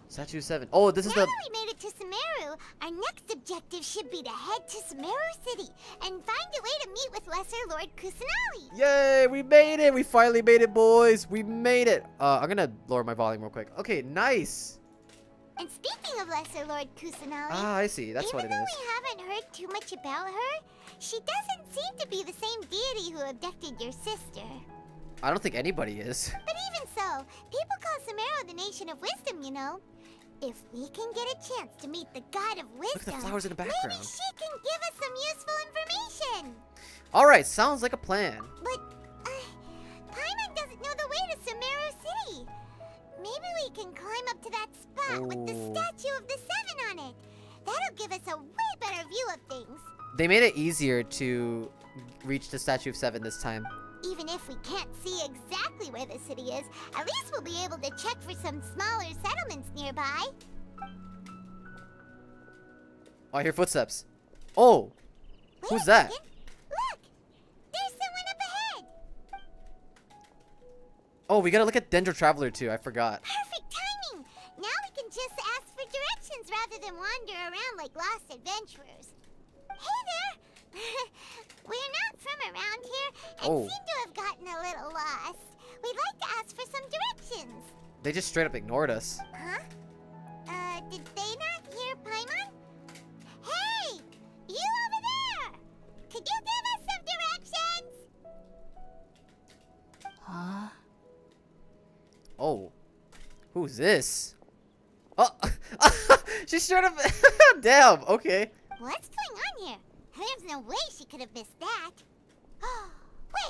Statue 7. Oh, this is Now the... that we made it to Sumeru, our next objective should be to head to Sumeru City and find a way to meet with Lesser Lord Kusanali. Yay, we made it. We finally made it, boys. We made it. I'm gonna lower my volume real quick. Okay, nice. And speaking of Lesser Lord Kusanali, Ah, I see. That's what it even though is. we haven't heard too much about her, she doesn't seem to be the same deity who abducted your sister. I don't think anybody is. But even so, people call Sumeru the nation of wisdom, you know. If we can get a chance to meet the god of wisdom, Look at the flowers in the maybe background. she can give us some useful information. All right, sounds like a plan. But, Paimon doesn't know the way to Sumeru City. Maybe we can climb up to that spot with the Ooh. statue of the Seven on it. That'll give us a way better view of things. They made it easier to reach the Statue of 7 this time. Even if we can't see exactly where the city is, at least we'll be able to check for some smaller settlements nearby. Oh, I hear footsteps. Oh, Wait who's a that? second. Look! There's someone up ahead! Oh, we gotta look at Dendro Traveler too. I forgot. Perfect timing! Now we can just ask for directions rather than wander around like lost adventurers. Hey there! We're not from around here and Oh. seem to have gotten a little lost. We'd like to ask for some directions. They just straight up ignored us. Huh? Did they not hear Paimon? Hey! You over there! Could you give us some directions? Huh? Oh, who's this? Oh, she's straight up. Damn. Okay. What's going on here? There's no way she could have missed that.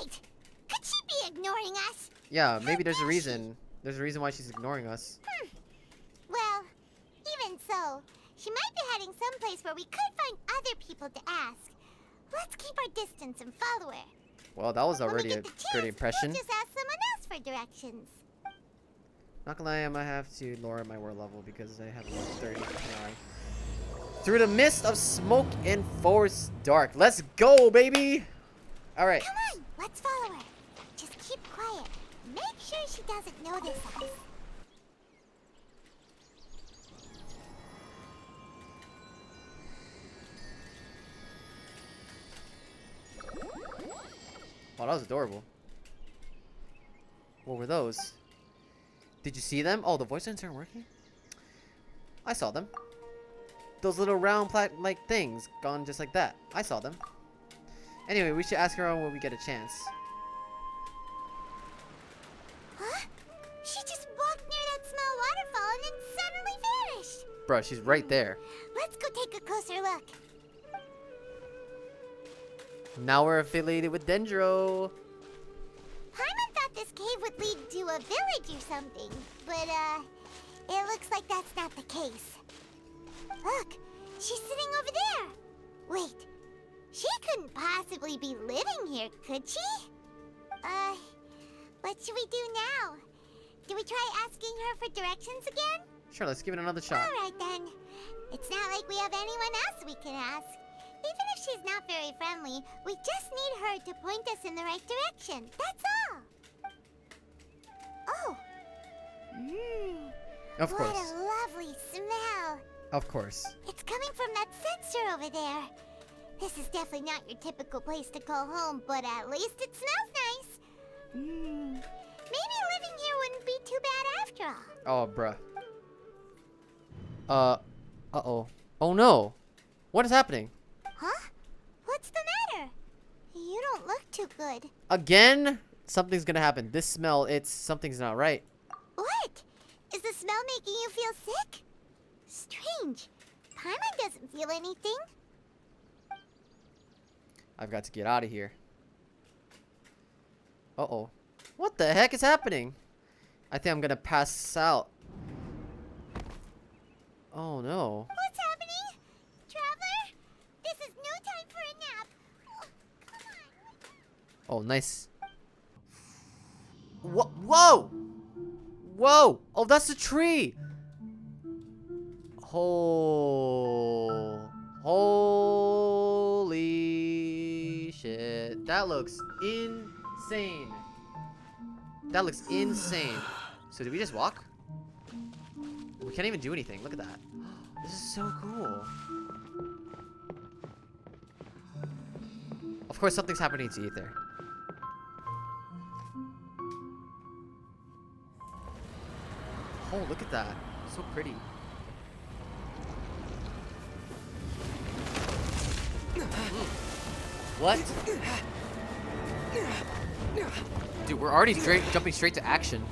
Wait! Could she be ignoring us? Yeah, maybe there's a dare reason. There's a reason why she's ignoring us. Well, even so, she might be heading someplace where we could find other people to ask. Let's keep our distance and follow her. Well, that was When we already a get the chance, great impression. We'll just ask someone else for directions. Not gonna lie, I might have to lower my word level because I have like 39. Through the mist of smoke and forest dark. Let's go, baby! Alright. Come on, let's follow her. Just keep quiet. Make sure she doesn't notice us. Oh, that was adorable. What were those? Did you see them? Oh, the voice lines aren't working? I saw them. Those little round like things gone just like that. I saw them. Anyway, we should ask her on when we get a chance. Huh? She just walked near that small waterfall and then suddenly vanished. Bro, she's right there. Let's go take a closer look. Now we're affiliated with Dendro. Paimon thought this cave would lead to a village or something, but it looks like that's not the case. Look, she's sitting over there. Wait, she couldn't possibly be living here, could she? What should we do now? Do we try asking her for directions again? Sure, let's give it another shot. Alright then. It's not like we have anyone else we can ask. Even if she's not very friendly, we just need her to point us in the right direction. That's all. Oh. Of What course. a lovely smell. Of course. It's coming from that sensor over there. This is definitely not your typical place to call home, but at least it smells nice. Maybe living here wouldn't be too bad after all. Oh, bruh. Uh-oh. Oh, no. What is happening? Huh? What's the matter? You don't look too good. Again? Something's gonna happen. This smell, something's not right. What? Is the smell making you feel sick? Strange. Paimon doesn't feel anything. I've got to get out of here. Uh-oh. What the heck is happening? I think I'm gonna pass out. Oh, no. What's happening? Traveler? This is no time for a nap. Oh, come on. Oh, nice. Whoa! Whoa! Oh, that's the tree! Oh. Holy shit. That looks insane. That looks insane. So did we just walk? We can't even do anything. Look at that. This is so cool. Of course, something's happening to Ether. Oh, look at that. So pretty. What? Dude, we're already jumping straight to action.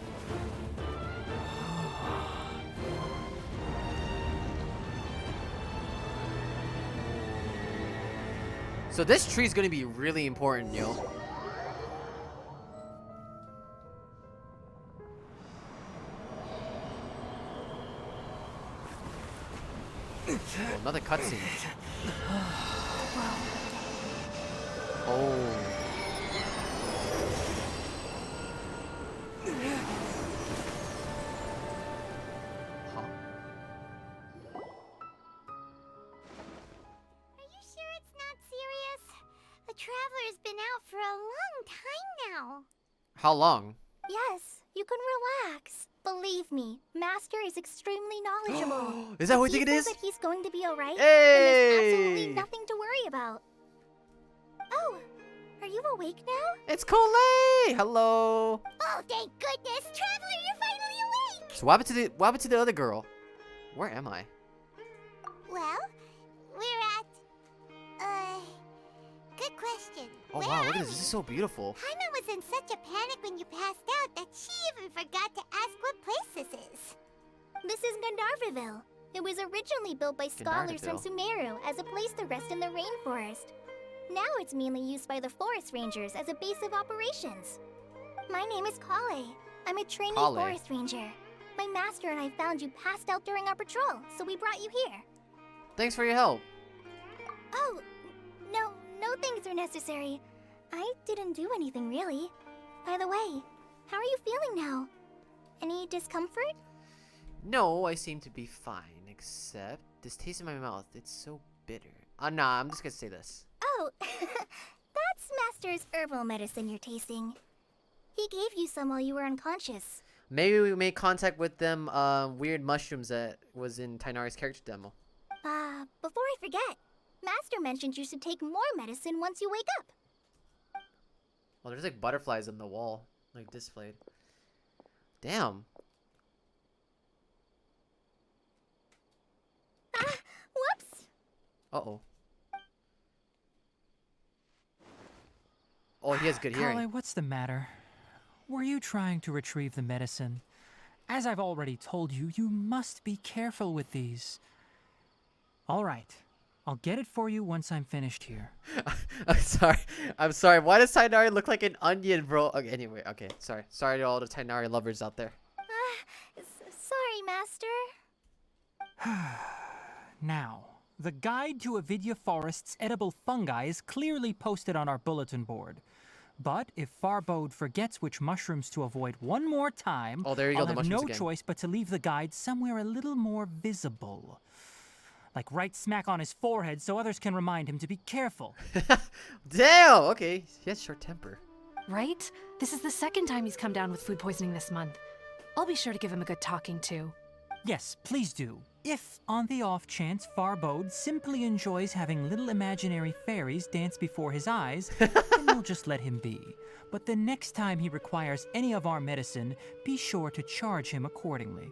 So this tree is going to be really important, yo. Oh, another cutscene. Oh. Huh? Are you sure it's not serious? The Traveler's been out for a long time now. How long? Yes, you can relax. Believe me, Master is extremely knowledgeable. Is that who I think it is? That he's going to be alright. Hey! And there's absolutely nothing to worry about. Oh, are you awake now? It's Coley! Hello! Oh, thank goodness! Traveler, you're finally awake! So what happened to the other girl? Where am I? Well, we're at... Good question. Oh Where wow, look are at this. This is so beautiful. Paimon was in such a panic when you passed out that she even forgot to ask what place this is. This is Gandharville. It was originally built by scholars from Sumeru as a place to rest in the rainforest. Now it's mainly used by the forest rangers as a base of operations. My name is Kale. I'm a trainee forest ranger. My master and I found you passed out during our patrol, so we brought you here. Thanks for your help. Oh, no thanks are necessary. I didn't do anything really. By the way, how are you feeling now? Any discomfort? No, I seem to be fine, except this taste in my mouth. It's so bitter. Nah, I'm just gonna say this. Oh, that's Master's herbal medicine you're tasting. He gave you some while you were unconscious. Maybe we made contact with them weird mushrooms that was in Tainari's character demo. Before I forget, Master mentioned you should take more medicine once you wake up. Well, there's like butterflies on the wall, like displayed. Damn. Whoops. Uh-oh. Oh, he has good hearing. Kale, what's the matter? Were you trying to retrieve the medicine? As I've already told you, you must be careful with these. All right. I'll get it for you once I'm finished here. I'm sorry. Why does Tainari look like an onion, bro? Okay, anyway, okay. Sorry to all the Tainari lovers out there. Sorry, Master. Now, the guide to Avidya Forest's edible fungi is clearly posted on our bulletin board. But if Farbode forgets which mushrooms to avoid one more time, oh, there you go, I'll the have mushrooms no again. choice but to leave the guide somewhere a little more visible. Like right smack on his forehead so others can remind him to be careful. Damn, okay. He has short temper. Right? This is the second time he's come down with food poisoning this month. I'll be sure to give him a good talking to. Yes, please do. If, on the off chance, Farbode simply enjoys having little imaginary fairies dance before his eyes, then we'll just let him be. But the next time he requires any of our medicine, be sure to charge him accordingly.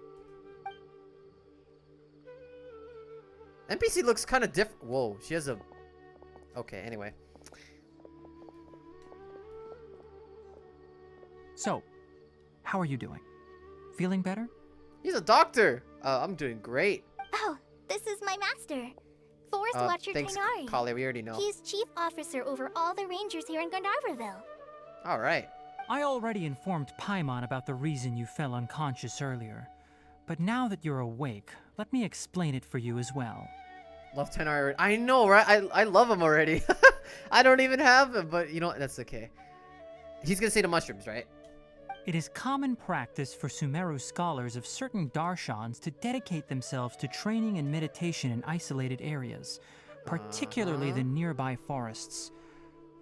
NPC looks kind of different. Whoa, she has a... Okay, anyway. So, how are you doing? Feeling better? He's a doctor. I'm doing great. Oh, this is my master. Forest Watcher Thanks, Tainari. Kale, we already know. He's chief officer over all the rangers here in Gandharville. All right. I already informed Paimon about the reason you fell unconscious earlier. But now that you're awake, let me explain it for you as well. Love Tainari. I know, right? I love him already. I don't even have him, but you know what? That's okay. He's gonna say the mushrooms, right? It is common practice for Sumeru scholars of certain darshans to dedicate themselves to training and meditation in isolated areas, particularly the nearby forests.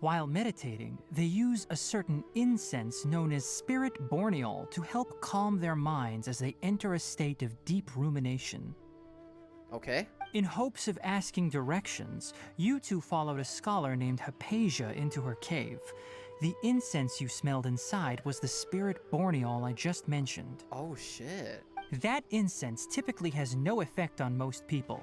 While meditating, they use a certain incense known as spirit borneol to help calm their minds as they enter a state of deep rumination. Okay. In hopes of asking directions, you two followed a scholar named Hypatia into her cave. The incense you smelled inside was the spirit borneol I just mentioned. Oh, shit. That incense typically has no effect on most people,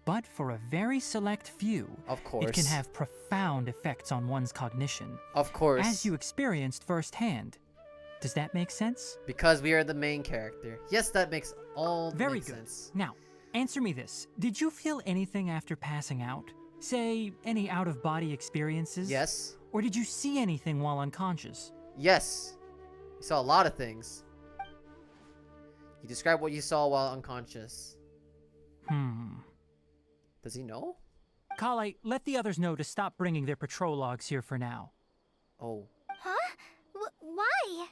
but for a very select few, Of course. it can have profound effects on one's cognition, Of course. as you experienced firsthand. Does that make sense? Because we are the main character. Yes, that makes all Very makes good. sense. Now, answer me this. Did you feel anything after passing out? Say, any out-of-body experiences? Yes. Or did you see anything while unconscious? Yes. You saw a lot of things. You described what you saw while unconscious. Does he know? Kale, let the others know to stop bringing their patrol logs here for now. Oh. Huh? Why?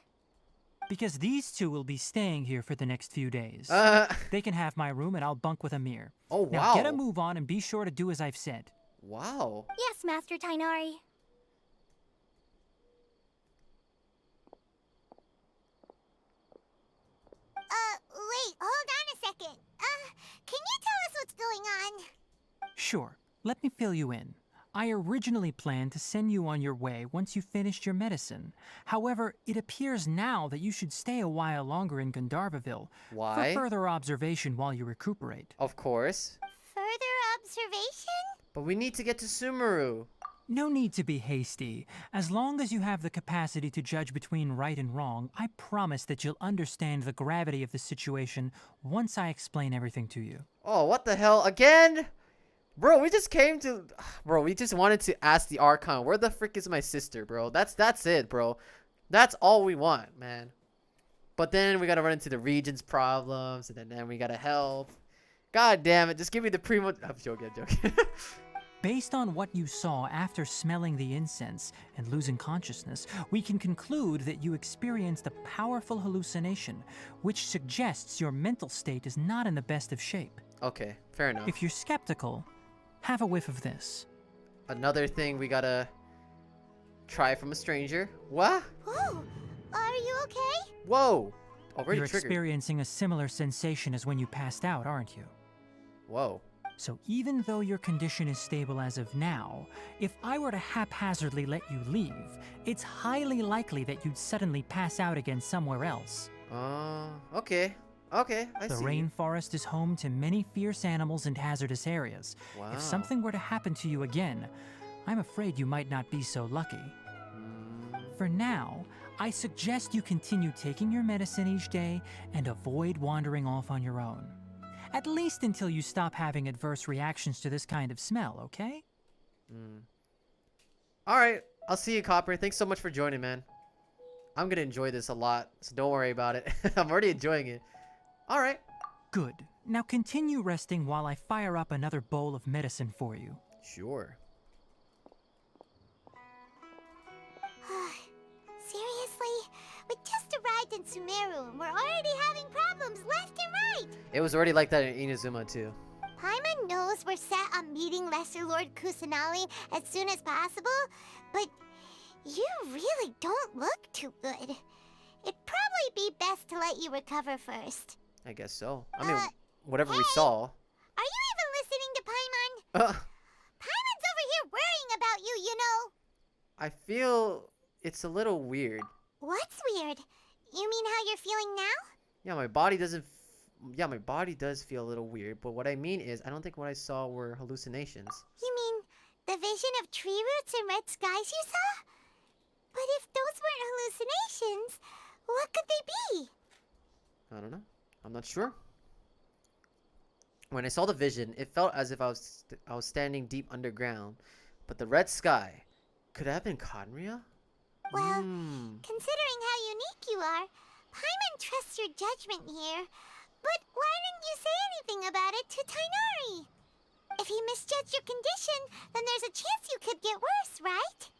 Because these two will be staying here for the next few days. They can have my room and I'll bunk with Amir. Oh, Now wow. get a move on and be sure to do as I've said. Wow. Yes, Master Tainari. Wait, hold on a second. Can you tell us what's going on? Sure, let me fill you in. I originally planned to send you on your way once you finished your medicine. However, it appears now that you should stay a while longer in Gandharvaville Why? for further observation while you recuperate. Of course. Further observation? But we need to get to Sumeru. No need to be hasty. As long as you have the capacity to judge between right and wrong, I promise that you'll understand the gravity of the situation once I explain everything to you. Oh, what the hell? Again? Bro, we just came to... Bro, we just wanted to ask the Archon, where the frick is my sister, bro? That's it, bro. That's all we want, man. But then we gotta run into the region's problems, and then we gotta help. God damn it, just give me the primo... I'm joking, I'm joking. Based on what you saw after smelling the incense and losing consciousness, we can conclude that you experienced a powerful hallucination, which suggests your mental state is not in the best of shape. Okay, fair enough. If you're skeptical, have a whiff of this. Another thing we gotta try from a stranger. What? Whoa, are you okay? Whoa! Already You're triggered. experiencing a similar sensation as when you passed out, aren't you? Whoa. So even though your condition is stable as of now, if I were to haphazardly let you leave, it's highly likely that you'd suddenly pass out again somewhere else. Okay. Okay, I The see. rainforest is home to many fierce animals and hazardous areas. Wow. If something were to happen to you again, I'm afraid you might not be so lucky. For now, I suggest you continue taking your medicine each day and avoid wandering off on your own. At least until you stop having adverse reactions to this kind of smell, okay? Alright, I'll see you, Copper. Thanks so much for joining, man. I'm gonna enjoy this a lot, so don't worry about it. I'm already enjoying it. Alright. Good. Now continue resting while I fire up another bowl of medicine for you. Sure. Seriously? We just arrived in Sumeru and we're already having problems left and right. It was already like that in Inazuma, too. Paimon knows we're set on meeting Lesser Lord Kusanali as soon as possible, but you really don't look too good. It'd probably be best to let you recover first. I guess so. I mean, Uh, whatever we hey. saw. Are you even listening to Paimon? Uh, Paimon's over here worrying about you, you know. I feel it's a little weird. What's weird? You mean how you're feeling now? Yeah, my body doesn't... Yeah, my body does feel a little weird, but what I mean is, I don't think what I saw were hallucinations. You mean the vision of tree roots and red skies you saw? But if those weren't hallucinations, what could they be? I don't know. I'm not sure. When I saw the vision, it felt as if I was standing deep underground. But the red sky, could it have been Conria? Well, considering how unique you are, Paimon trusts your judgment here. But why didn't you say anything about it to Tainari? If he misjudged your condition, then there's a chance you could get worse, right?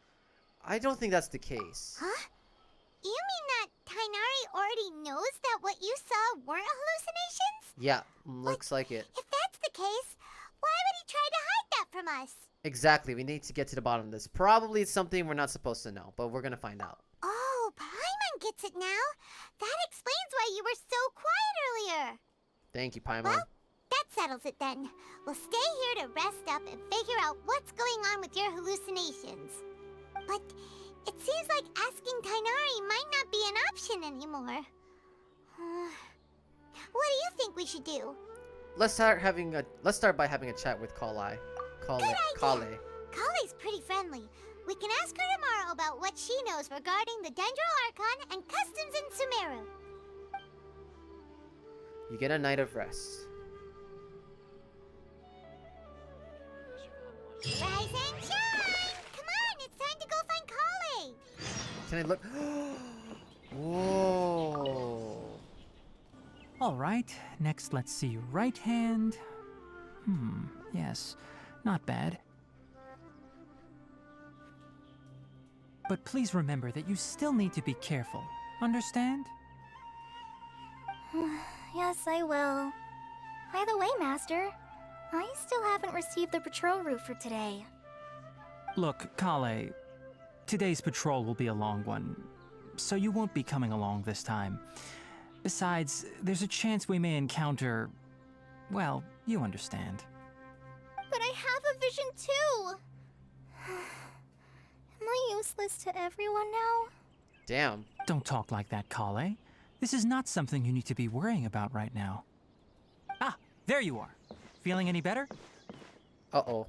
I don't think that's the case. Huh? You mean that Tainari already knows that what you saw weren't hallucinations? Yeah, looks like it. If that's the case, why would he try to hide that from us? Exactly, we need to get to the bottom of this. Probably it's something we're not supposed to know, but we're gonna find out. Oh, Paimon gets it now. That explains why you were so quiet earlier. Thank you, Paimon. Well, that settles it then. We'll stay here to rest up and figure out what's going on with your hallucinations. But it seems like asking Tainari might not be an option anymore. What do you think we should do? Let's start by having a chat with Kale. Kale's pretty friendly. We can ask her tomorrow about what she knows regarding the Dendro Archon and customs in Sumeru. You get a night of rest. Rise and shine! Come on, it's time to go find Kale! Can I look? Whoa. All right, next let's see right hand. Yes, not bad. But please remember that you still need to be careful. Understand? Yes, I will. By the way, Master, I still haven't received the patrol route for today. Look, Kale, today's patrol will be a long one, so you won't be coming along this time. Besides, there's a chance we may encounter... well, you understand. But I have a vision too! Am I useless to everyone now? Damn. Don't talk like that, Kale. This is not something you need to be worrying about right now. Ah, there you are. Feeling any better? Uh-oh.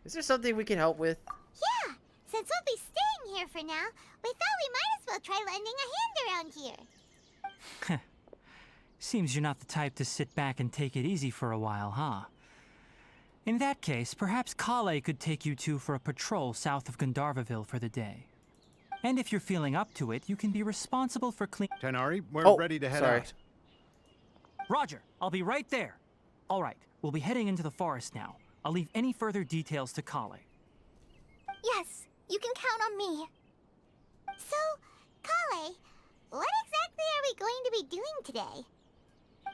Is there something we can help with? Yeah, since we'll be staying here for now, we thought we might as well try lending a hand around here. Seems you're not the type to sit back and take it easy for a while, huh? In that case, perhaps Kale could take you two for a patrol south of Gandharvaville for the day. And if you're feeling up to it, you can be responsible for Tainari, we're ready to head out. Roger, I'll be right there. All right, we'll be heading into the forest now. I'll leave any further details to Kale. Yes, you can count on me. So, Kale, what exactly are we going to be doing today?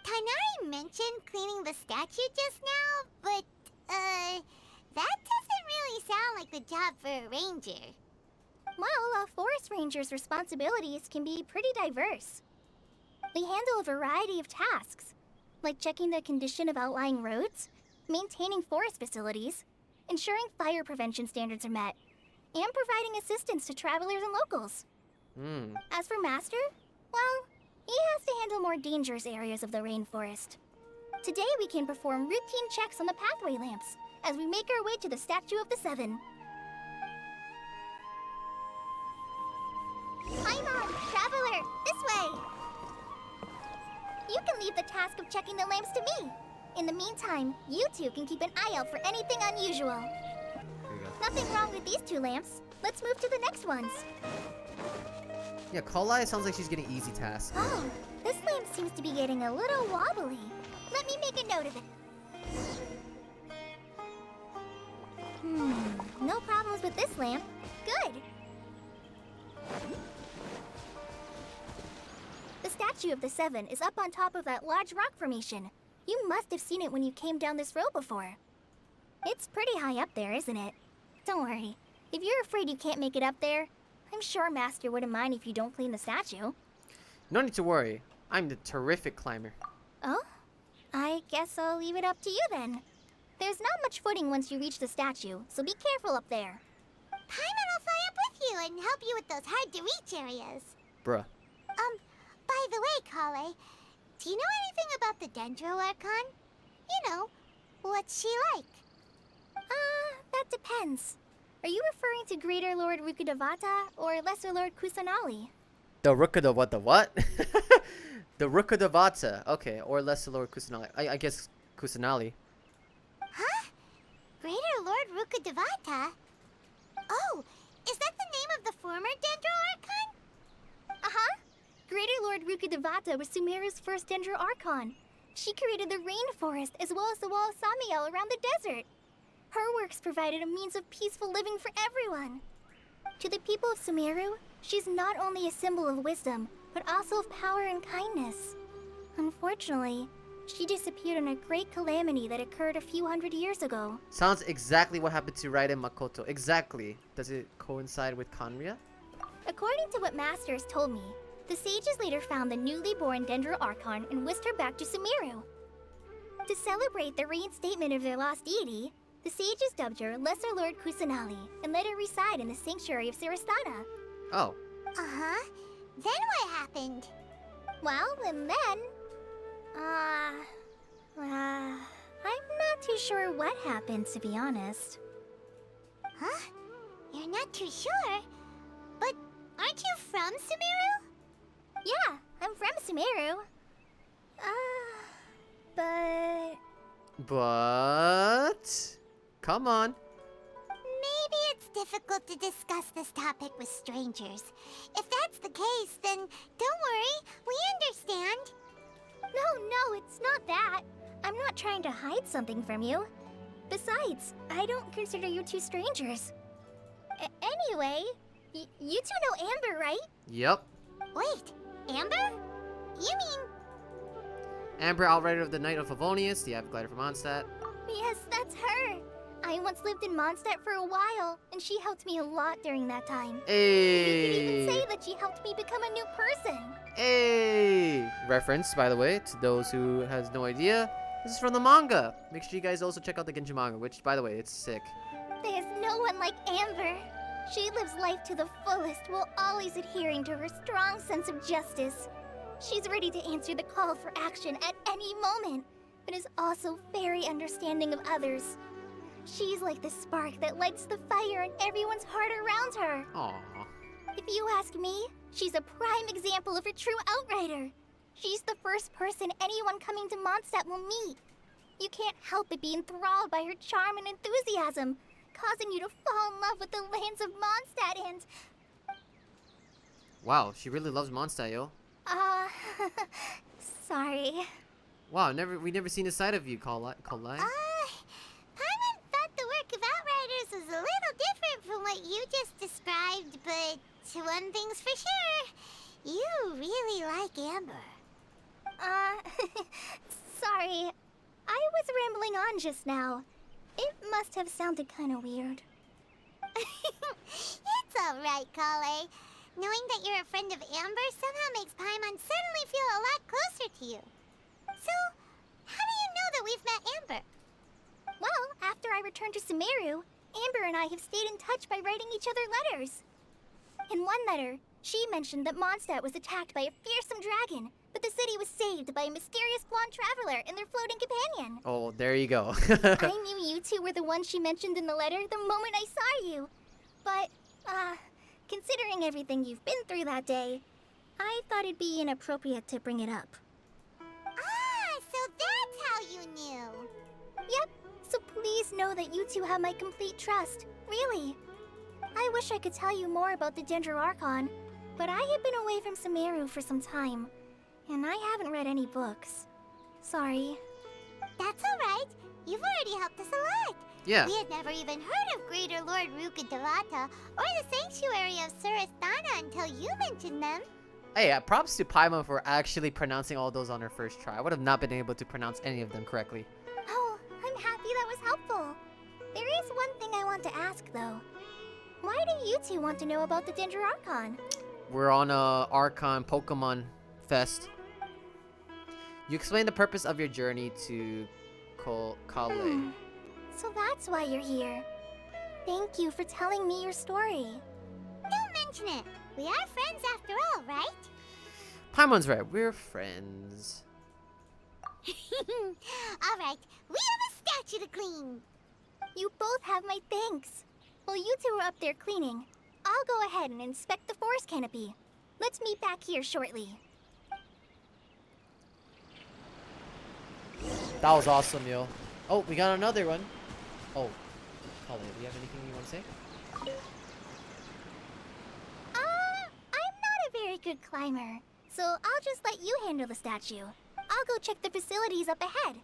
Tainari mentioned cleaning the statue just now, but, that doesn't really sound like the job for a ranger. Well, a forest ranger's responsibilities can be pretty diverse. They handle a variety of tasks, like checking the condition of outlying roads, maintaining forest facilities, ensuring fire prevention standards are met, and providing assistance to travelers and locals. As for Master, well, he has to handle more dangerous areas of the rainforest. Today we can perform routine checks on the pathway lamps as we make our way to the Statue of the Seven. Paimon, traveler, this way! You can leave the task of checking the lamps to me. In the meantime, you two can keep an eye out for anything unusual. There you go. Nothing wrong with these two lamps. Let's move to the next ones. Yeah, Kale sounds like she's getting easy tasks. Oh, this lamp seems to be getting a little wobbly. Let me make a note of it. No problems with this lamp. Good. The Statue of the Seven is up on top of that large rock formation. You must have seen it when you came down this road before. It's pretty high up there, isn't it? Don't worry. If you're afraid you can't make it up there, I'm sure Master wouldn't mind if you don't clean the statue. No need to worry. I'm the terrific climber. Oh? I guess I'll leave it up to you then. There's not much footing once you reach the statue, so be careful up there. Paimon will fly up with you and help you with those hard-to-reach areas. Bruh. By the way, Kale, do you know anything about the Dendro Archon? You know, what's she like? That depends. Are you referring to Greater Lord Rukkhadevata or Lesser Lord Kusanali? The Rukkhadevata what? The Rukkhadevata. Okay, or Lesser Lord Kusanali. I guess Kusanali. Huh? Greater Lord Rukkhadevata? Oh, is that the name of the former Dendro Archon? Uh-huh. Greater Lord Rukkhadevata was Sumeru's first Dendro Archon. She created the rainforest as well as the wall of Samiel around the desert. Her works provided a means of peaceful living for everyone. To the people of Sumeru, she's not only a symbol of wisdom, but also of power and kindness. Unfortunately, She disappeared in a great calamity that occurred a few hundred years ago. Sounds exactly what happened to Raiden Makoto. Exactly. Does it coincide with Kanria? According to what Masters told me, the sages later found the newly born Dendro Archon and whisked her back to Sumeru. To celebrate the reinstatement of their lost deity, the sages dubbed her Lesser Lord Kusanali and let her reside in the sanctuary of Sarastana. Oh. Uh-huh. Then what happened? Well, and then... I'm not too sure what happened, to be honest. Huh? You're not too sure? But aren't you from Sumeru? Yeah, I'm from Sumeru. But... Come on. Maybe it's difficult to discuss this topic with strangers. If that's the case, then don't worry, we understand. No, it's not that. I'm not trying to hide something from you. Besides, I don't consider you two strangers. Anyway, you two know Amber, right? Yep. Wait, Amber? You mean... Amber, outrider of the Knight of Favonius, the Avid Glider from Mondstadt. Yes, that's her. I once lived in Mondstadt for a while, and she helped me a lot during that time. Hey. You could even say that she helped me become a new person. Hey! Reference, by the way, to those who has no idea. This is from the manga. Make sure you guys also check out the Genshin manga, which, by the way, it's sick. There's no one like Amber. She lives life to the fullest while always adhering to her strong sense of justice. She's ready to answer the call for action at any moment, but is also very understanding of others. She's like the spark that lights the fire in everyone's heart around her. Aww. If you ask me, she's a prime example of a true outrider. She's the first person anyone coming to Mondstadt will meet. You can't help but be enthralled by her charm and enthusiasm, causing you to fall in love with the lands of Mondstadt and... Wow, she really loves Mondstadt, yo. Sorry. Wow, we never seen a side of you, Paimon thought the work of Outriders was a little different from what you just described, but one thing's for sure. You really like Amber. Sorry. I was rambling on just now. It must have sounded kind of weird. It's alright, Kale. Knowing that you're a friend of Amber somehow makes Paimon suddenly feel a lot closer to you. So, how do you know that we've met Amber? Well, after I returned to Sumeru, Amber and I have stayed in touch by writing each other letters. In one letter, she mentioned that Mondstadt was attacked by a fearsome dragon, but the city was saved by a mysterious blonde traveler and their floating companion. Oh, there you go. I knew you two were the ones she mentioned in the letter the moment I saw you. But, considering everything you've been through that day, I thought it'd be inappropriate to bring it up. So that's how you knew. Yep, so please know that you two have my complete trust, really. I wish I could tell you more about the Dendro Archon, but I have been away from Sumeru for some time, and I haven't read any books. Sorry. That's alright. You've already helped us a lot. Yeah. We had never even heard of Greater Lord Ruka Devata or the Sanctuary of Surasthana until you mentioned them. Hey, props to Paimon for actually pronouncing all those on her first try. I would have not been able to pronounce any of them correctly. Oh, I'm happy that was helpful. There is one thing I want to ask, though. Why do you two want to know about the Dendro Archon? We're on a Archon Pokemon Fest. You explain the purpose of your journey to Kale. So that's why you're here. Thank you for telling me your story. Don't mention it. We are friends after all, right? Paimon's right. We're friends. Alright, we have a statue to clean. You both have my thanks. While you two are up there cleaning, I'll go ahead and inspect the forest canopy. Let's meet back here shortly. That was awesome, yo. Oh, we got another one. Oh, Kale, do you have anything you want to say? I'm not a very good climber, so I'll just let you handle the statue. I'll go check the facilities up ahead.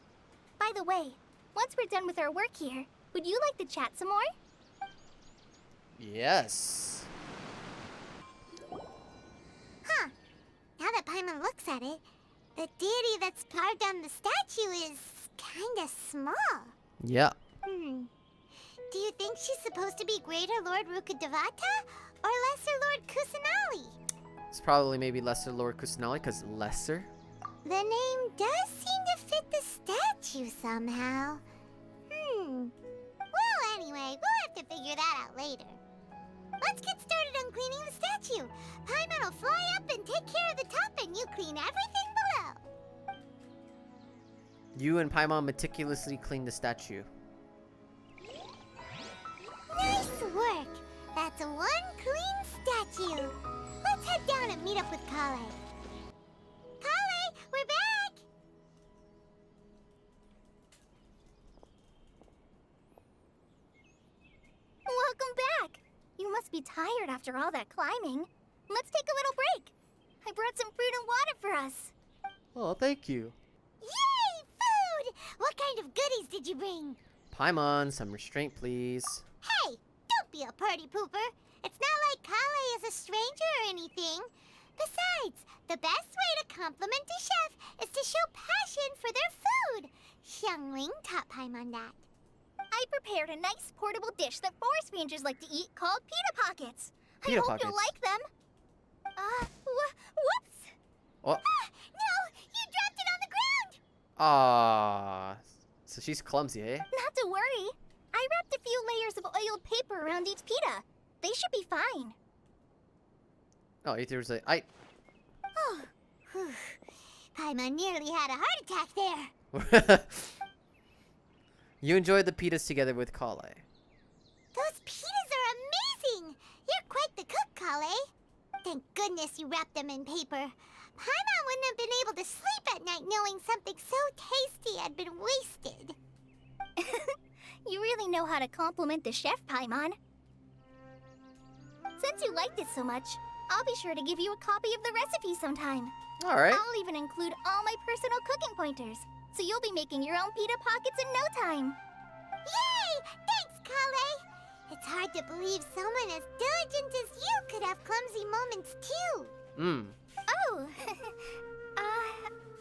By the way, once we're done with our work here, would you like to chat some more? Yes. Huh. Now that Paimon looks at it, The deity that's carved on the statue is kinda small. Yeah. Do you think she's supposed to be Greater Lord Rukkhadevata or Lesser Lord Kusanali? It's probably maybe Lesser Lord Kusanali, because lesser. The name does seem to fit the statue somehow. Well, anyway, we'll have to figure that out later. Let's get started on cleaning the statue. Paimon will fly up and take care of the top, and you clean everything below. You and Paimon meticulously clean the statue. Nice work. That's one clean statue. Let's head down and meet up with Kale. Kale, we're back! Welcome back! You must be tired after all that climbing. Let's take a little break. I brought some fruit and water for us. Oh, thank you. Yay, food! What kind of goodies did you bring? Paimon, some restraint, please. Hey, don't be a party pooper. It's not like Kale is a stranger or anything. Besides, the best way to compliment a chef is to show passion for their food. Xiangling taught Paimon that. I prepared a nice portable dish that forest rangers like to eat called pita pockets. Pita I hope pockets. you'll like them. Whoops! Oh. Ah, no! You dropped it on the ground! Ah. So she's clumsy, eh? Not to worry. I wrapped a few layers of oiled paper around each pita. They should be fine. Oh, there was a... Oh, whew. Paimon nearly had a heart attack there. You enjoyed the pitas together with Kale. Those pitas are amazing! You're quite the cook, Kale. Thank goodness you wrapped them in paper. Paimon wouldn't have been able to sleep at night knowing something so tasty had been wasted. You really know how to compliment the chef, Paimon. Since you liked it so much, I'll be sure to give you a copy of the recipe sometime. Alright. I'll even include all my personal cooking pointers, so you'll be making your own pita pockets in no time. Yay! Thanks, Kale! It's hard to believe someone as diligent as you could have clumsy moments too. Oh,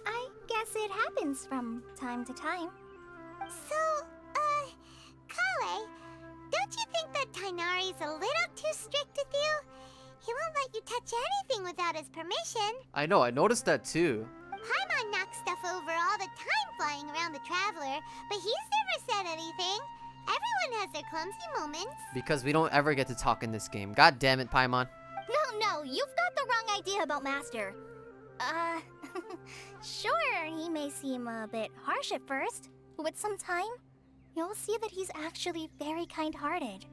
I guess it happens from time to time. So, Kale, don't you think that Tainari's a little too strict with you? He won't let you touch anything without his permission. I know, I noticed that too. Paimon knocks stuff over all the time flying around the Traveler, but he's never said anything. Everyone has their clumsy moments. Because we don't ever get to talk in this game. God damn it, Paimon. No, you've got the wrong idea about Master. Sure, he may seem a bit harsh at first, but with some time, you'll see that he's actually very kind-hearted.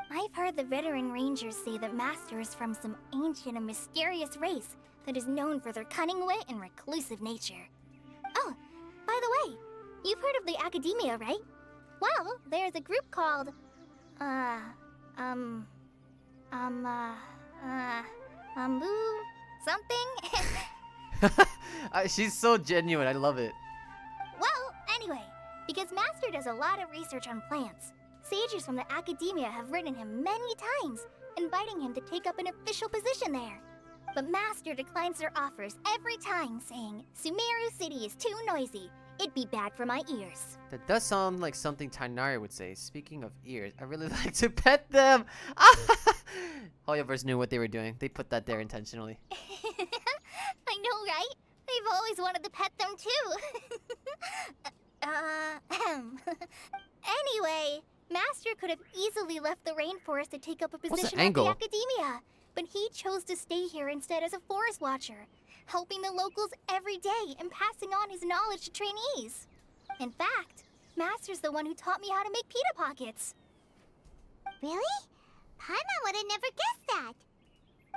I've heard the veteran rangers say that Master is from some ancient and mysterious race that is known for their cunning wit and reclusive nature. Oh, by the way, you've heard of the Academia, right? Well, there's a group called, something? She's so genuine, I love it. Well, anyway, because Master does a lot of research on plants, sages from the Academia have written him many times, inviting him to take up an official position there. But Master declines their offers every time, saying, Sumeru City is too noisy. It'd be bad for my ears. That does sound like something Tainari would say. Speaking of ears, I really like to pet them. Hoyoverse knew what they were doing. They put that there intentionally. I know, right? I've always wanted to pet them too. Anyway, Master could have easily left the rainforest to take up a position at the Academia, but he chose to stay here instead as a forest watcher, helping the locals every day and passing on his knowledge to trainees. In fact, Master's the one who taught me how to make pita pockets. Really? Paimon would have never guessed that.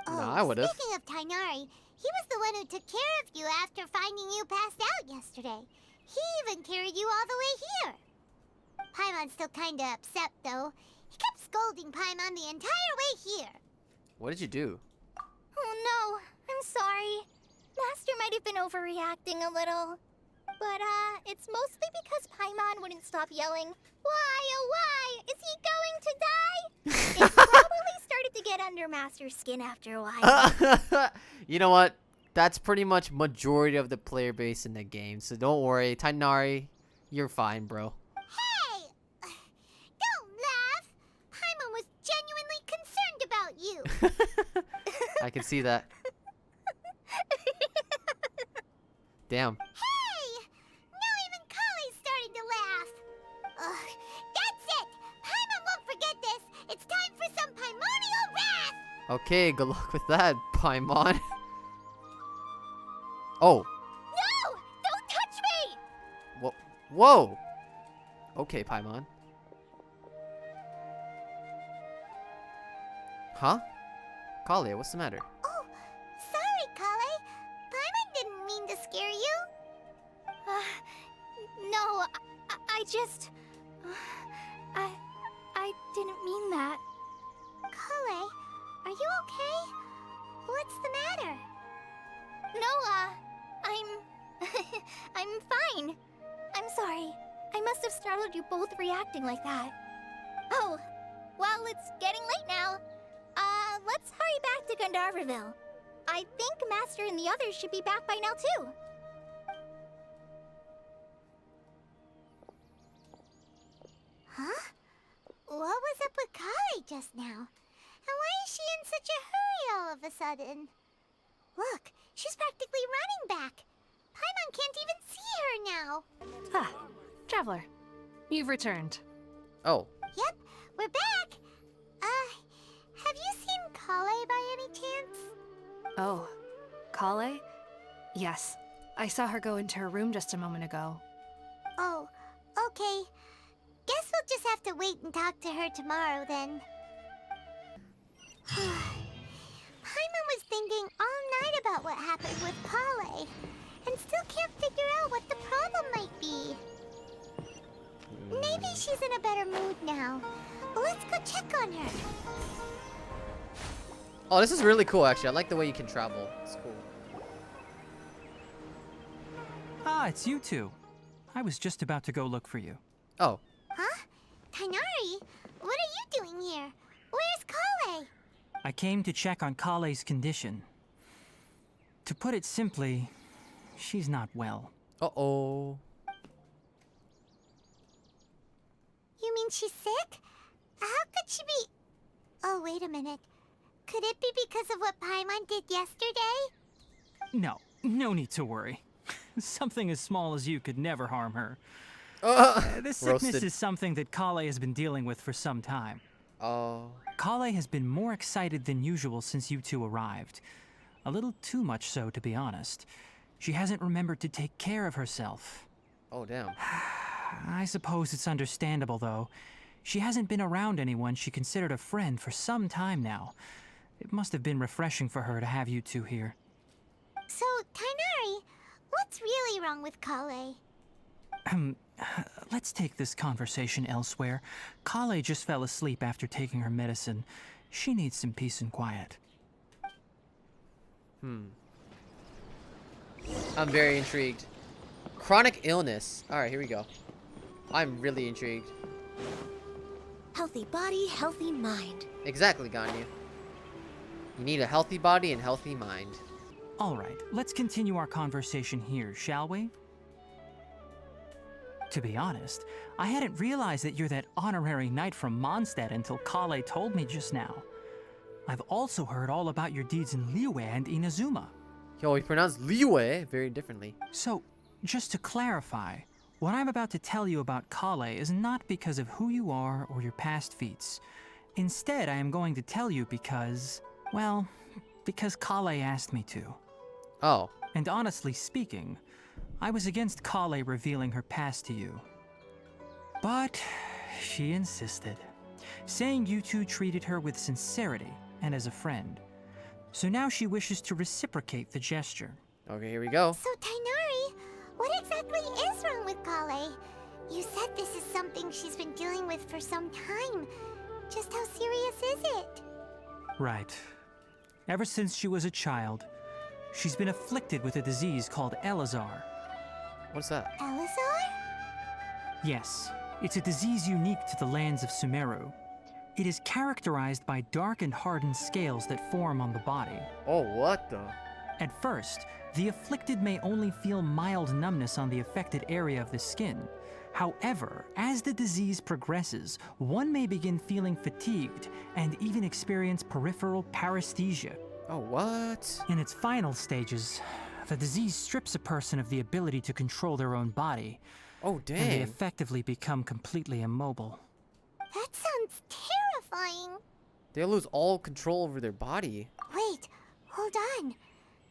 No, I would have. Speaking of Tainari, he was the one who took care of you after finding you passed out yesterday. He even carried you all the way here. Paimon's still kinda upset, though. He kept scolding Paimon the entire way here. What did you do? Oh no, I'm sorry. Master might have been overreacting a little. But, it's mostly because Paimon wouldn't stop yelling, Why, oh why, is he going to die? It probably started to get under Master's skin after a while. You know what? that's pretty much majority of the player base in the game. So don't worry, Tainari, you're fine, bro. Hey! Don't laugh! Paimon was genuinely concerned about you. I can see that. Damn. Hey! Now even Kali's starting to laugh. Ugh, that's it! Paimon won't forget this. It's time for some Paimonial wrath! Okay, good luck with that, Paimon. Oh. No! Don't touch me! Whoa. Whoa. Okay, Paimon. Huh? Kale, what's the matter? Oh, sorry, Kale. Paimon didn't mean to scare you. No, I just... I didn't mean that. Kale, are you okay? What's the matter? No, I'm fine. I'm sorry. I must have startled you both reacting like that. Oh, well, it's getting late now. Let's hurry back to Gandharville. I think Master and the others should be back by now, too. Huh? What was up with Kale just now? And why is she in such a hurry all of a sudden? Look, she's practically running back. Paimon can't even see her now. Ah, Traveler, you've returned. Oh. Yep, we're back. Have you seen Kale by any chance? Oh, Kale? Yes, I saw her go into her room just a moment ago. Oh, okay. Guess we'll just have to wait and talk to her tomorrow then. Paimon was thinking all night about what happened with Kale, and still can't figure out what the problem might be. Maybe she's in a better mood now. Let's go check on her. Oh, this is really cool, actually. I like the way you can travel. It's cool. Ah, it's you two. I was just about to go look for you. Oh. Huh? Tainari? What are you doing here? Where's Kale? I came to check on Kale's condition. To put it simply, she's not well. Uh-oh. You mean she's sick? How could she be... Oh, wait a minute. Could it be because of what Paimon did yesterday? No need to worry. Something as small as you could never harm her. This sickness Roasted. is something that Kale has been dealing with for some time. Oh. Kale has been more excited than usual since you two arrived. A little too much so, to be honest. She hasn't remembered to take care of herself. Oh, damn. I suppose it's understandable, though. She hasn't been around anyone she considered a friend for some time now. It must have been refreshing for her to have you two here. So, Tainari, what's really wrong with Kale? Let's take this conversation elsewhere. Kale just fell asleep after taking her medicine. She needs some peace and quiet. I'm very intrigued. Chronic illness. Alright, here we go. I'm really intrigued. Healthy body, healthy mind. Exactly, Ganyu. You need a healthy body and healthy mind. All right, let's continue our conversation here, shall we? To be honest, I hadn't realized that you're that honorary knight from Mondstadt until Kale told me just now. I've also heard all about your deeds in Liyue and Inazuma. Yo, we pronounce Liyue very differently. So, just to clarify, what I'm about to tell you about Kale is not because of who you are or your past feats. Instead, I am going to tell you because, well, because Kale asked me to. Oh. And honestly speaking, I was against Kale revealing her past to you. But she insisted, saying you two treated her with sincerity and as a friend. So now she wishes to reciprocate the gesture. Okay, here we go. So, Tainari, what exactly is wrong with Kale? You said this is something she's been dealing with for some time. Just how serious is it? Right. Ever since she was a child, she's been afflicted with a disease called Elazar. What's that? Elazar? Yes, it's a disease unique to the lands of Sumeru. It is characterized by dark and hardened scales that form on the body. Oh, what the? At first, the afflicted may only feel mild numbness on the affected area of the skin. However, as the disease progresses, one may begin feeling fatigued and even experience peripheral paresthesia. Oh, what? In its final stages, the disease strips a person of the ability to control their own body, Oh, and they dang. effectively become completely immobile. That sounds terrifying. They'll lose all control over their body. Wait, hold on.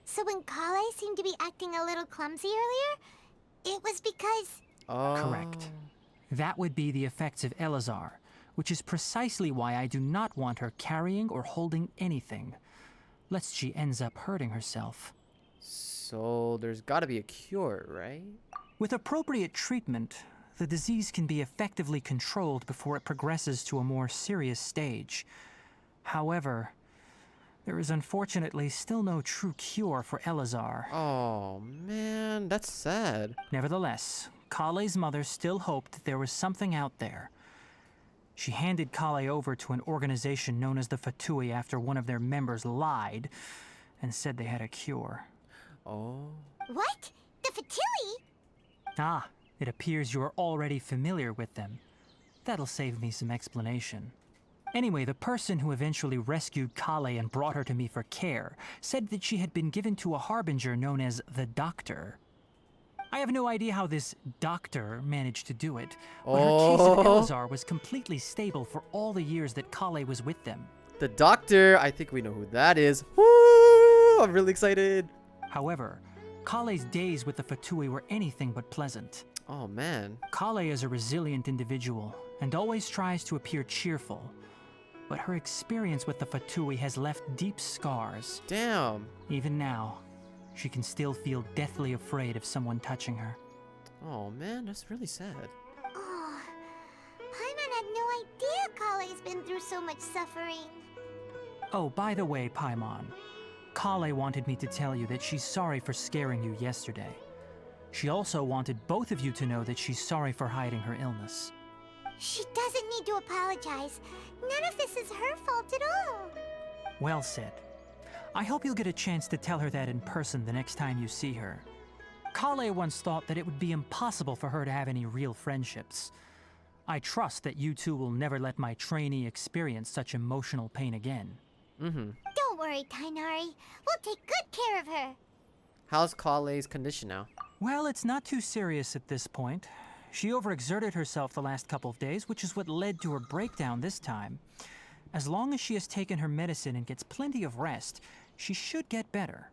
So when Kale seemed to be acting a little clumsy earlier, it was because... Oh. Correct. That would be the effects of Elazar, which is precisely why I do not want her carrying or holding anything, lest she ends up hurting herself. So there's gotta be a cure, right? With appropriate treatment, the disease can be effectively controlled before it progresses to a more serious stage. However, there is unfortunately still no true cure for Elazar. Oh, man, that's sad. Nevertheless, Kale's mother still hoped that there was something out there. She handed Kale over to an organization known as the Fatui after one of their members lied and said they had a cure. Oh. What? The Fatui? Ah, it appears you are already familiar with them. That'll save me some explanation. Anyway, the person who eventually rescued Kale and brought her to me for care said that she had been given to a harbinger known as the Doctor. I have no idea how this doctor managed to do it, but her case of Elazar was completely stable for all the years that Kale was with them. The Doctor, I think we know who that is. Woo! I'm really excited. However, Kale's days with the Fatui were anything but pleasant. Oh, man. Kale is a resilient individual and always tries to appear cheerful, but her experience with the Fatui has left deep scars. Damn. Even now, she can still feel deathly afraid of someone touching her. Oh, man, that's really sad. Oh, Paimon had no idea Kale's been through so much suffering. Oh, by the way, Paimon, Kale wanted me to tell you that she's sorry for scaring you yesterday. She also wanted both of you to know that she's sorry for hiding her illness. She doesn't need to apologize. None of this is her fault at all. Well said. I hope you'll get a chance to tell her that in person the next time you see her. Kale once thought that it would be impossible for her to have any real friendships. I trust that you two will never let my trainee experience such emotional pain again. Mm-hmm. Don't worry, Kainari. We'll take good care of her. How's Kale's condition now? Well, it's not too serious at this point. She overexerted herself the last couple of days, which is what led to her breakdown this time. As long as she has taken her medicine and gets plenty of rest, she should get better.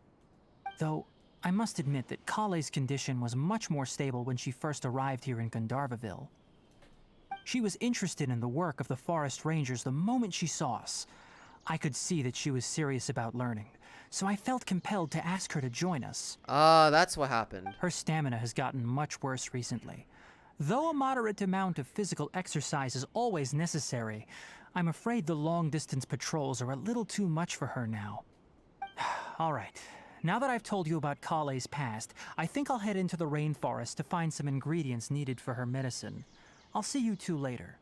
Though, I must admit that Kale's condition was much more stable when she first arrived here in Gandharvaville. She was interested in the work of the forest rangers the moment she saw us. I could see that she was serious about learning, so I felt compelled to ask her to join us. That's what happened. Her stamina has gotten much worse recently. Though a moderate amount of physical exercise is always necessary, I'm afraid the long-distance patrols are a little too much for her now. All right, now that I've told you about Kale's past, I think I'll head into the rainforest to find some ingredients needed for her medicine. I'll see you two later.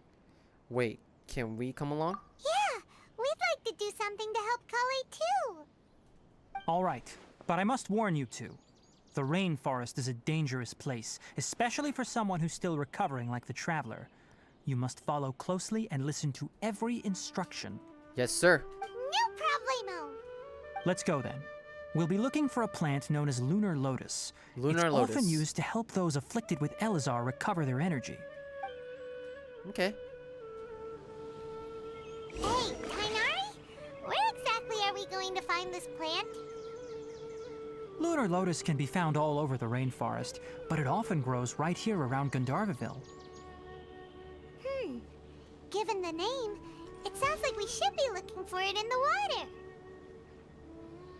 Wait, can we come along? Yeah, we'd like to do something to help Kale too. All right, but I must warn you two. The rainforest is a dangerous place, especially for someone who's still recovering like the Traveler. You must follow closely and listen to every instruction. Yes, sir. No problemo. Let's go then. We'll be looking for a plant known as Lunar Lotus. Lunar Lotus. It's often used to help those afflicted with Elazar recover their energy. Okay. Hey, Kainari, where exactly are we going to find this plant? Lunar Lotus can be found all over the rainforest, but it often grows right here around Gandharvaville. Given the name, it sounds like we should be looking for it in the water.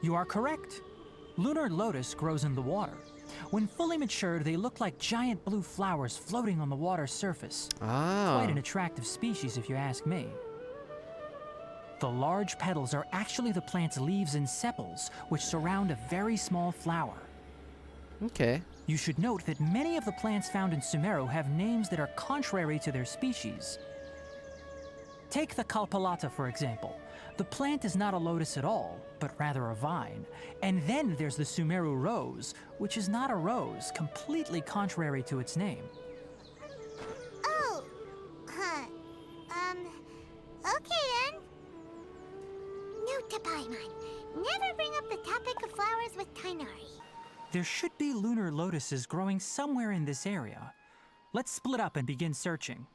You are correct. Lunar Lotus grows in the water. When fully matured, they look like giant blue flowers floating on the water's surface. Quite an attractive species, if you ask me. The large petals are actually the plant's leaves and sepals, which surround a very small flower. Okay. You should note that many of the plants found in Sumeru have names that are contrary to their species. Take the Kalpalata, for example. The plant is not a lotus at all, but rather a vine. And then there's the Sumeru rose, which is not a rose, completely contrary to its name. Oh, huh. Okay then. Note to Paimon. Never bring up the topic of flowers with Tighnari. There should be lunar lotuses growing somewhere in this area. Let's split up and begin searching.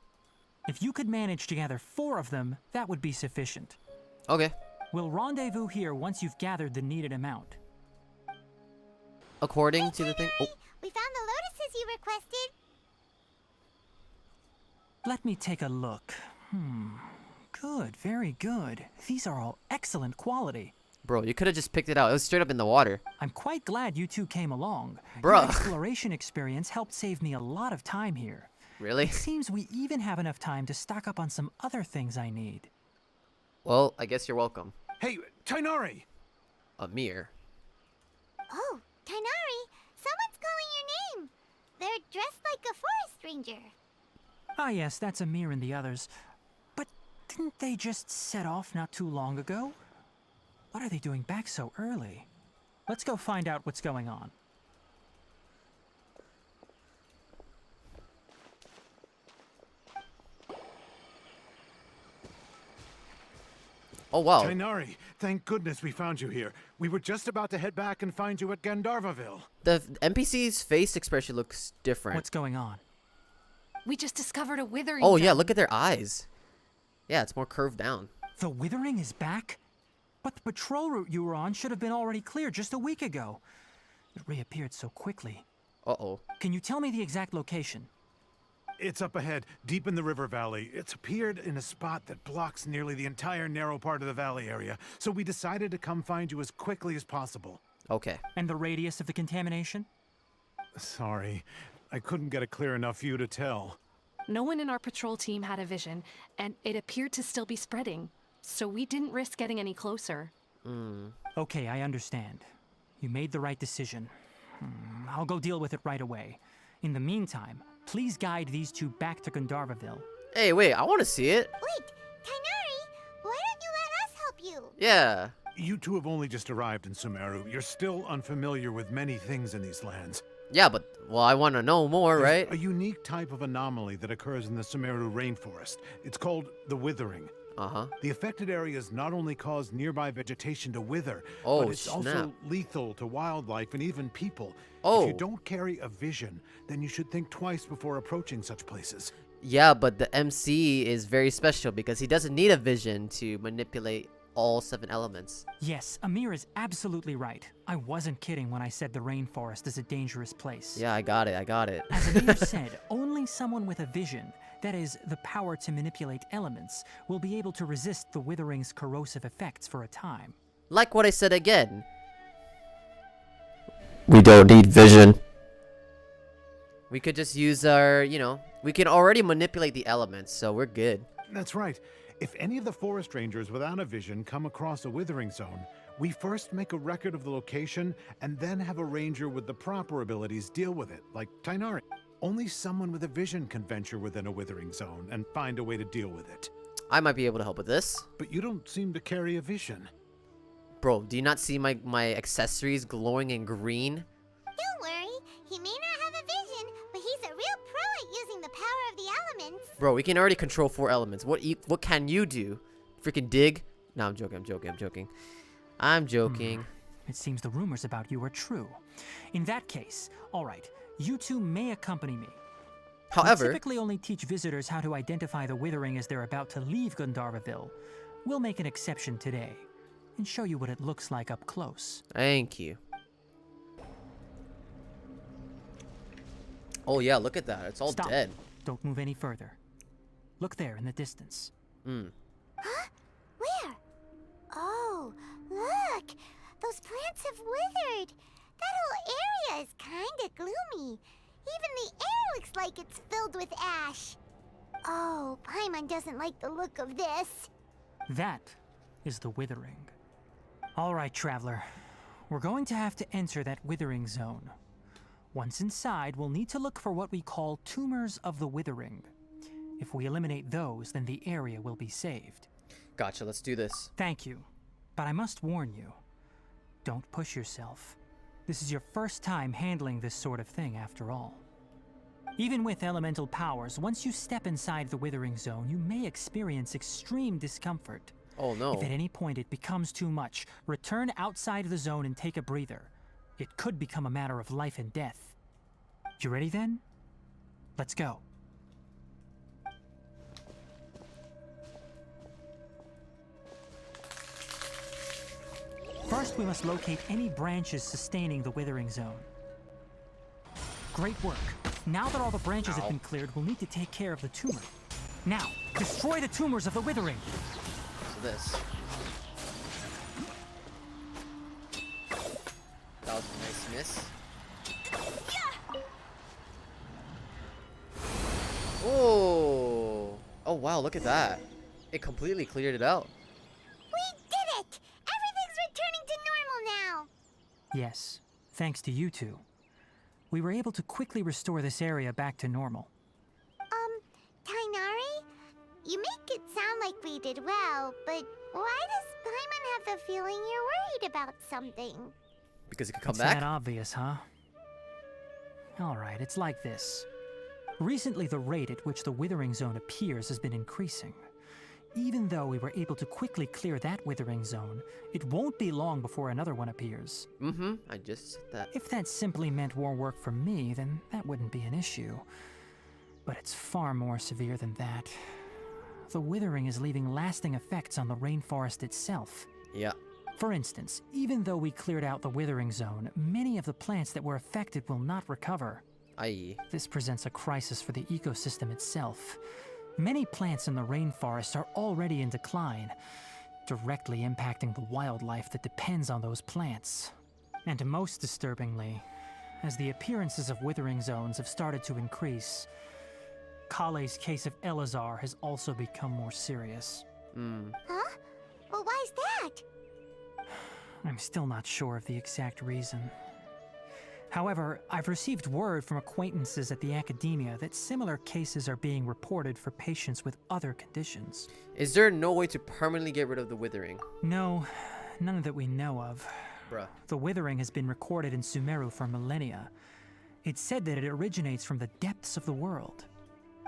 If you could manage to gather 4 of them, that would be sufficient. Okay. We'll rendezvous here once you've gathered the needed amount. According to the thing. Oh, We found the lotuses you requested. Let me take a look. Good, very good. These are all excellent quality. bro, you could have just picked it out. It was straight up in the water. I'm quite glad you two came along. Bruh. Your exploration experience helped save me a lot of time here. Really? It seems we even have enough time to stock up on some other things I need. Well, I guess you're welcome. Hey, Tighnari! Amir. Oh, Tighnari, someone's calling your name. They're dressed like a forest ranger. Ah yes, that's Amir and the others. But didn't they just set off not too long ago? What are they doing back so early? Let's go find out what's going on. Oh, wow. Tighnari, thank goodness we found you here. We were just about to head back and find you at Gandharvaville. The NPC's face expression looks different. What's going on? We just discovered a withering. Oh, yeah, zone. look at their eyes. Yeah, it's more curved down. The withering is back? But the patrol route you were on should have been already cleared just a week ago. It reappeared so quickly. Uh-oh. Can you tell me the exact location? It's up ahead, deep in the river valley. It's appeared in a spot that blocks nearly the entire narrow part of the valley area, so we decided to come find you as quickly as possible. Okay. And the radius of the contamination? Sorry, I couldn't get a clear enough view to tell. No one in our patrol team had a vision, and it appeared to still be spreading. So we didn't risk getting any closer. Okay, I understand. You made the right decision. I'll go deal with it right away. In the meantime, please guide these two back to Gandharvaville. Hey, wait, I want to see it. Wait, Tighnari, why don't you let us help you? Yeah. You two have only just arrived in Sumeru. You're still unfamiliar with many things in these lands. Yeah, but, well, I want to know more, There's right? a unique type of anomaly that occurs in the Sumeru rainforest. It's called the withering. Uh-huh. The affected areas not only cause nearby vegetation to wither, Oh, but it's also snap. lethal to wildlife and even people. Oh. If you don't carry a vision, then you should think twice before approaching such places. Yeah, but the MC is very special because he doesn't need a vision to manipulate all 7 elements. Yes, Amir is absolutely right. I wasn't kidding when I said the rainforest is a dangerous place. Yeah, I got it. As Amir said, only someone with a vision, that is, the power to manipulate elements, will be able to resist the withering's corrosive effects for a time. Like what I said again. We don't need vision. We could just use our, we can already manipulate the elements, so we're good. That's right. If any of the forest rangers without a vision come across a withering zone, we first make a record of the location and then have a ranger with the proper abilities deal with it, like Tighnari. Only someone with a vision can venture within a withering zone and find a way to deal with it. I might be able to help with this. But you don't seem to carry a vision. Bro, do you not see my accessories glowing in green? Don't worry, he may not have a vision, but he's a real pro at using the power of the elements. Bro, we can already control 4 elements. What can you do? Freaking dig? No, I'm joking. I'm joking. It seems the rumors about you are true. In that case, all right, you two may accompany me. We However, typically only teach visitors how to identify the withering as they're about to leave Gandharvaville. We'll make an exception today and show you what it looks like up close. thank you. Oh yeah, look at that. It's all Stop. dead. Don't move any further. Look there in the distance. Huh? Where? Oh, look! Those plants have withered. That whole area is kinda gloomy. Even the air looks like it's filled with ash. Oh, Paimon doesn't like the look of this. That is the withering. All right, traveler. We're going to have to enter that withering zone. Once inside, we'll need to look for what we call tumors of the withering. If we eliminate those, then the area will be saved. Gotcha, let's do this. Thank you. But I must warn you. Don't push yourself. This is your first time handling this sort of thing, after all. Even with elemental powers, once you step inside the Withering Zone, you may experience extreme discomfort. Oh no. If at any point it becomes too much, return outside the zone and take a breather. It could become a matter of life and death. You ready then? Let's go. First, we must locate any branches sustaining the Withering Zone. Great work. Now that all the branches have been cleared, we'll need to take care of the tumor. Now, destroy the tumors of the Withering. So this. That was a nice miss. Oh! Oh wow, look at that. It completely cleared it out. We did it! Everything's returning to normal now! Yes, thanks to you two. We were able to quickly restore this area back to normal. Tighnari? You make it sound like we did well, but why does Paimon have the feeling you're worried about something? Because it could come It's back? that obvious, huh? Alright, it's like this. Recently, the rate at which the Withering Zone appears has been increasing. Even though we were able to quickly clear that Withering Zone, it won't be long before another one appears. Mm-hmm, I just said that. If that simply meant more work for me, then that wouldn't be an issue. But it's far more severe than that. The Withering is leaving lasting effects on the rainforest itself. Yeah. For instance, even though we cleared out the Withering Zone, many of the plants that were affected will not recover. Aye. This presents a crisis for the ecosystem itself. Many plants in the rainforest are already in decline, directly impacting the wildlife that depends on those plants. And most disturbingly, as the appearances of Withering Zones have started to increase, Kale's case of Elazar has also become more serious. Huh? Well, why's that? I'm still not sure of the exact reason. However, I've received word from acquaintances at the academia that similar cases are being reported for patients with other conditions. Is there no way to permanently get rid of the Withering? No, none that we know of. Bruh. The Withering has been recorded in Sumeru for millennia. It's said that it originates from the depths of the world.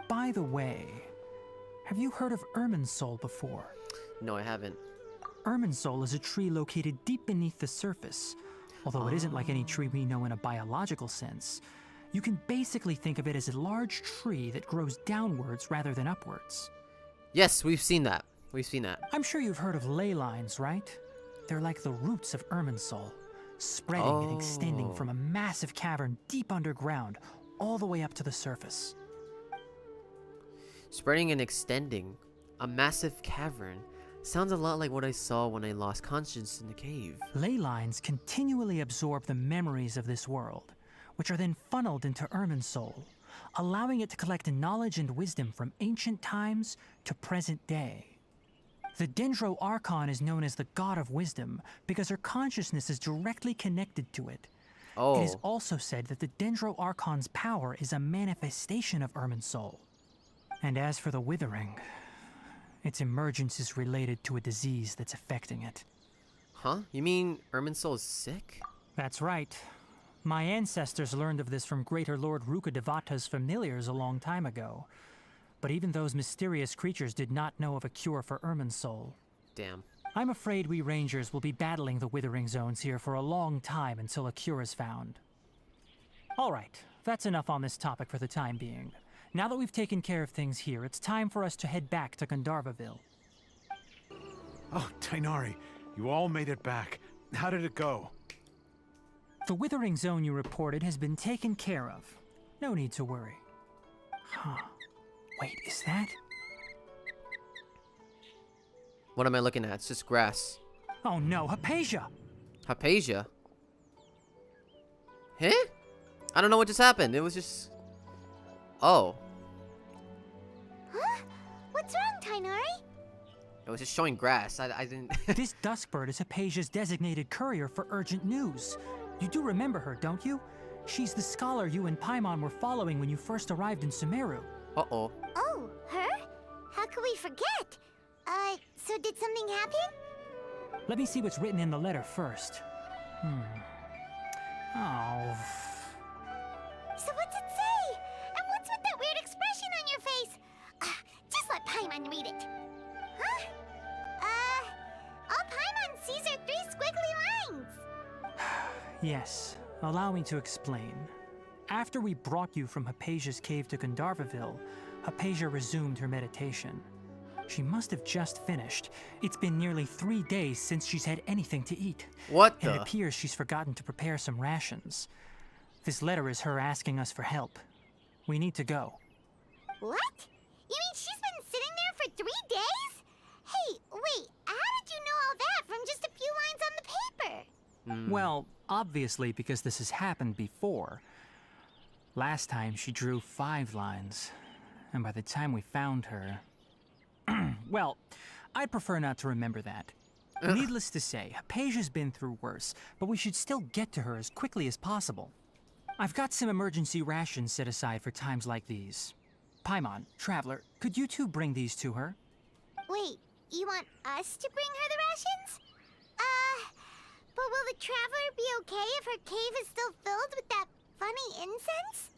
By the way, have you heard of Irminsul before? No, I haven't. Irminsul is a tree located deep beneath the surface. Although it isn't like any tree we know in a biological sense, you can basically think of it as a large tree that grows downwards rather than upwards. Yes, we've seen that. We've seen that. I'm sure you've heard of ley lines, right? They're like the roots of Irminsul, spreading and extending from a massive cavern deep underground all the way up to the surface. Spreading and extending. A massive cavern. Sounds a lot like what I saw when I lost conscience in the cave. Ley lines continually absorb the memories of this world, which are then funneled into Irminsul, allowing it to collect knowledge and wisdom from ancient times to present day. The Dendro Archon is known as the God of Wisdom because her consciousness is directly connected to it. It is also said that the Dendro Archon's power is a manifestation of Irminsul. And as for the Withering, its emergence is related to a disease that's affecting it. Huh? You mean Irminsul is sick? That's right. My ancestors learned of this from Greater Lord Rukadevata's familiars a long time ago. But even those mysterious creatures did not know of a cure for Irminsul. Damn. I'm afraid we Rangers will be battling the Withering Zones here for a long time until a cure is found. Alright, that's enough on this topic for the time being. Now that we've taken care of things here, it's time for us to head back to Gandharvaville. Oh, Tighnari, you all made it back. How did it go? The Withering Zone you reported has been taken care of. No need to worry. Huh. Wait, is that? What am I looking at? It's just grass. Oh no, Hypatia! Hypatia? Huh? I don't know what just happened. It was just... Oh. Huh? What's wrong, Tighnari? It was just showing grass. I didn't... This Duskbird is Hypatia's designated courier for urgent news. You do remember her, don't you? She's the scholar you and Paimon were following when you first arrived in Sumeru. Uh-oh. Oh, her? How could we forget? So So did something happen? Let me see what's written in the letter first. Oh. So what's it say? And what's with that weird expression on your face? Just let Paimon read it. Huh? All Paimon sees are 3 squiggly lines. Yes, allow me to explain. After we brought you from Hypatia's cave to Gandharvaville, Hypatia resumed her meditation. She must have just finished. It's been nearly 3 days since she's had anything to eat. What And the? it appears she's forgotten to prepare some rations. This letter is her asking us for help. We need to go. What? You mean she's been sitting there for 3 days? Hey, wait, how did you know all that from just a few lines on the paper? Well, obviously because this has happened before. Last time she drew 5 lines. And by the time we found her... Well, I'd prefer not to remember that. Needless to say, Hypatia's been through worse, but we should still get to her as quickly as possible. I've got some emergency rations set aside for times like these. Paimon, Traveler, could you two bring these to her? Wait, you want us to bring her the rations? But will the Traveler be okay if her cave is still filled with that funny incense?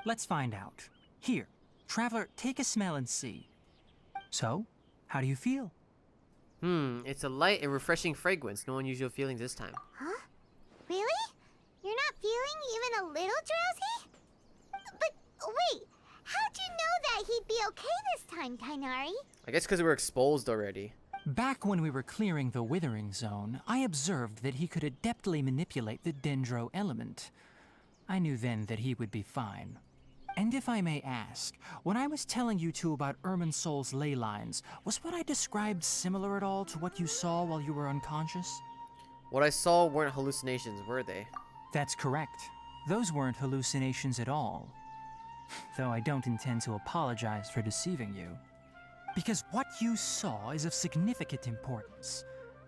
Let's find out. Here, Traveler, take a smell and see. So, how do you feel? It's a light and refreshing fragrance. No unusual feelings this time. Huh? Really? You're not feeling even a little drowsy? But wait, how'd you know that he'd be okay this time, Tainari? I guess because we were exposed already. Back when we were clearing the Withering Zone, I observed that he could adeptly manipulate the Dendro element. I knew then that he would be fine. And if I may ask, when I was telling you two about Irminsol's ley lines, was what I described similar at all to what you saw while you were unconscious? What I saw weren't hallucinations, were they? That's correct. Those weren't hallucinations at all. Though I don't intend to apologize for deceiving you. Because what you saw is of significant importance.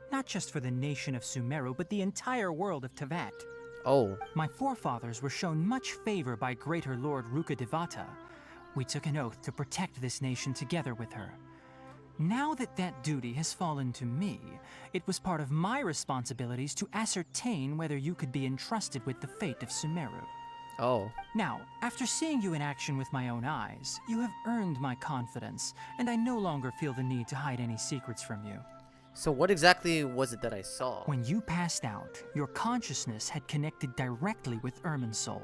Not just for the nation of Sumeru, but the entire world of Tevat. Oh. My forefathers were shown much favor by Greater Lord Rukadevata. We took an oath to protect this nation together with her. Now that that duty has fallen to me, it was part of my responsibilities to ascertain whether you could be entrusted with the fate of Sumeru. Oh. Now, after seeing you in action with my own eyes, you have earned my confidence, and I no longer feel the need to hide any secrets from you. So what exactly was it that I saw? When you passed out, your consciousness had connected directly with Irminsol.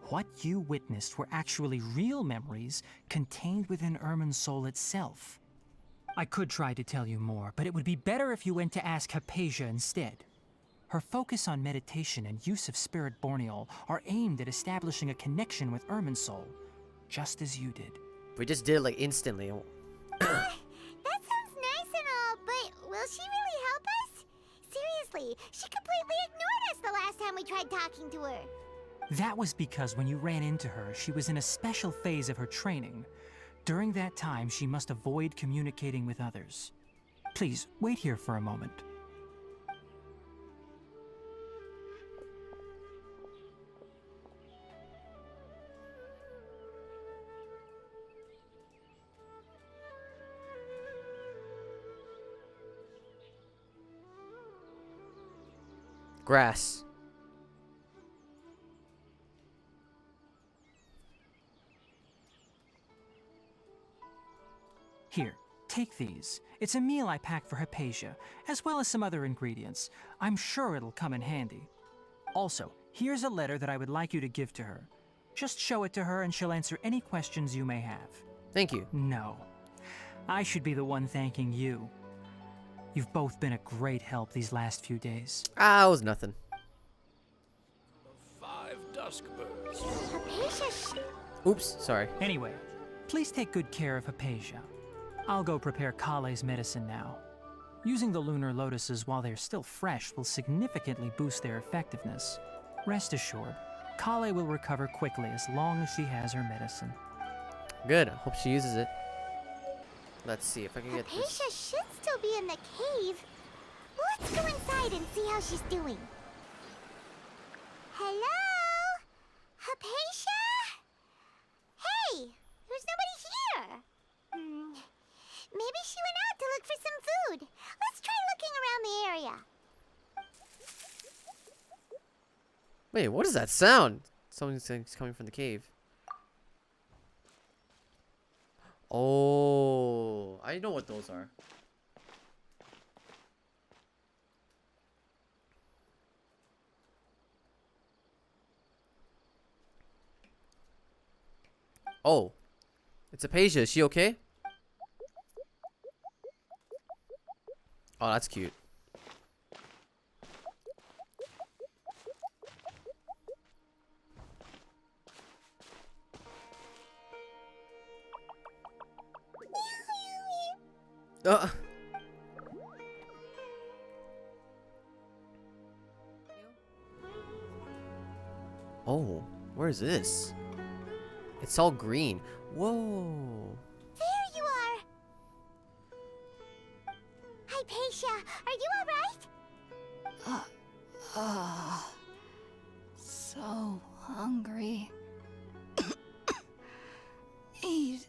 What you witnessed were actually real memories contained within Irminsol itself. I could try to tell you more, but it would be better if you went to ask Hypatia instead. Her focus on meditation and use of Spirit Borneol are aimed at establishing a connection with Irminsol, just as you did. We just did it like instantly. That sounds nice and all, but will she really help us? Seriously, she completely ignored us the last time we tried talking to her. That was because when you ran into her, she was in a special phase of her training. During that time, she must avoid communicating with others. Please, wait here for a moment. Grass. Here, take these. It's a meal I packed for Hypatia, as well as some other ingredients. I'm sure it'll come in handy. Also, here's a letter that I would like you to give to her. Just show it to her and she'll answer any questions you may have. Thank you. No. I should be the one thanking you. You've both been a great help these last few days. Ah, it was nothing. 5 dusk birds. Hypatia, Oops, sorry. Anyway, please take good care of Hypatia. I'll go prepare Kale's medicine now. Using the Lunar Lotuses while they're still fresh will significantly boost their effectiveness. Rest assured, Kale will recover quickly as long as she has her medicine. Good. I hope she uses it. Let's see if I can get Hypatia this. should still be in the cave. Let's go inside and see how she's doing. Hello? Hypatia? Hey, there's nobody here. Maybe she went out to look for some food. Wait, what is that sound? Something's coming from the cave. Oh, I know what those are. Oh, it's Apasia. Is she okay? Oh, that's cute. Oh, where is this? It's all green. Whoa. There you are. Hypatia, are you alright? So hungry. Need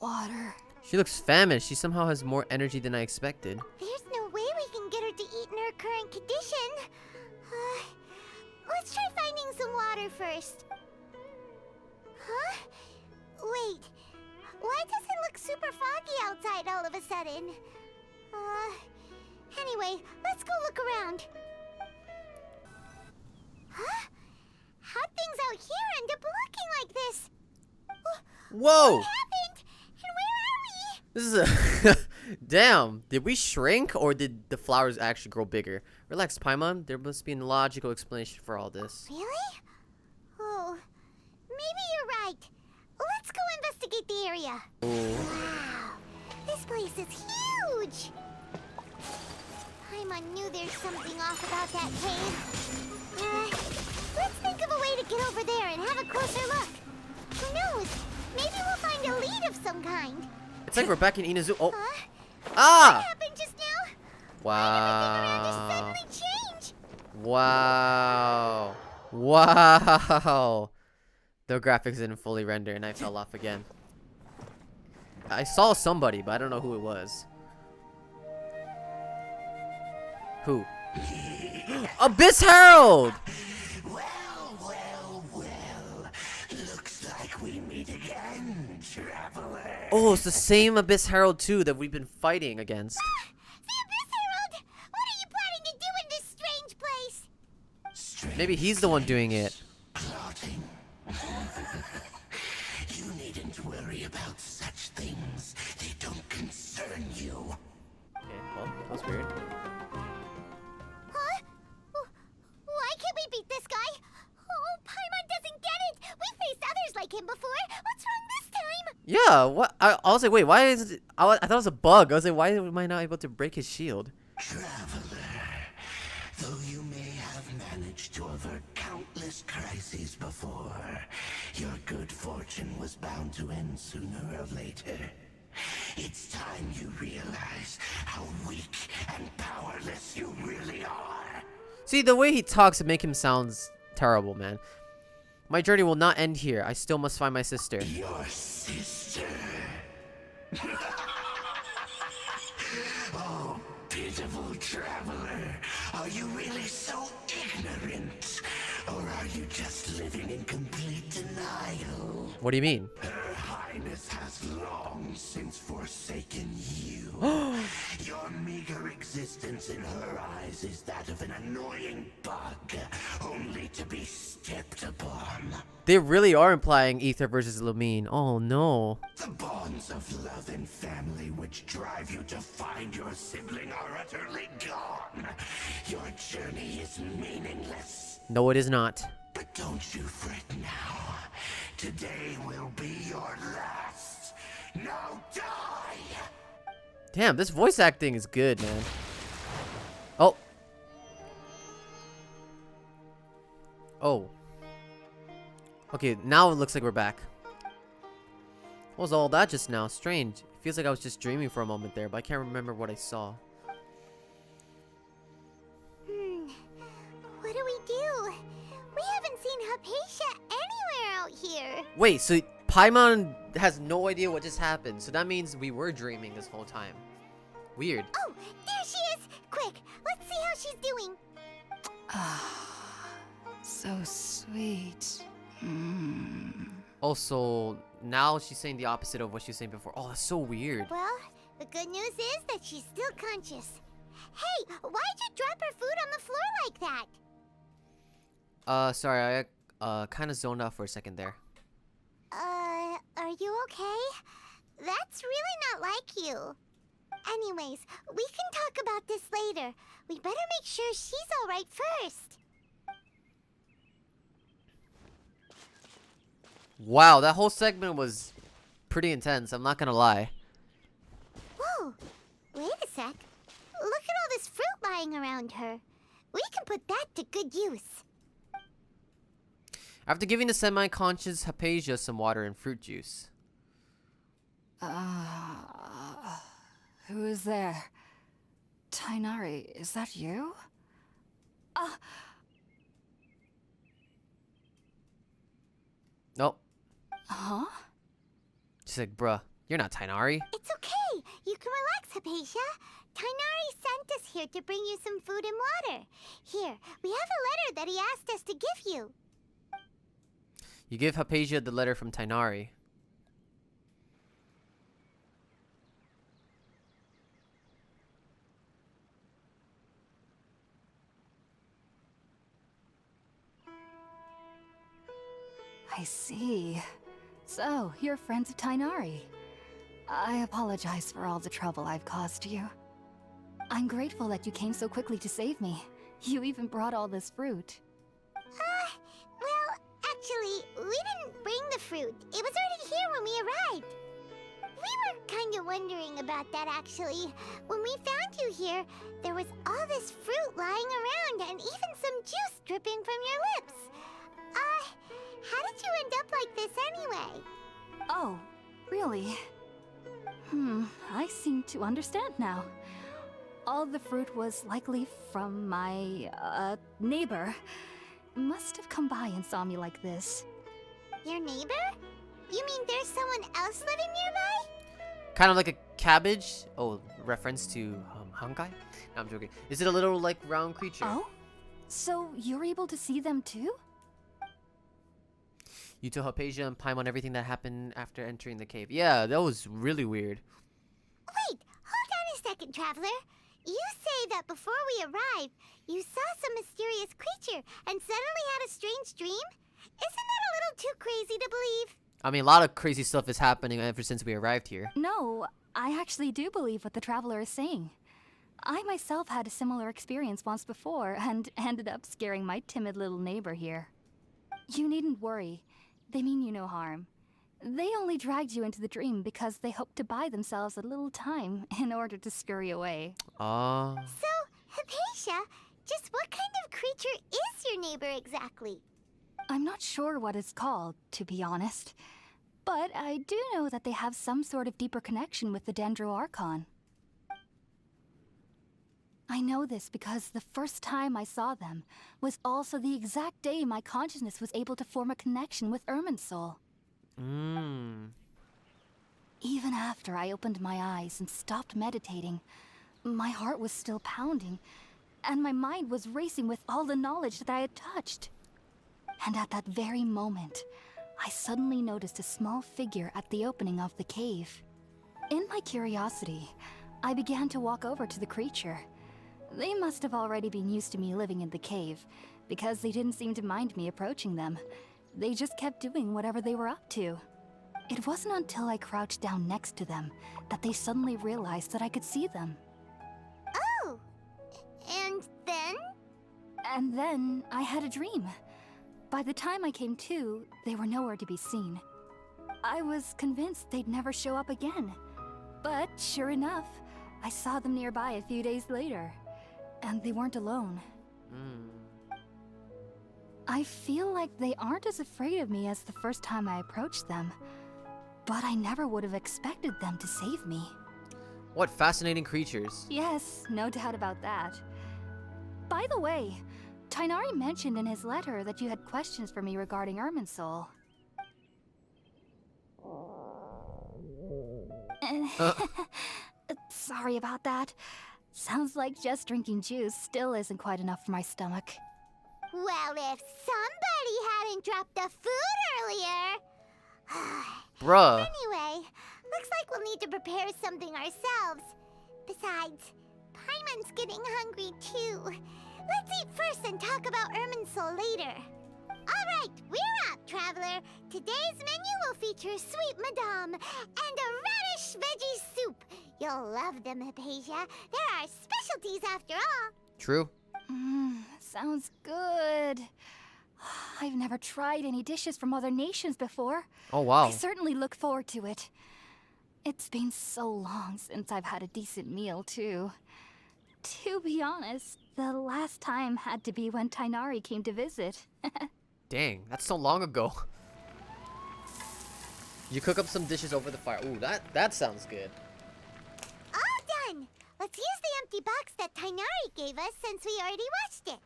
water. She looks famished. She somehow has more energy than I expected. There's no way we can get her to eat in her current condition. Let's try finding some water first. Huh? Wait. Why does it look super foggy outside all of a sudden? Anyway, let's go look around. Huh? How'd things out here end up looking like this? Whoa! What happened? And where are we? This is a... Damn. Did we shrink or did the flowers actually grow bigger? Relax, Paimon. There must be a logical explanation for all this. Really? Oh, maybe you're right. Let's go investigate the area. Oh. Wow, this place is huge. Paimon knew there's something off about that cave. Let's think of a way to get over there and have a closer look. Who knows? Maybe we'll find a lead of some kind. It's like we're back in Inazu. Oh. Huh? What Ah! happened just now? Wow. Everything around us suddenly changed. Wow. Wow. The graphics didn't fully render and I fell off again. I saw somebody, but I don't know who it was. Who? Abyss Herald! Well. Looks like we meet again, traveler. Oh, it's the same Abyss Herald too that we've been fighting against. The Abyss Herald! What are you planning to do in this strange place? Maybe he's the one doing it. Plotting. You needn't worry about such things. They don't concern you. Okay, well, that was weird. Huh? Why can't we beat this guy? Oh, Paimon doesn't get it! We faced others like him before! What's wrong this time? Yeah, what? I was like, wait, why is it? I thought it was a bug. I was like, why am I not able to break his shield? Traveler, though you may have managed to avert countless crises before, your good fortune was bound to end sooner or later. It's time you realize how weak and powerless you really are. See, the way he talks to make him sounds terrible, man. My journey will not end here. I still must find my sister. Your sister. Oh, pitiful traveler. Are you really so ignorant? Or are you just living in complete denial? What do you mean? Her Highness has long since forsaken you. Your meager existence in her eyes is that of an annoying bug, only to be stepped upon. They really are implying Ether versus Lumine. Oh no. The bonds of love and family which drive you to find your sibling are utterly gone. Your journey is meaningless. No, it is not. But don't you fret now. Today will be your last. Now die! Damn, this voice acting is good, man. Oh. Oh. Okay, now it looks like we're back. What was all that just now? Strange. It feels like I was just dreaming for a moment there, but I can't remember what I saw. What do we do? We haven't seen Hypatia anywhere out here. Wait, so Paimon has no idea what just happened, so that means we were dreaming this whole time. Weird. Oh, there she is! Quick, let's see how she's doing. So sweet. Also, now she's saying the opposite of what she was saying before. Oh, that's so weird. Well, the good news is that she's still conscious. Hey, why'd you drop her food on the floor like that? Sorry, I kind of zoned out for a second there. Are you okay? That's really not like you. Anyways, we can talk about this later. We better make sure she's alright first. Wow, that whole segment was pretty intense, I'm not gonna lie. Whoa, wait a sec. Look at all this fruit lying around her. We can put that to good use. After giving the semi-conscious Hypatia some water and fruit juice. Who is there? Tighnari, is that you? Nope. Huh? She's like, bruh, you're not Tighnari. It's okay. You can relax, Hypatia. Tighnari sent us here to bring you some food and water. Here, we have a letter that he asked us to give you. You give Hypatia the letter from Tighnari. I see. So, you're friends of Tighnari. I apologize for all the trouble I've caused you. I'm grateful that you came so quickly to save me. You even brought all this fruit. Well, actually, we didn't bring the fruit. It was already here when we arrived. We were kind of wondering about that, actually. When we found you here, there was all this fruit lying around and even some juice dripping from your lips. How did you end up like this anyway? Oh, really? I seem to understand now. All the fruit was likely from my, neighbor. Must have come by and saw me like this. Your neighbor? You mean there's someone else living nearby? Kind of like a cabbage. Oh, reference to Honkai? No, I'm joking. Is it a little like round creature? Oh? So you're able to see them too? You told Hypatia and Paimon everything that happened after entering the cave. Yeah, that was really weird. Wait, hold on a second, Traveler. You say that before we arrived, you saw some mysterious creature and suddenly had a strange dream? Isn't that a little too crazy to believe? I mean, a lot of crazy stuff is happening ever since we arrived here. No, I actually do believe what the Traveler is saying. I myself had a similar experience once before and ended up scaring my timid little neighbor here. You needn't worry. They mean you no harm. They only dragged you into the dream because they hoped to buy themselves a little time in order to scurry away. Ah. So, Hypatia, just what kind of creature is your neighbor exactly? I'm not sure what it's called, to be honest. But I do know that they have some sort of deeper connection with the Dendro Archon. I know this because the first time I saw them was also the exact day my consciousness was able to form a connection with Irminsul. Even after I opened my eyes and stopped meditating, my heart was still pounding, and my mind was racing with all the knowledge that I had touched. And at that very moment, I suddenly noticed a small figure at the opening of the cave. In my curiosity, I began to walk over to the creature. They must have already been used to me living in the cave, because they didn't seem to mind me approaching them. They just kept doing whatever they were up to. It wasn't until I crouched down next to them that they suddenly realized that I could see them. Oh! And then? And then I had a dream. By the time I came to, they were nowhere to be seen. I was convinced they'd never show up again. But sure enough, I saw them nearby a few days later. And they weren't alone. I feel like they aren't as afraid of me as the first time I approached them. But I never would have expected them to save me. What fascinating creatures. Yes, no doubt about that. By the way, Tighnari mentioned in his letter that you had questions for me regarding Irminsul. Sorry about that. Sounds like just drinking juice still isn't quite enough for my stomach. Well, if somebody hadn't dropped the food earlier. Bruh. Anyway, looks like we'll need to prepare something ourselves. Besides, Paimon's getting hungry too. Let's eat first and talk about Irminsul later. Alright, we're up, traveler. Today's menu will feature sweet madame and a radish veggie soup. You'll love them, Hypatia. They're our specialties after all. True. Sounds good. I've never tried any dishes from other nations before. Oh, wow. I certainly look forward to it. It's been so long since I've had a decent meal, too. To be honest, the last time had to be when Tighnari came to visit. Dang, that's so long ago. You cook up some dishes over the fire. Ooh, that sounds good. All done. Let's use the empty box that Tighnari gave us since we already watched it.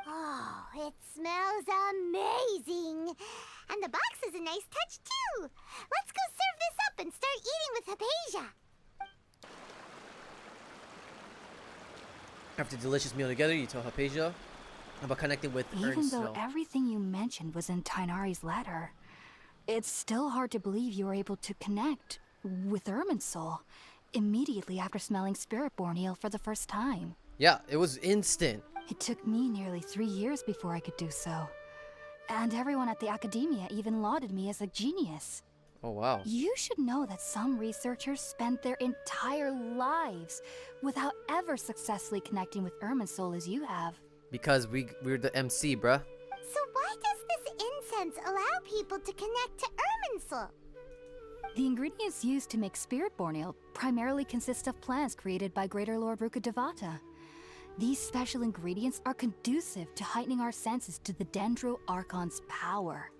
Oh, it smells amazing. And the box is a nice touch, too. Let's go serve this up and start eating with Hypatia. After a delicious meal together, you tell Hypatia about connecting with Even though Irminsul. everything you mentioned was in Tighnari's letter, it's still hard to believe you were able to connect with Irminsul immediately after smelling Spiritborn eel for the first time. Yeah, it was instant. It took me nearly 3 years before I could do so. And everyone at the Academia even lauded me as a genius. Oh, wow. You should know that some researchers spent their entire lives without ever successfully connecting with Irminsul as you have. Because we're the MC, bruh. So why does this incense allow people to connect to Irminsul? The ingredients used to make Spiritborn eel primarily consist of plants created by Greater Lord Rukkhadevata. These special ingredients are conducive to heightening our senses to the Dendro Archon's power.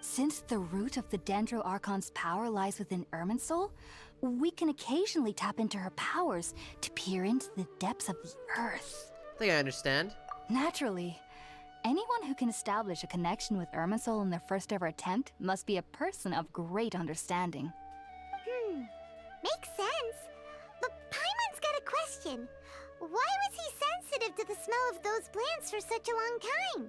Since the root of the Dendro Archon's power lies within Irminsul, we can occasionally tap into her powers to peer into the depths of the earth. I think I understand. Naturally, anyone who can establish a connection with Irminsul in their first ever attempt must be a person of great understanding. Makes sense. But Paimon's got a question. Why was he sensitive to the smell of those plants for such a long time?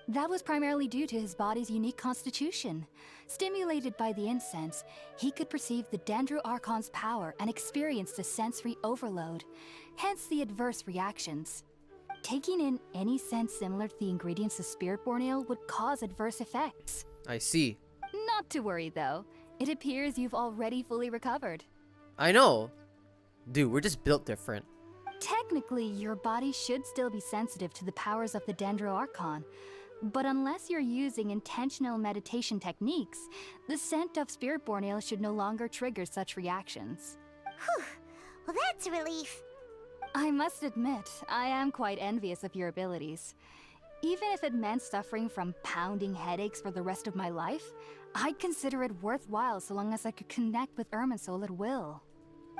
That was primarily due to his body's unique constitution. Stimulated by the incense, he could perceive the Dendro Archon's power and experienced a sensory overload, hence the adverse reactions. Taking in any scent similar to the ingredients of Spiritborn eel would cause adverse effects. I see. Not to worry though, it appears you've already fully recovered. I know. Dude, we're just built different. Technically, your body should still be sensitive to the powers of the Dendro Archon, but unless you're using intentional meditation techniques, the scent of Spiritborn eel should no longer trigger such reactions. Whew. Well, that's a relief. I must admit, I am quite envious of your abilities. Even if it meant suffering from pounding headaches for the rest of my life, I'd consider it worthwhile so long as I could connect with Irminsul at will.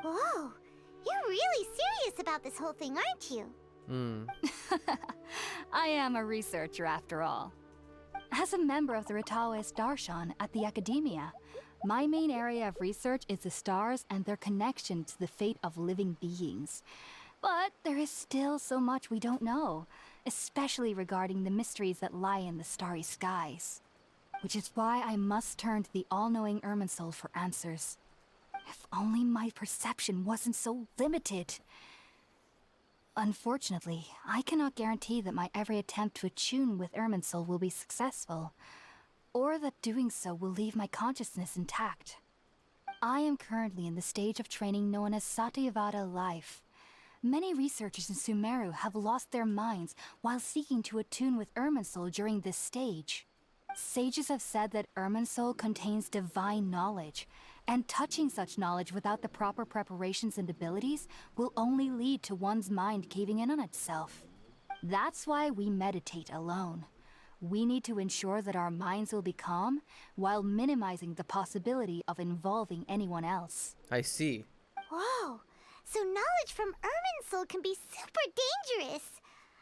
Whoa. You're really serious about this whole thing, aren't you? I am a researcher after all. As a member of the Ritaoist Archon at the Academia, my main area of research is the stars and their connection to the fate of living beings. But there is still so much we don't know, especially regarding the mysteries that lie in the starry skies. Which is why I must turn to the all-knowing Irminsul for answers. If only my perception wasn't so limited. Unfortunately, I cannot guarantee that my every attempt to attune with Irminsul will be successful, or that doing so will leave my consciousness intact. I am currently in the stage of training known as Satyavada life. Many researchers in Sumeru have lost their minds while seeking to attune with Irminsul during this stage. Sages have said that Irminsul contains divine knowledge, and touching such knowledge without the proper preparations and abilities will only lead to one's mind caving in on itself. That's why we meditate alone. We need to ensure that our minds will be calm while minimizing the possibility of involving anyone else. I see. Whoa. So knowledge from Irminsul can be super dangerous.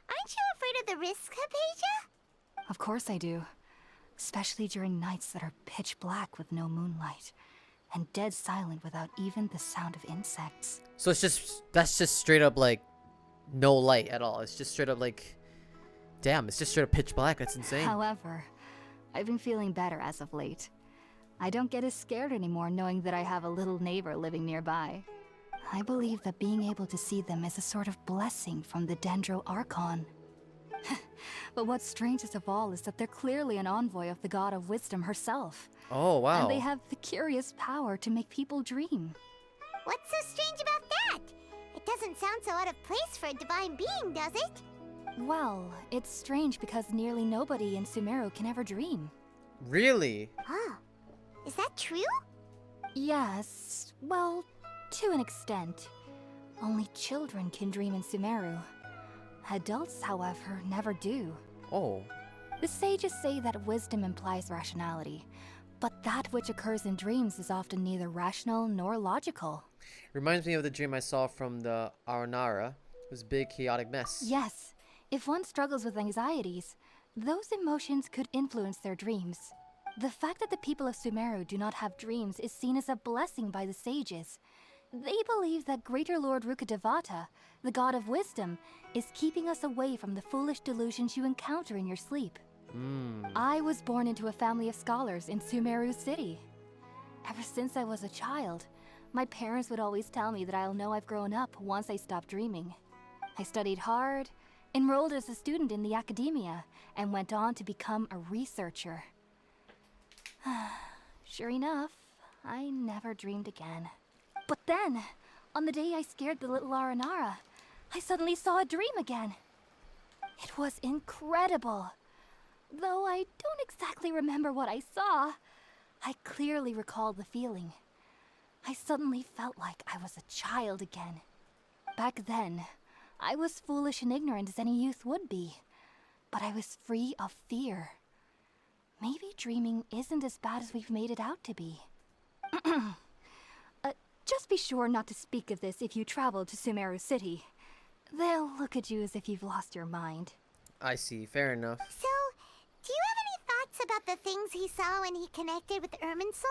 Aren't you afraid of the risks, Hypatia? Of course I do. Especially during nights that are pitch black with no moonlight, and dead silent without even the sound of insects. So that's just straight up like no light at all. It's just straight up like Damn, it's just straight up pitch black. That's insane. However, I've been feeling better as of late. I don't get as scared anymore knowing that I have a little neighbor living nearby. I believe that being able to see them is a sort of blessing from the Dendro Archon. But what's strangest of all is that they're clearly an envoy of the God of Wisdom herself. Oh, wow. And they have the curious power to make people dream. What's so strange about that? It doesn't sound so out of place for a divine being, does it? Well, it's strange because nearly nobody in Sumeru can ever dream. Really? Oh, is that true? Yes, well, to an extent. Only children can dream in Sumeru. Adults, however, never do. Oh. The sages say that wisdom implies rationality, but that which occurs in dreams is often neither rational nor logical. Reminds me of the dream I saw from the Aranara. It was a big chaotic mess. Yes, if one struggles with anxieties, those emotions could influence their dreams. The fact that the people of Sumeru do not have dreams is seen as a blessing by the sages. They believe that Greater Lord Rukkhadevata, the god of wisdom, is keeping us away from the foolish delusions you encounter in your sleep. I was born into a family of scholars in Sumeru City. Ever since I was a child, my parents would always tell me that I'll know I've grown up once I stop dreaming. I studied hard, enrolled as a student in the academia, and went on to become a researcher. Sure enough, I never dreamed again. But then, on the day I scared the little Aranara, I suddenly saw a dream again. It was incredible. Though I don't exactly remember what I saw, I clearly recall the feeling. I suddenly felt like I was a child again. Back then, I was foolish and ignorant as any youth would be, but I was free of fear. Maybe dreaming isn't as bad as we've made it out to be. Just be sure not to speak of this if you travel to Sumeru City. They'll look at you as if you've lost your mind. I see. Fair enough. So, do you have any thoughts about the things he saw when he connected with Irminsul?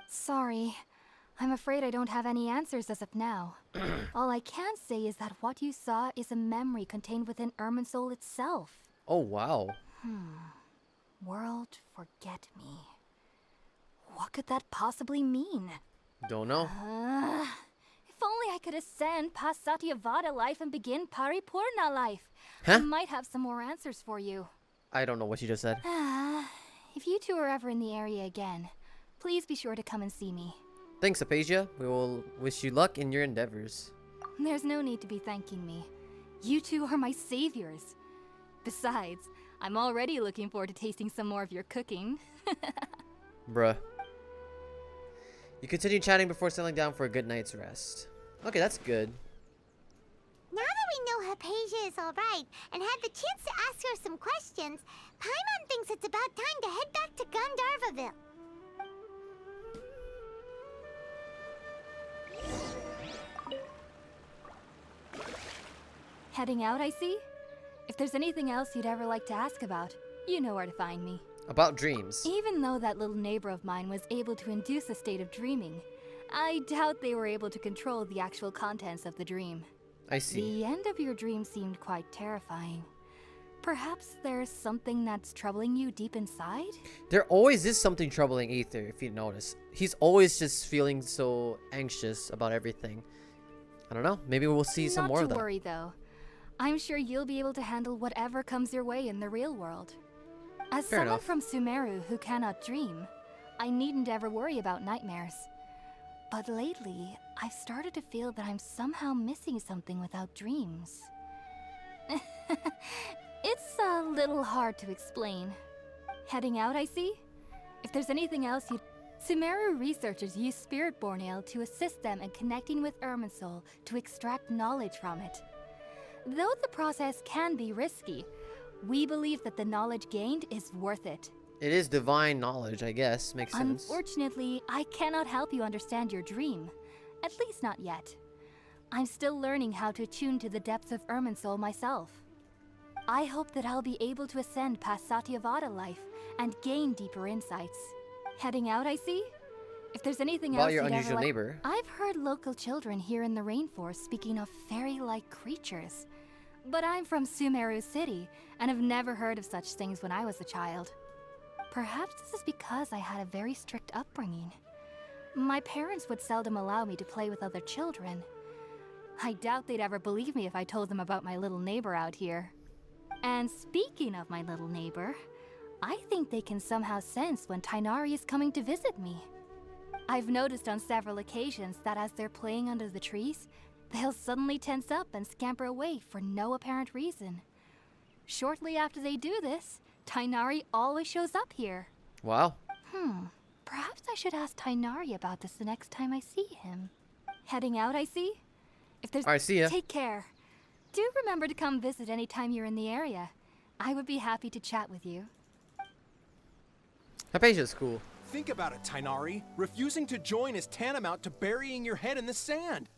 Sorry. I'm afraid I don't have any answers as of now. All I can say is that what you saw is a memory contained within Irminsul itself. Oh, wow. World forget me. What could that possibly mean? Don't know. If only I could ascend past Satyavada life and begin Paripurna life. Huh? I might have some more answers for you. I don't know what you just said. If you two are ever in the area again, please be sure to come and see me. Thanks, Apasia. We will wish you luck in your endeavors. There's no need to be thanking me. You two are my saviors. Besides, I'm already looking forward to tasting some more of your cooking. Bruh. You continue chatting before settling down for a good night's rest. Okay, that's good. Now that we know Hypatia is alright and had the chance to ask her some questions, Paimon thinks it's about time to head back to Gandharvaville. Heading out, I see? If there's anything else you'd ever like to ask about, you know where to find me. About dreams. Even though that little neighbor of mine was able to induce a state of dreaming, I doubt they were able to control the actual contents of the dream. I see. The end of your dream seemed quite terrifying. Perhaps there's something that's troubling you deep inside? There always is something troubling Aether, if you notice. He's always just feeling so anxious about everything. I don't know. Maybe we'll see some more of that. Not to worry, though. I'm sure you'll be able to handle whatever comes your way in the real world. As Fair someone enough. from Sumeru who cannot dream, I needn't ever worry about nightmares. But lately, I've started to feel that I'm somehow missing something without dreams. It's a little hard to explain. Heading out, I see? If there's anything else you'd... Sumeru researchers use Spiritborn Ale to assist them in connecting with Irminsul to extract knowledge from it. Though the process can be risky, we believe that the knowledge gained is worth it. It is divine knowledge, I guess. Makes sense. Unfortunately, I cannot help you understand your dream. At least not yet. I'm still learning how to attune to the depths of Irminsul myself. I hope that I'll be able to ascend past Satyavada life and gain deeper insights. Heading out, I see? If there's anything About else your you'd ever unusual like... neighbor. I've heard local children here in the rainforest speaking of fairy-like creatures. But I'm from Sumeru City, and have never heard of such things when I was a child. Perhaps this is because I had a very strict upbringing. My parents would seldom allow me to play with other children. I doubt they'd ever believe me if I told them about my little neighbor out here. And speaking of my little neighbor, I think they can somehow sense when Tighnari is coming to visit me. I've noticed on several occasions that as they're playing under the trees, they'll suddenly tense up and scamper away for no apparent reason. Shortly after they do this, Tighnari always shows up here. Wow. Perhaps I should ask Tighnari about this the next time I see him. Heading out, I see? If there's... Alright, see ya. Take care. Do remember to come visit anytime you're in the area. I would be happy to chat with you. Hypatia's cool. Think about it, Tighnari. Refusing to join is tantamount to burying your head in the sand.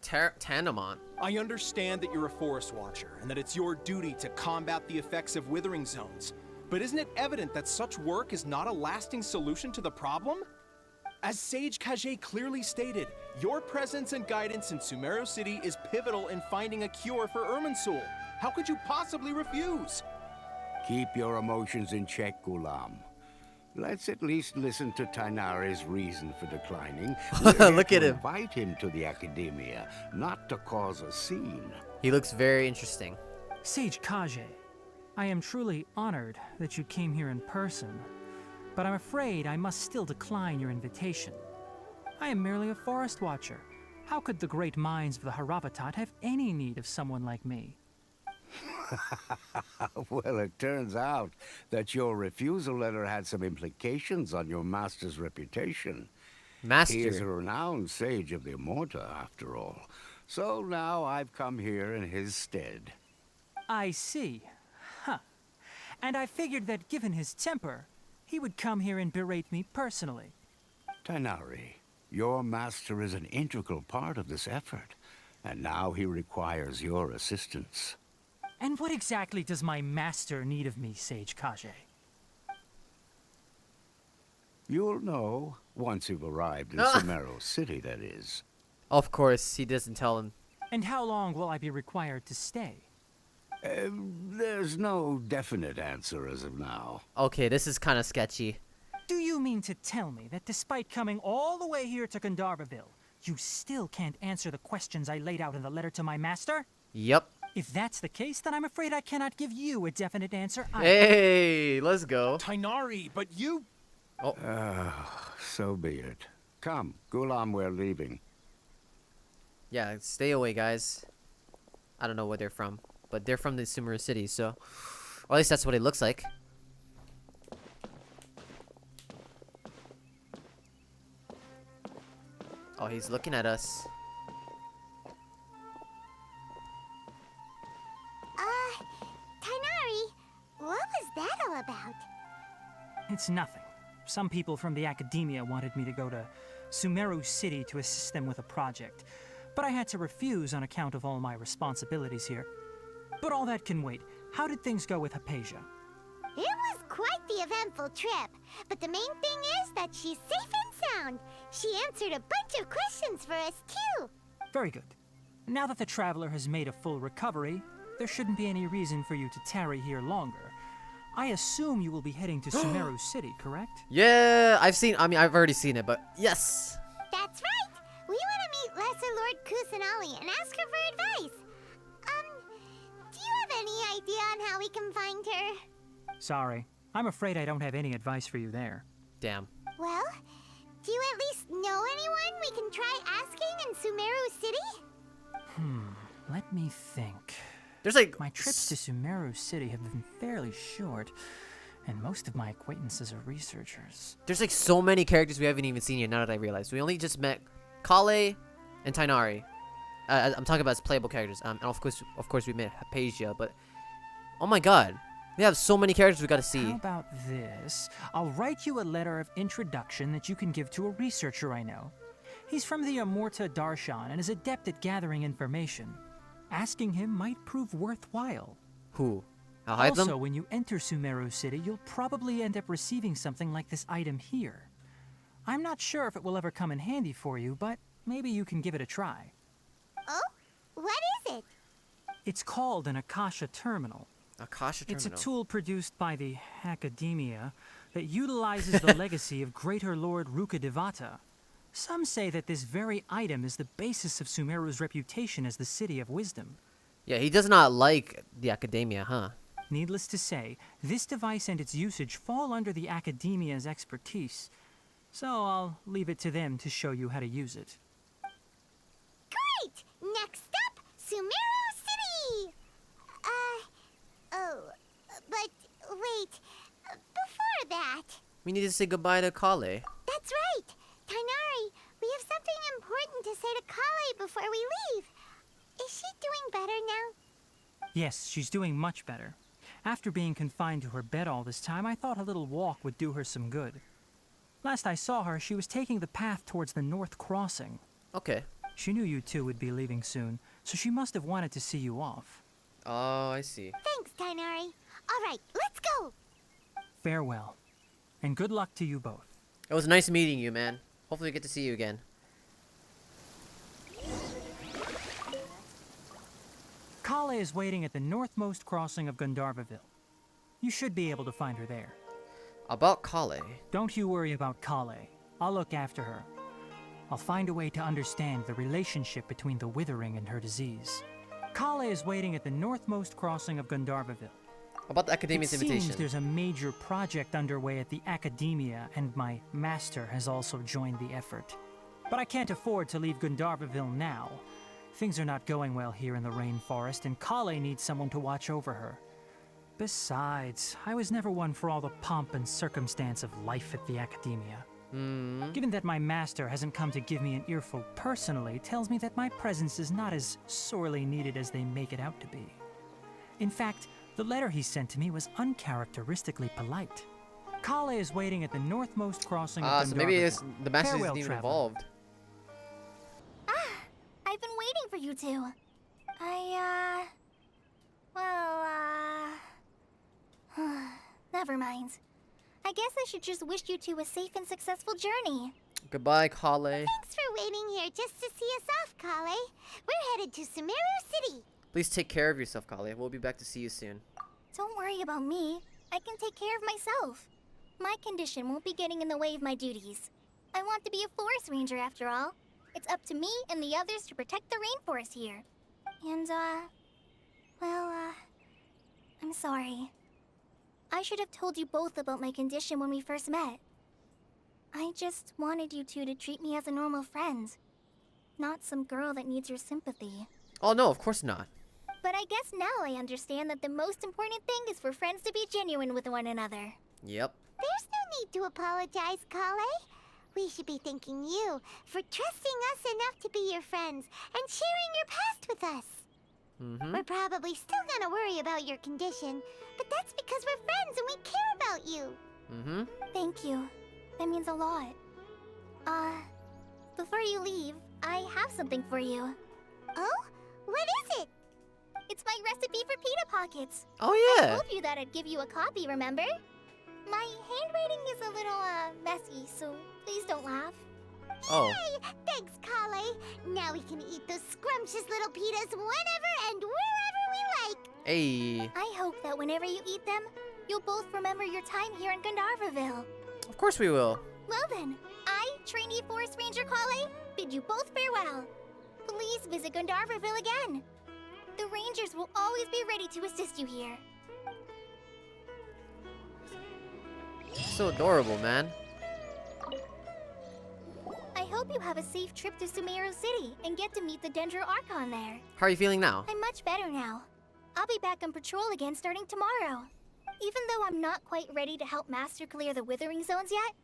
Tantamount. I understand that you're a forest watcher and that it's your duty to combat the effects of withering zones. But isn't it evident that such work is not a lasting solution to the problem? As Sage Kage clearly stated, your presence and guidance in Sumeru City is pivotal in finding a cure for Irminsul. How could you possibly refuse? Keep your emotions in check, Ghulam. Let's at least listen to Tighnari's reason for declining. Look at him. Invite him to the academia, not to cause a scene. He looks very interesting. Sage Kage, I am truly honored that you came here in person, but I'm afraid I must still decline your invitation. I am merely a forest watcher. How could the great minds of the Haravatat have any need of someone like me? Well, it turns out that your refusal letter had some implications on your master's reputation. Master? He is a renowned sage of the Immorta, after all. So now I've come here in his stead. I see. Huh. And I figured that given his temper, he would come here and berate me personally. Tighnari, your master is an integral part of this effort, and now he requires your assistance. And what exactly does my master need of me, Sage Kage? You'll know once you've arrived in Sumeru City, that is. Of course, he doesn't tell him. And how long will I be required to stay? There's no definite answer as of now. Okay, this is kind of sketchy. Do you mean to tell me that despite coming all the way here to Gandharvaville, you still can't answer the questions I laid out in the letter to my master? Yep. If that's the case, then I'm afraid I cannot give you a definite answer either. Hey, let's go. Tighnari, but you... Oh. So be it. Come, Ghulam, we're leaving. Yeah, stay away, guys. I don't know where they're from, but they're from the Sumeru City, so... Or at least that's what it looks like. Oh, he's looking at us. Tighnari, what was that all about? It's nothing. Some people from the academia wanted me to go to Sumeru City to assist them with a project, but I had to refuse on account of all my responsibilities here. But all that can wait. How did things go with Hypatia? It was quite the eventful trip, but the main thing is that she's safe and sound. She answered a bunch of questions for us, too. Very good. Now that the traveler has made a full recovery, there shouldn't be any reason for you to tarry here longer. I assume you will be heading to Sumeru City, correct? Yeah, I've already seen it, but yes. That's right. We want to meet Lesser Lord Kusanali and ask her for advice. Do you have any idea on how we can find her? Sorry. I'm afraid I don't have any advice for you there. Damn. Well, do you at least know anyone we can try asking in Sumeru City? Let me think. There's like... My trips to Sumeru City have been fairly short, and most of my acquaintances are researchers. There's like so many characters we haven't even seen yet, now that I realize. We only just met Kale and Tighnari. I'm talking about as playable characters. And of course we met Hypatia, but... Oh my god. We have so many characters we gotta see. How about this? I'll write you a letter of introduction that you can give to a researcher I know. He's from the Immorta Darshan and is adept at gathering information. Asking him might prove worthwhile. Who? I'll hide them? Also, when you enter Sumeru City, you'll probably end up receiving something like this item here. I'm not sure if it will ever come in handy for you, but maybe you can give it a try. Oh? What is it? It's called an Akasha Terminal. Akasha Terminal. It's a tool produced by the Academia that utilizes the legacy of Greater Lord Rukkhadevata. Some say that this very item is the basis of Sumeru's reputation as the City of Wisdom. Yeah, he does not like the Academia, huh? Needless to say, this device and its usage fall under the Academia's expertise, so I'll leave it to them to show you how to use it. Great! Next up, Sumeru City! But wait, before that... We need to say goodbye to Kale. That's right! Tainari, we have something important to say to Kale before we leave. Is she doing better now? Yes, she's doing much better. After being confined to her bed all this time, I thought a little walk would do her some good. Last I saw her, she was taking the path towards the North Crossing. Okay. She knew you two would be leaving soon, so she must have wanted to see you off. Oh, I see. Thanks, Tainari. All right, let's go! Farewell, and good luck to you both. It was nice meeting you, man. Hopefully we get to see you again. Kale is waiting at the northmost crossing of Gandharvaville. You should be able to find her there. About Kale. Don't you worry about Kale. I'll look after her. I'll find a way to understand the relationship between the withering and her disease. Kale is waiting at the northmost crossing of Gandharvaville. About the Academia's invitation. It seems there's a major project underway at the Academia, and my master has also joined the effort. But I can't afford to leave Gandharvaville now. Things are not going well here in the rainforest, and Kale needs someone to watch over her. Besides, I was never one for all the pomp and circumstance of life at the Academia. Given that my master hasn't come to give me an earful personally, tells me that my presence is not as sorely needed as they make it out to be. In fact, the letter he sent to me was uncharacteristically polite. Kale is waiting at the northmost crossing of So maybe the master Farewell, isn't even traveler. involved. I've been waiting for you two. Never mind. I guess I should just wish you two a safe and successful journey. Goodbye, Kale. Thanks for waiting here just to see us off, Kale. We're headed to Sumeru City. Please take care of yourself, Kale. We'll be back to see you soon. Don't worry about me. I can take care of myself. My condition won't be getting in the way of my duties. I want to be a forest ranger after all. It's up to me and the others to protect the rainforest here. And, I'm sorry. I should have told you both about my condition when we first met. I just wanted you two to treat me as a normal friend. Not some girl that needs your sympathy. Oh, no, of course not. But I guess now I understand that the most important thing is for friends to be genuine with one another. Yep. There's no need to apologize, Kale. We should be thanking you for trusting us enough to be your friends and sharing your past with us. We're probably still gonna worry about your condition, but that's because we're friends and we care about you. Thank you. That means a lot. Before you leave, I have something for you. Oh? What is it? It's my recipe for pita pockets. Oh, I yeah. told you that I'd give you a copy, remember? My handwriting is a little, messy, so please don't laugh. Oh. Yay! Thanks, Kale. Now we can eat those scrumptious little pitas whenever and wherever we like. Hey. I hope that whenever you eat them, you'll both remember your time here in Gandharvaville. Of course we will. Well then, I, trainee forest ranger Kale, bid you both farewell. Please visit Gandharvaville again. The rangers will always be ready to assist you here. So adorable, man. I hope you have a safe trip to Sumeru City and get to meet the Dendro Archon there. How are you feeling now? I'm much better now. I'll be back on patrol again starting tomorrow. Even though I'm not quite ready to help Master clear the withering zones yet,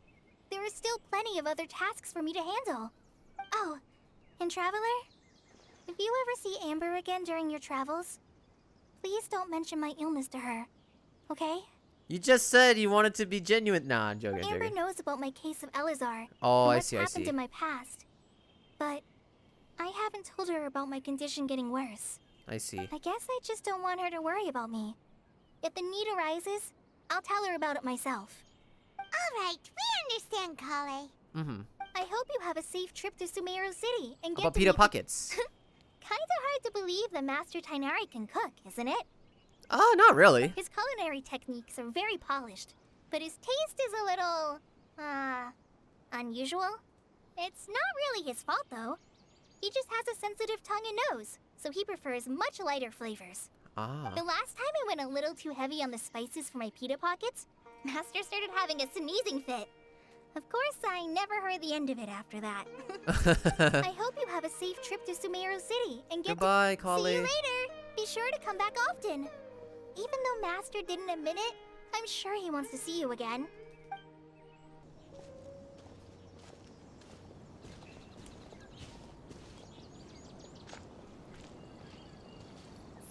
there is still plenty of other tasks for me to handle. Oh, and Traveler? If you ever see Amber again during your travels, please don't mention my illness to her, okay? You just said you wanted to be genuine. Nah, I'm joking. Amber knows about my case of Elazar Oh, and I what's see, I happened see. in my past. But I haven't told her about my condition getting worse. I see. I guess I just don't want her to worry about me. If the need arises, I'll tell her about it myself. All right, we understand, Kale. I hope you have a safe trip to Sumeru City and get About to pita meet pockets. Kinda hard to believe that Master Tighnari can cook, isn't it? Oh, not really. His culinary techniques are very polished, but his taste is a little, unusual. It's not really his fault, though. He just has a sensitive tongue and nose, so he prefers much lighter flavors. Ah. The last time I went a little too heavy on the spices for my pita pockets, Master started having a sneezing fit. Of course, I never heard the end of it after that. I hope you have a safe trip to Sumeru City and get Goodbye, to Kali. see you later. Be sure to come back often. Even though Master didn't admit it, I'm sure he wants to see you again.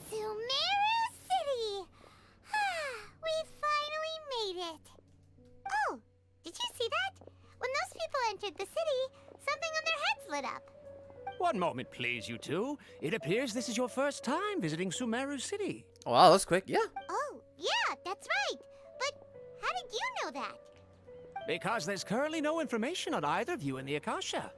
Sumeru City! We finally made it! Oh, did you see that? When those people entered the city, something on their heads lit up. One moment, please, you two. It appears this is your first time visiting Sumeru City. Wow, that's quick. Yeah. Oh, yeah, that's right. But how did you know that? Because there's currently no information on either of you in the Akasha.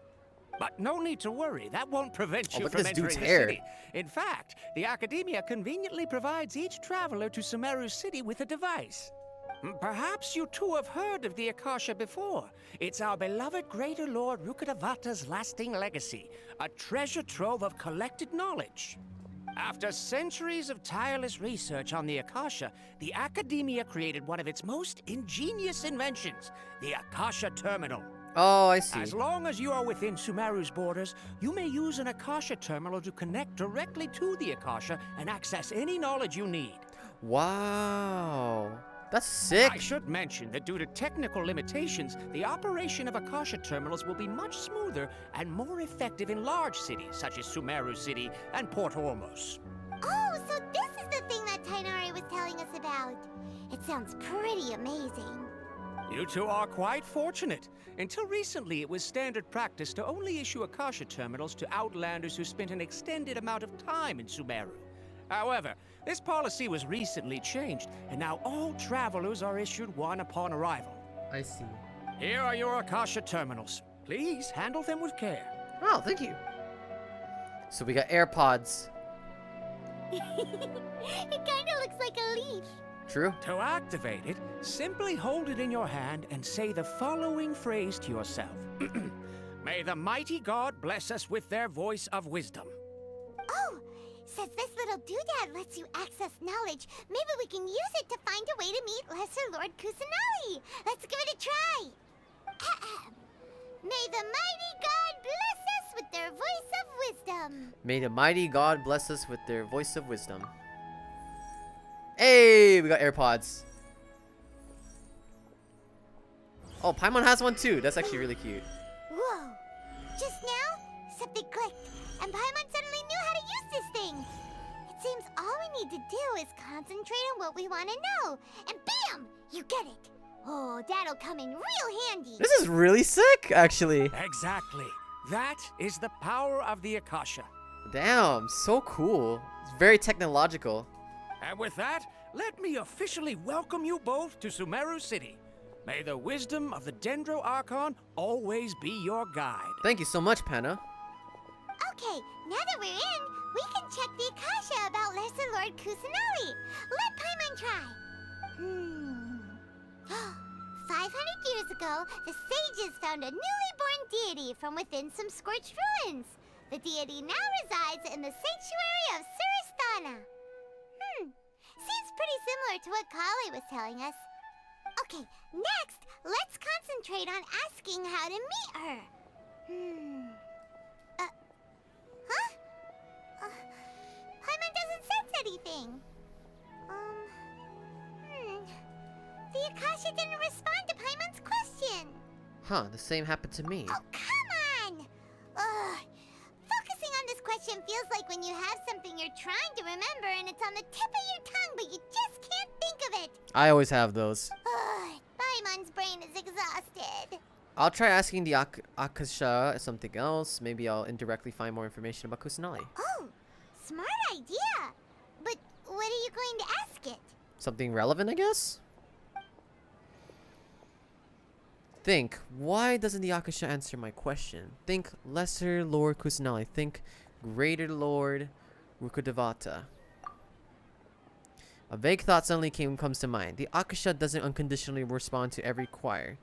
But no need to worry, that won't prevent you look at from this entering dude's the hair. city. In fact, the Academia conveniently provides each traveler to Sumeru City with a device. Perhaps you two have heard of the Akasha before. It's our beloved Greater Lord Rukkhadevata's lasting legacy, a treasure trove of collected knowledge. After centuries of tireless research on the Akasha, the Academia created one of its most ingenious inventions, the Akasha Terminal. Oh, I see. As long as you are within Sumeru's borders, you may use an Akasha Terminal to connect directly to the Akasha and access any knowledge you need. Wow. That's sick. I should mention that due to technical limitations, the operation of Akasha Terminals will be much smoother and more effective in large cities such as Sumeru City and Port Ormos. Oh, so this is the thing that Tighnari was telling us about. It sounds pretty amazing. You two are quite fortunate. Until recently, it was standard practice to only issue Akasha Terminals to outlanders who spent an extended amount of time in Sumeru. However, this policy was recently changed, and now all travelers are issued one upon arrival. I see. Here are your Akasha Terminals. Please handle them with care. Oh, thank you. So we got AirPods. It kinda looks like a leaf. True. To activate it, simply hold it in your hand and say the following phrase to yourself. May the mighty God bless us with their voice of wisdom. Oh, since this little doodad lets you access knowledge, maybe we can use it to find a way to meet Lesser Lord Kusanali. Let's give it a try. May the mighty God bless us with their voice of wisdom. May the mighty God bless us with their voice of wisdom. Hey, we got AirPods. Oh, Paimon has one too. That's actually really cute. Whoa. Just now, something clicked, and Paimon suddenly knew how to use this thing. It seems all we need to do is concentrate on what we want to know, and bam! You get it. Oh, that'll come in real handy. This is really sick, actually. Exactly. That is the power of the Akasha. Damn, so cool. It's very technological. And with that, let me officially welcome you both to Sumeru City. May the wisdom of the Dendro Archon always be your guide. Thank you so much, Panna. Okay, now that we're in, we can check the Akasha about Lesser Lord Kusanali. Let Paimon try. 500 years ago, the sages found a newly born deity from within some scorched ruins. The deity now resides in the sanctuary of Suristana. Seems pretty similar to what Kali was telling us. Okay, next, let's concentrate on asking how to meet her. Paimon doesn't sense anything. The Akasha didn't respond to Paimon's question. Huh, the same happened to me. Oh, come on! Focusing on this question feels like when you have something you're trying to remember and it's on the tip of your tongue, but you just can't think of it. I always have those. Paimon's brain is exhausted. I'll try asking the Akasha something else. Maybe I'll indirectly find more information about Kusanali. Oh, smart idea. But what are you going to ask it? Something relevant, I guess? Think, why doesn't the Akasha answer my question? Think Lesser Lord Kusanali. Think Greater Lord Rukkhadevata. A vague thought suddenly comes to mind. The Akasha doesn't unconditionally respond to every choir.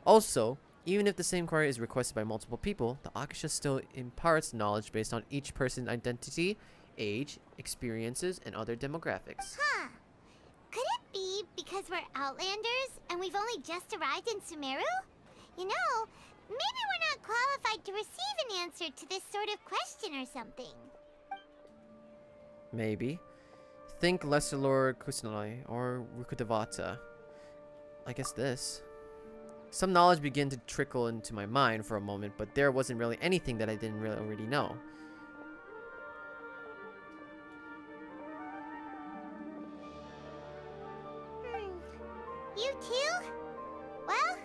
Also, even if the same choir is requested by multiple people, the Akasha still imparts knowledge based on each person's identity, age, experiences, and other demographics. Huh. Could it be because we're Outlanders and we've only just arrived in Sumeru? You know, maybe we're not qualified to receive an answer to this sort of question or something. Maybe. Think Lesser Lord Kusanagi or Rukkhadevata. I guess this. Some knowledge began to trickle into my mind for a moment, but there wasn't really anything that I didn't really already know. You too? Well,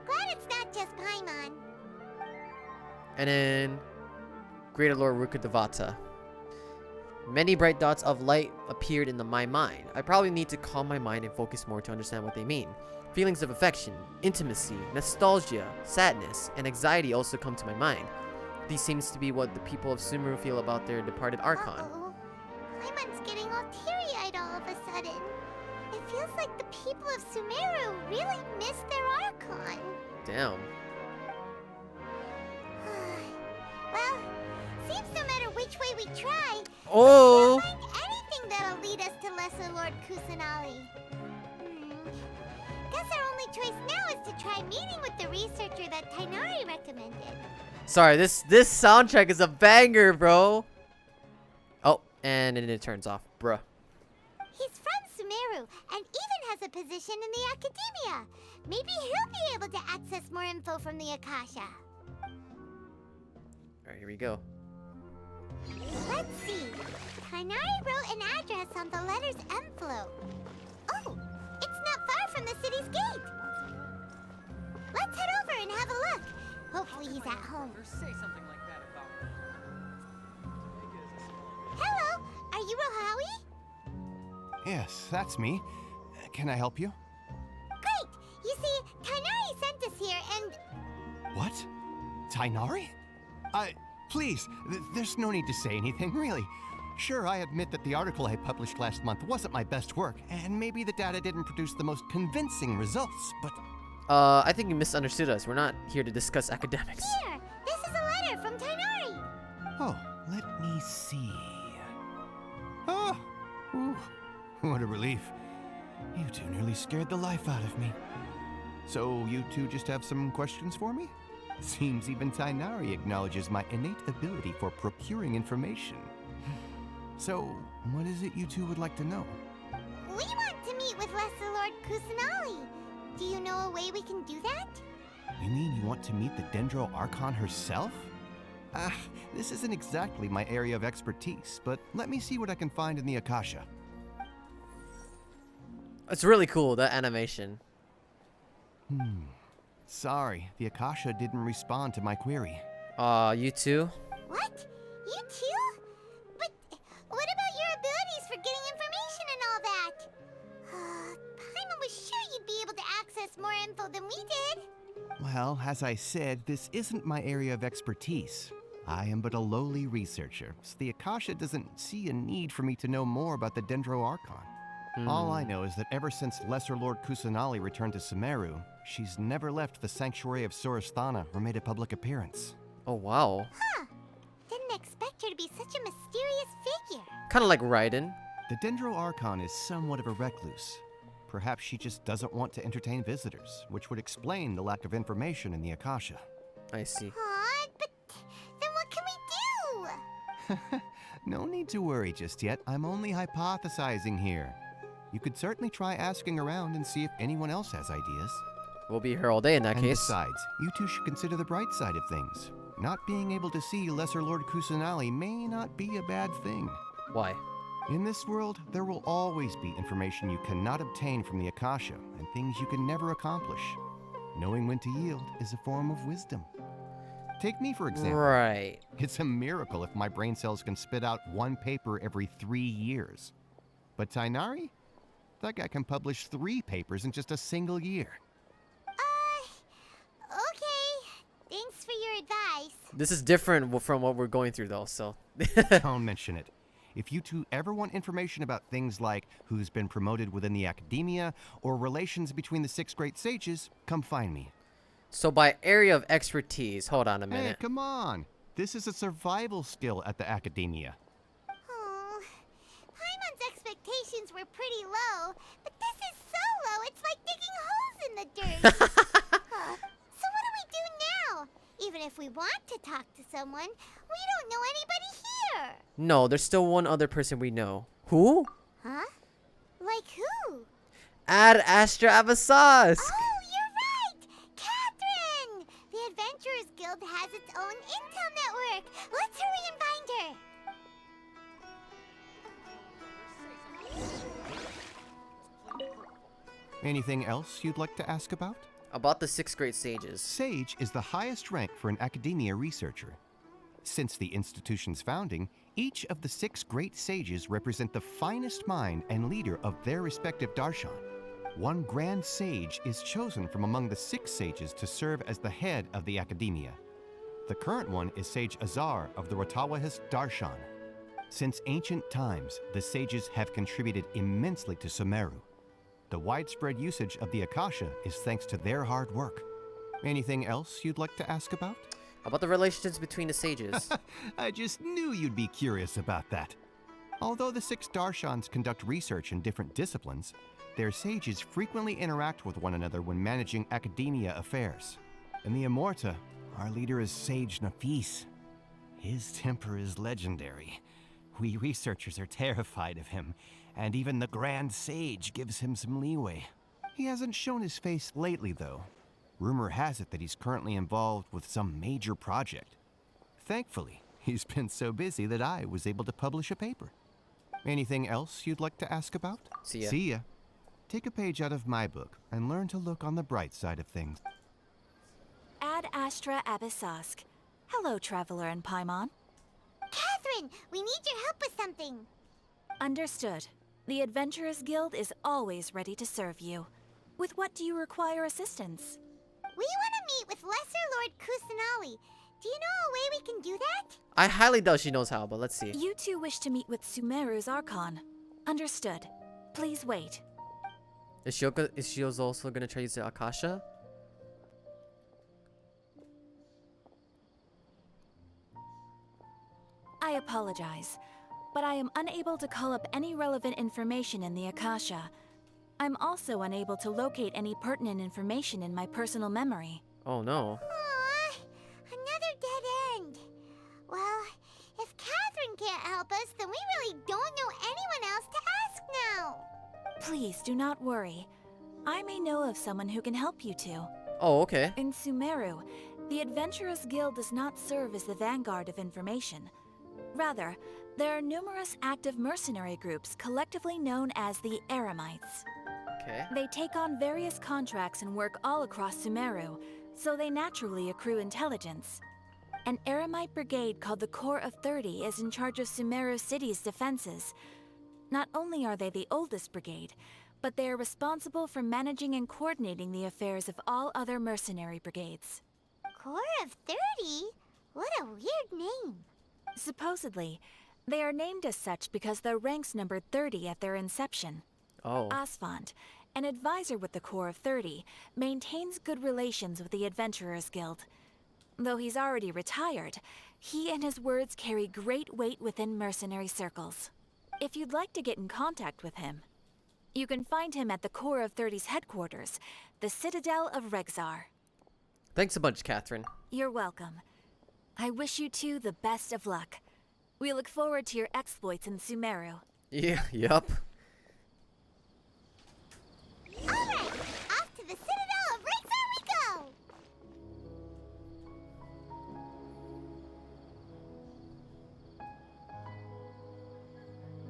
glad it's not just Paimon. And then Greater Lord Rukkhadevata. Many bright dots of light appeared in my mind. I probably need to calm my mind and focus more to understand what they mean. Feelings of affection, intimacy, nostalgia, sadness, and anxiety also come to my mind. These seems to be what the people of Sumeru feel about their departed Archon. Uh-oh. Paimon's getting all teary-eyed all of a sudden. It feels like the people of Sumeru really miss their Archon. Damn. Well, seems no matter which way we try, oh, we can't find anything that'll lead us to Lesser Lord Kusanagi. Guess our only choice now is to try meeting with the researcher that Tighnari recommended. Sorry, this soundtrack is a banger, bro. Oh, and then it turns off, bruh. He's from Sumeru and even has a position in the Academia. Maybe he'll be able to access more info from the Akasha. Alright, here we go. Let's see. Tighnari wrote an address on the letter's envelope. Oh, it's not far from the city's gate. Let's head over and have a look. Hopefully he's at home. Hello, are you Rohawi? Yes, that's me. Can I help you? Great! You see, Tighnari sent us here and... What? Tighnari? Please, there's no need to say anything, really. Sure, I admit that the article I published last month wasn't my best work, and maybe the data didn't produce the most convincing results, but... I think you misunderstood us. We're not here to discuss academics. Here, this is a letter from Tighnari. Oh, let me see. Oh, ooh, what a relief. You two nearly scared the life out of me. So you two just have some questions for me? Seems even Tighnari acknowledges my innate ability for procuring information. So, what is it you two would like to know? We want to meet with Lesser Lord Kusanagi. Do you know a way we can do that? You mean you want to meet the Dendro Archon herself? This isn't exactly my area of expertise, but let me see what I can find in the Akasha. It's really cool, that animation. Sorry, the Akasha didn't respond to my query. You too? What? You too? But what about your abilities for getting information and all that? Paimon was sure you'd be able to access more info than we did. Well, as I said, this isn't my area of expertise. I am but a lowly researcher, so the Akasha doesn't see a need for me to know more about the Dendro Archon. All I know is that ever since Lesser Lord Kusanagi returned to Sumeru, she's never left the Sanctuary of Sorasthana or made a public appearance. Oh, wow. Huh. Didn't expect her to be such a mysterious figure. Kind of like Raiden. The Dendro Archon is somewhat of a recluse. Perhaps she just doesn't want to entertain visitors, which would explain the lack of information in the Akasha. I see. But then what can we do? No need to worry just yet. I'm only hypothesizing here. You could certainly try asking around and see if anyone else has ideas. We'll be here all day in that case. Besides, you two should consider the bright side of things. Not being able to see Lesser Lord Kusanagi may not be a bad thing. Why? In this world, there will always be information you cannot obtain from the Akasha, and things you can never accomplish. Knowing when to yield is a form of wisdom. Take me, for example. Right. It's a miracle if my brain cells can spit out one paper every 3 years. But Tighnari? That guy can publish 3 papers in just a single year. Okay. Thanks for your advice. This is different from what we're going through, though, so... Don't mention it. If you two ever want information about things like who's been promoted within the academia or relations between the 6 great sages, come find me. So by area of expertise, hold on a minute. Hey, come on. This is a survival skill at the academia. Oh, Paimon's expectations were pretty low, but this is so low, it's like digging holes in the dirt. So what do we do now? Even if we want to talk to someone, we don't know anybody here. No, there's still one other person we know. Who? Huh? Like who? Ad Astra Abyssosque. Oh, you're right! Catherine! The Adventurers Guild has its own intel network. Let's hurry and find her. Anything else you'd like to ask about? About the 6 great sages. Sage is the highest rank for an academia researcher. Since the institution's founding, each of the 6 great sages represent the finest mind and leader of their respective darshan. One grand sage is chosen from among the 6 sages to serve as the head of the academia. The current one is Sage Azar of the Rotawahist Darshan. Since ancient times, the sages have contributed immensely to Sumeru. The widespread usage of the Akasha is thanks to their hard work. Anything else you'd like to ask about? About the relationships between the sages. I just knew you'd be curious about that. Although the 6 Darshans conduct research in different disciplines, their sages frequently interact with one another when managing academia affairs. In the Immorta, our leader is Sage Nafis. His temper is legendary. We researchers are terrified of him, and even the Grand Sage gives him some leeway. He hasn't shown his face lately, though. Rumor has it that he's currently involved with some major project. Thankfully, he's been so busy that I was able to publish a paper. Anything else you'd like to ask about? See ya. See ya. Take a page out of my book and learn to look on the bright side of things. Ad Astra Abyssosque. Hello, Traveler and Paimon. Catherine, we need your help with something. Understood. The Adventurers Guild is always ready to serve you. With what do you require assistance? We want to meet with Lesser Lord Kusanali. Do you know a way we can do that? I highly doubt she knows how, but let's see. You two wish to meet with Sumeru's Archon. Understood. Please wait. Is she also gonna try to use the Akasha? I apologize, but I am unable to call up any relevant information in the Akasha. I'm also unable to locate any pertinent information in my personal memory. Oh no. Aww, another dead end. Well, if Catherine can't help us, then we really don't know anyone else to ask now. Please do not worry. I may know of someone who can help you two. Oh, okay. In Sumeru, the Adventurers Guild does not serve as the vanguard of information. Rather, there are numerous active mercenary groups collectively known as the Eremites. Okay. They take on various contracts and work all across Sumeru, so they naturally accrue intelligence. An Eremite brigade called the Corps of 30 is in charge of Sumeru City's defenses. Not only are they the oldest brigade, but they are responsible for managing and coordinating the affairs of all other mercenary brigades. Corps of 30? What a weird name. Supposedly, they are named as such because their ranks numbered 30 at their inception. Oh. Asfand, an advisor with the Corps of 30, maintains good relations with the Adventurers Guild. Though he's already retired, he and his words carry great weight within mercenary circles. If you'd like to get in contact with him, you can find him at the Corps of 30's headquarters, the Citadel of Rexar. Thanks a bunch, Catherine. You're welcome. I wish you two the best of luck. We look forward to your exploits in Sumeru. Yeah, yup. Alright, off to the Citadel of Rexar we go!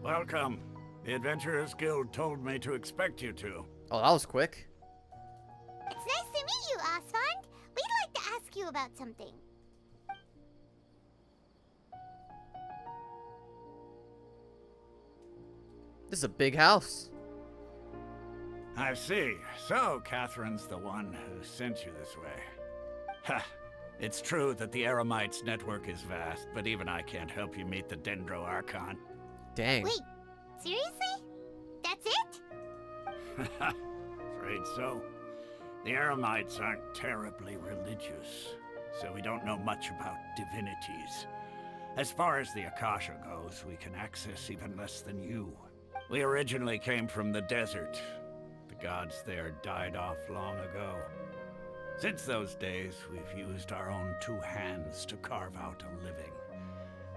Welcome. The Adventurers Guild told me to expect you two. Oh, that was quick. It's nice to meet you, Asfand. We'd like to ask you about something. This is a big house. I see. So, Catherine's the one who sent you this way. Ha! It's true that the Eremites' network is vast, but even I can't help you meet the Dendro Archon. Dang. Wait, seriously? That's it? Afraid so. The Eremites aren't terribly religious, so we don't know much about divinities. As far as the Akasha goes, we can access even less than you. We originally came from the desert. The gods there died off long ago. Since those days, we've used our own two hands to carve out a living.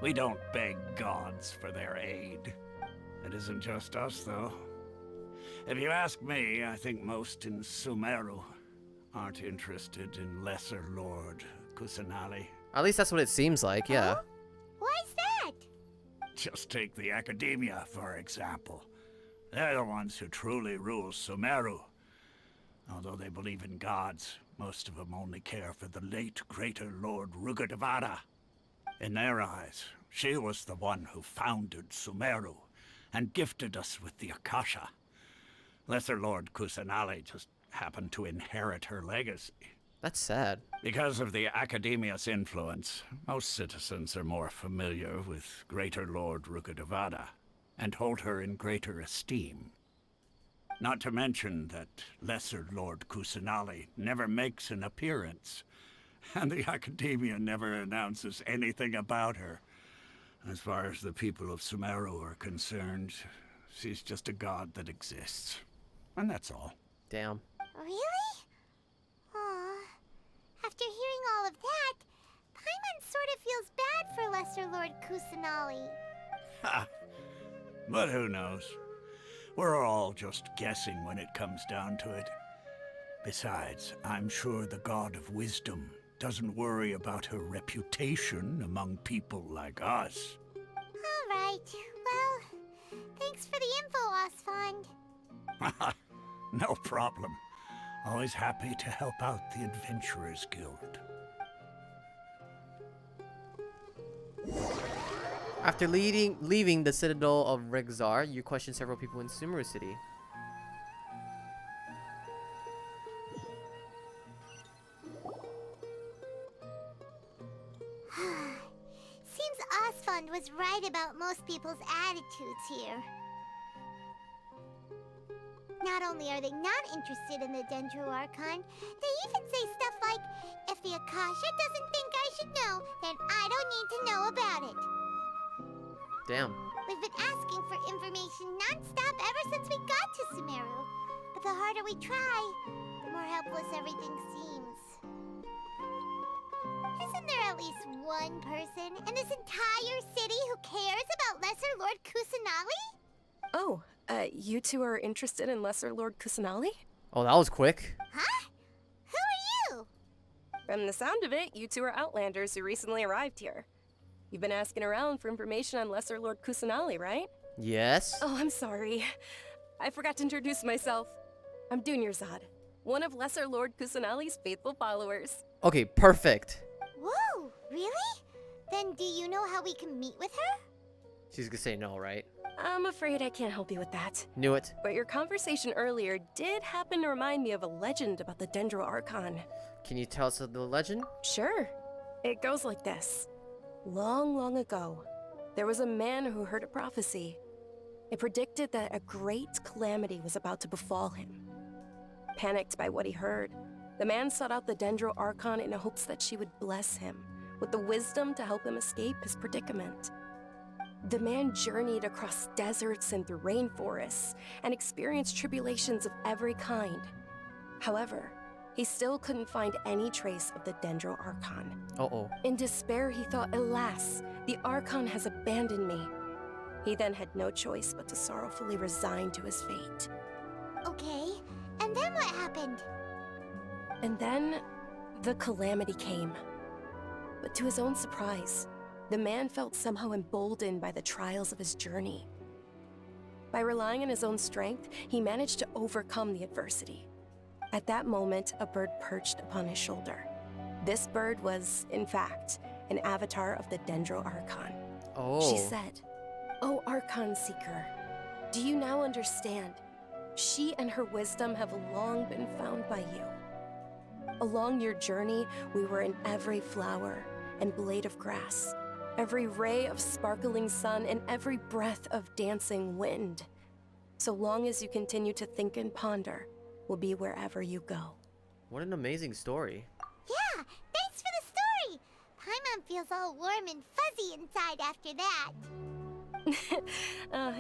We don't beg gods for their aid. It isn't just us, though. If you ask me, I think most in Sumeru aren't interested in Lesser Lord Kusanali. At least that's what it seems like, yeah. Huh? Why's that? Just take the Academia, for example. They're the ones who truly rule Sumeru. Although they believe in gods, most of them only care for the late Greater Lord Rukkhadevata. In their eyes, she was the one who founded Sumeru and gifted us with the Akasha. Lesser Lord Kusanali just happened to inherit her legacy. That's sad. Because of the Academia's influence, most citizens are more familiar with Greater Lord Rukkhadevata and hold her in greater esteem. Not to mention that Lesser Lord Kusanali never makes an appearance, and the Academia never announces anything about her. As far as the people of Sumeru are concerned, she's just a god that exists. And that's all. Damn. Really? Aw. After hearing all of that, Paimon sort of feels bad for Lesser Lord Kusanali. Ha! But who knows? We're all just guessing when it comes down to it. Besides, I'm sure the God of Wisdom doesn't worry about her reputation among people like us. All right. Well, thanks for the info, Osfond. No problem. Always happy to help out the Adventurers Guild. After leaving the Citadel of Regzar, you question several people in Sumeru City. Seems Osfond was right about most people's attitudes here. Not only are they not interested in the Dendro Archon, they even say stuff like, if the Akasha doesn't think I should know, then I don't need to know about it. Damn. We've been asking for information non-stop ever since we got to Sumeru. But the harder we try, the more helpless everything seems. Isn't there at least one person in this entire city who cares about Lesser Lord Kusanali? Oh, you two are interested in Lesser Lord Kusanali? Oh, that was quick. Huh? Who are you? From the sound of it, you two are Outlanders who recently arrived here. You've been asking around for information on Lesser Lord Kusanali, right? Yes. Oh, I'm sorry. I forgot to introduce myself. I'm Dunyarzad, one of Lesser Lord Kusanali's faithful followers. Okay, perfect. Whoa, really? Then do you know how we can meet with her? She's gonna say no, right? I'm afraid I can't help you with that. Knew it. But your conversation earlier did happen to remind me of a legend about the Dendro Archon. Can you tell us the legend? Sure. It goes like this. Long, long ago, there was a man who heard a prophecy. It predicted that a great calamity was about to befall him. Panicked by what he heard, the man sought out the Dendro Archon in hopes that she would bless him with the wisdom to help him escape his predicament. The man journeyed across deserts and through rainforests and experienced tribulations of every kind. However, he still couldn't find any trace of the Dendro Archon. Uh-oh. In despair, he thought, alas, the Archon has abandoned me. He then had no choice but to sorrowfully resign to his fate. Okay, and then what happened? And then, the calamity came. But to his own surprise, the man felt somehow emboldened by the trials of his journey. By relying on his own strength, he managed to overcome the adversity. At that moment, a bird perched upon his shoulder. This bird was, in fact, an avatar of the Dendro Archon. Oh. She said, "O Archon Seeker, do you now understand? She and her wisdom have long been found by you." Along your journey, we were in every flower and blade of grass, every ray of sparkling sun, and every breath of dancing wind. So long as you continue to think and ponder, we'll be wherever you go. What an amazing story. Yeah, thanks for the story. Paimon feels all warm and fuzzy inside after that.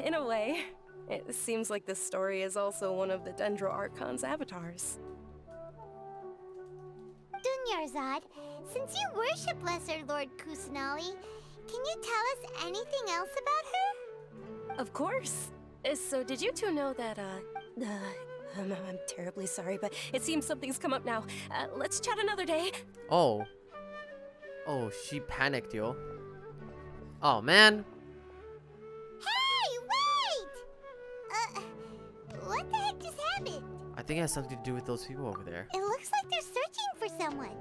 In a way. It seems like this story is also one of the Dendro Archon's avatars. Dunyarzad, since you worship Lesser Lord Kusanali, can you tell us anything else about her? Of course. So did you two know that, I'm terribly sorry, but it seems something's come up now. Let's chat another day. Oh. Oh, she panicked, yo. Oh, man. Hey, wait! What the heck just happened? I think it has something to do with those people over there. It looks like they're searching for someone.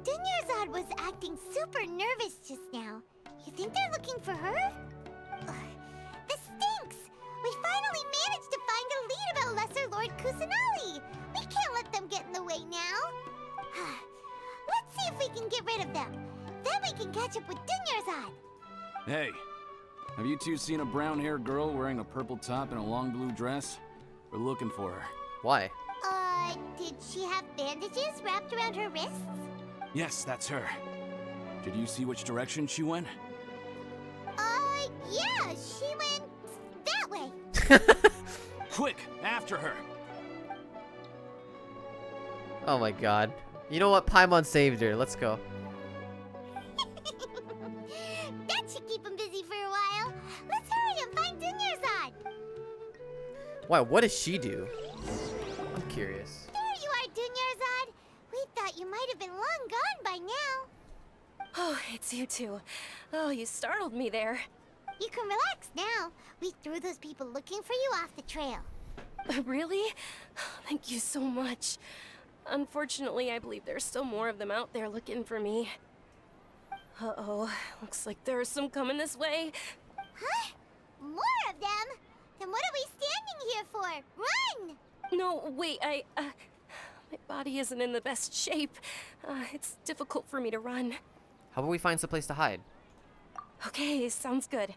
Dunyarzad was acting super nervous just now. You think they're looking for her? This stinks! We finally managed to find a lead about Lesser Lord Kusanali! We can't let them get in the way now! Let's see if we can get rid of them. Then we can catch up with Dunyarzad! Hey, have you two seen a brown-haired girl wearing a purple top and a long blue dress? We're looking for her. Why? Did she have bandages wrapped around her wrists? Yes, that's her. Did you see which direction she went? Yeah, she went that way. Quick, after her! Oh my god. You know what? Paimon saved her. Let's go. That should keep him busy for a while. Let's hurry and find Dunyarzad. Why, what does she do? I'm curious. There you are, Dunyarzad. We thought you might have been long gone by now. Oh, it's you two. Oh, you startled me there. You can relax now. We threw those people looking for you off the trail. Really? Thank you so much. Unfortunately, I believe there's still more of them out there looking for me. Uh-oh, looks like there's some coming this way. Huh? More of them? Then what are we standing here for? Run! No, wait, my body isn't in the best shape. It's difficult for me to run. How about we find some place to hide? Okay, sounds good.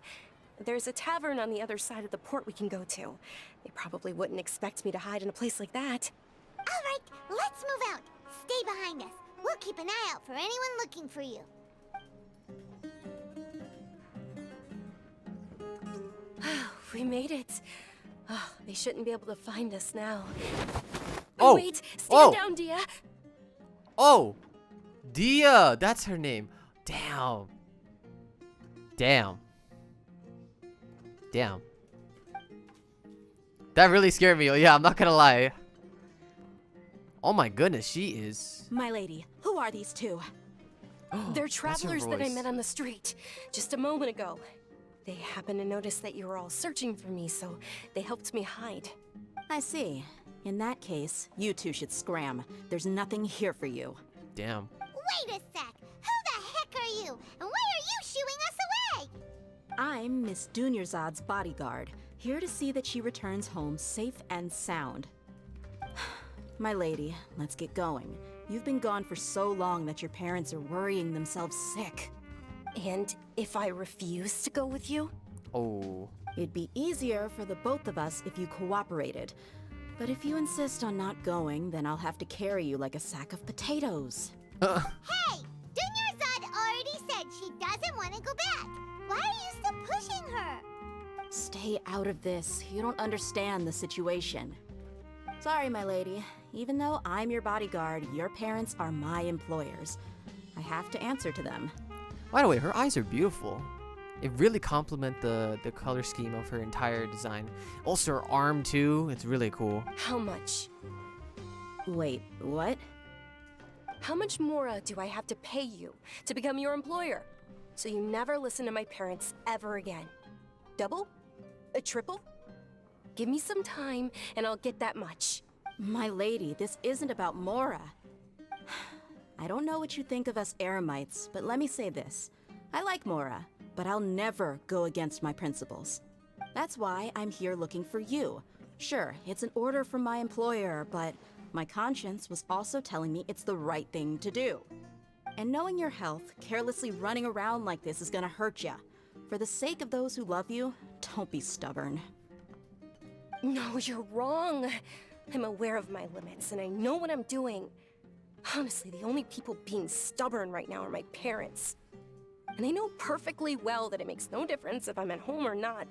There's a tavern on the other side of the port we can go to. They probably wouldn't expect me to hide in a place like that. All right, let's move out. Stay behind us. We'll keep an eye out for anyone looking for you. We made it. Oh, they shouldn't be able to find us now. Oh! Wait, stand down, Dia. Oh! Dia! That's her name. Damn. Damn. Damn. That really scared me. Yeah, I'm not gonna lie. Oh my goodness, she is. My lady, who are these two? They're travelers that I met on the street just a moment ago. They happened to notice that you were all searching for me, so they helped me hide. I see. In that case, you two should scram. There's nothing here for you. Damn. Wait a sec. Who the heck are you? And why are you shooing us away? I'm Miss Dunyarzad's bodyguard, here to see that she returns home safe and sound. My lady, let's get going. You've been gone for so long that your parents are worrying themselves sick. And if I refuse to go with you? Oh. It'd be easier for the both of us if you cooperated. But if you insist on not going, then I'll have to carry you like a sack of potatoes. Hey! Dunyarzad already said she doesn't want to go back. Why are you still pushing her? Stay out of this. You don't understand the situation. Sorry, my lady. Even though I'm your bodyguard, your parents are my employers. I have to answer to them. By the way, her eyes are beautiful. It really complement the color scheme of her entire design. Also her arm too, it's really cool. How much? Wait, what? How much more do I have to pay you to become your employer? So you never listen to my parents ever again. Double? A triple? Give me some time and I'll get that much. My lady, this isn't about Mora. I don't know what you think of us Eremites, but let me say this. I like Mora, but I'll never go against my principles. That's why I'm here looking for you. Sure, it's an order from my employer, but My conscience was also telling me it's the right thing to do. And knowing your health, carelessly running around like this is gonna hurt ya. For the sake of those who love you, don't be stubborn. No, you're wrong. I'm aware of my limits, and I know what I'm doing. Honestly, the only people being stubborn right now are my parents. And they know perfectly well that it makes no difference if I'm at home or not.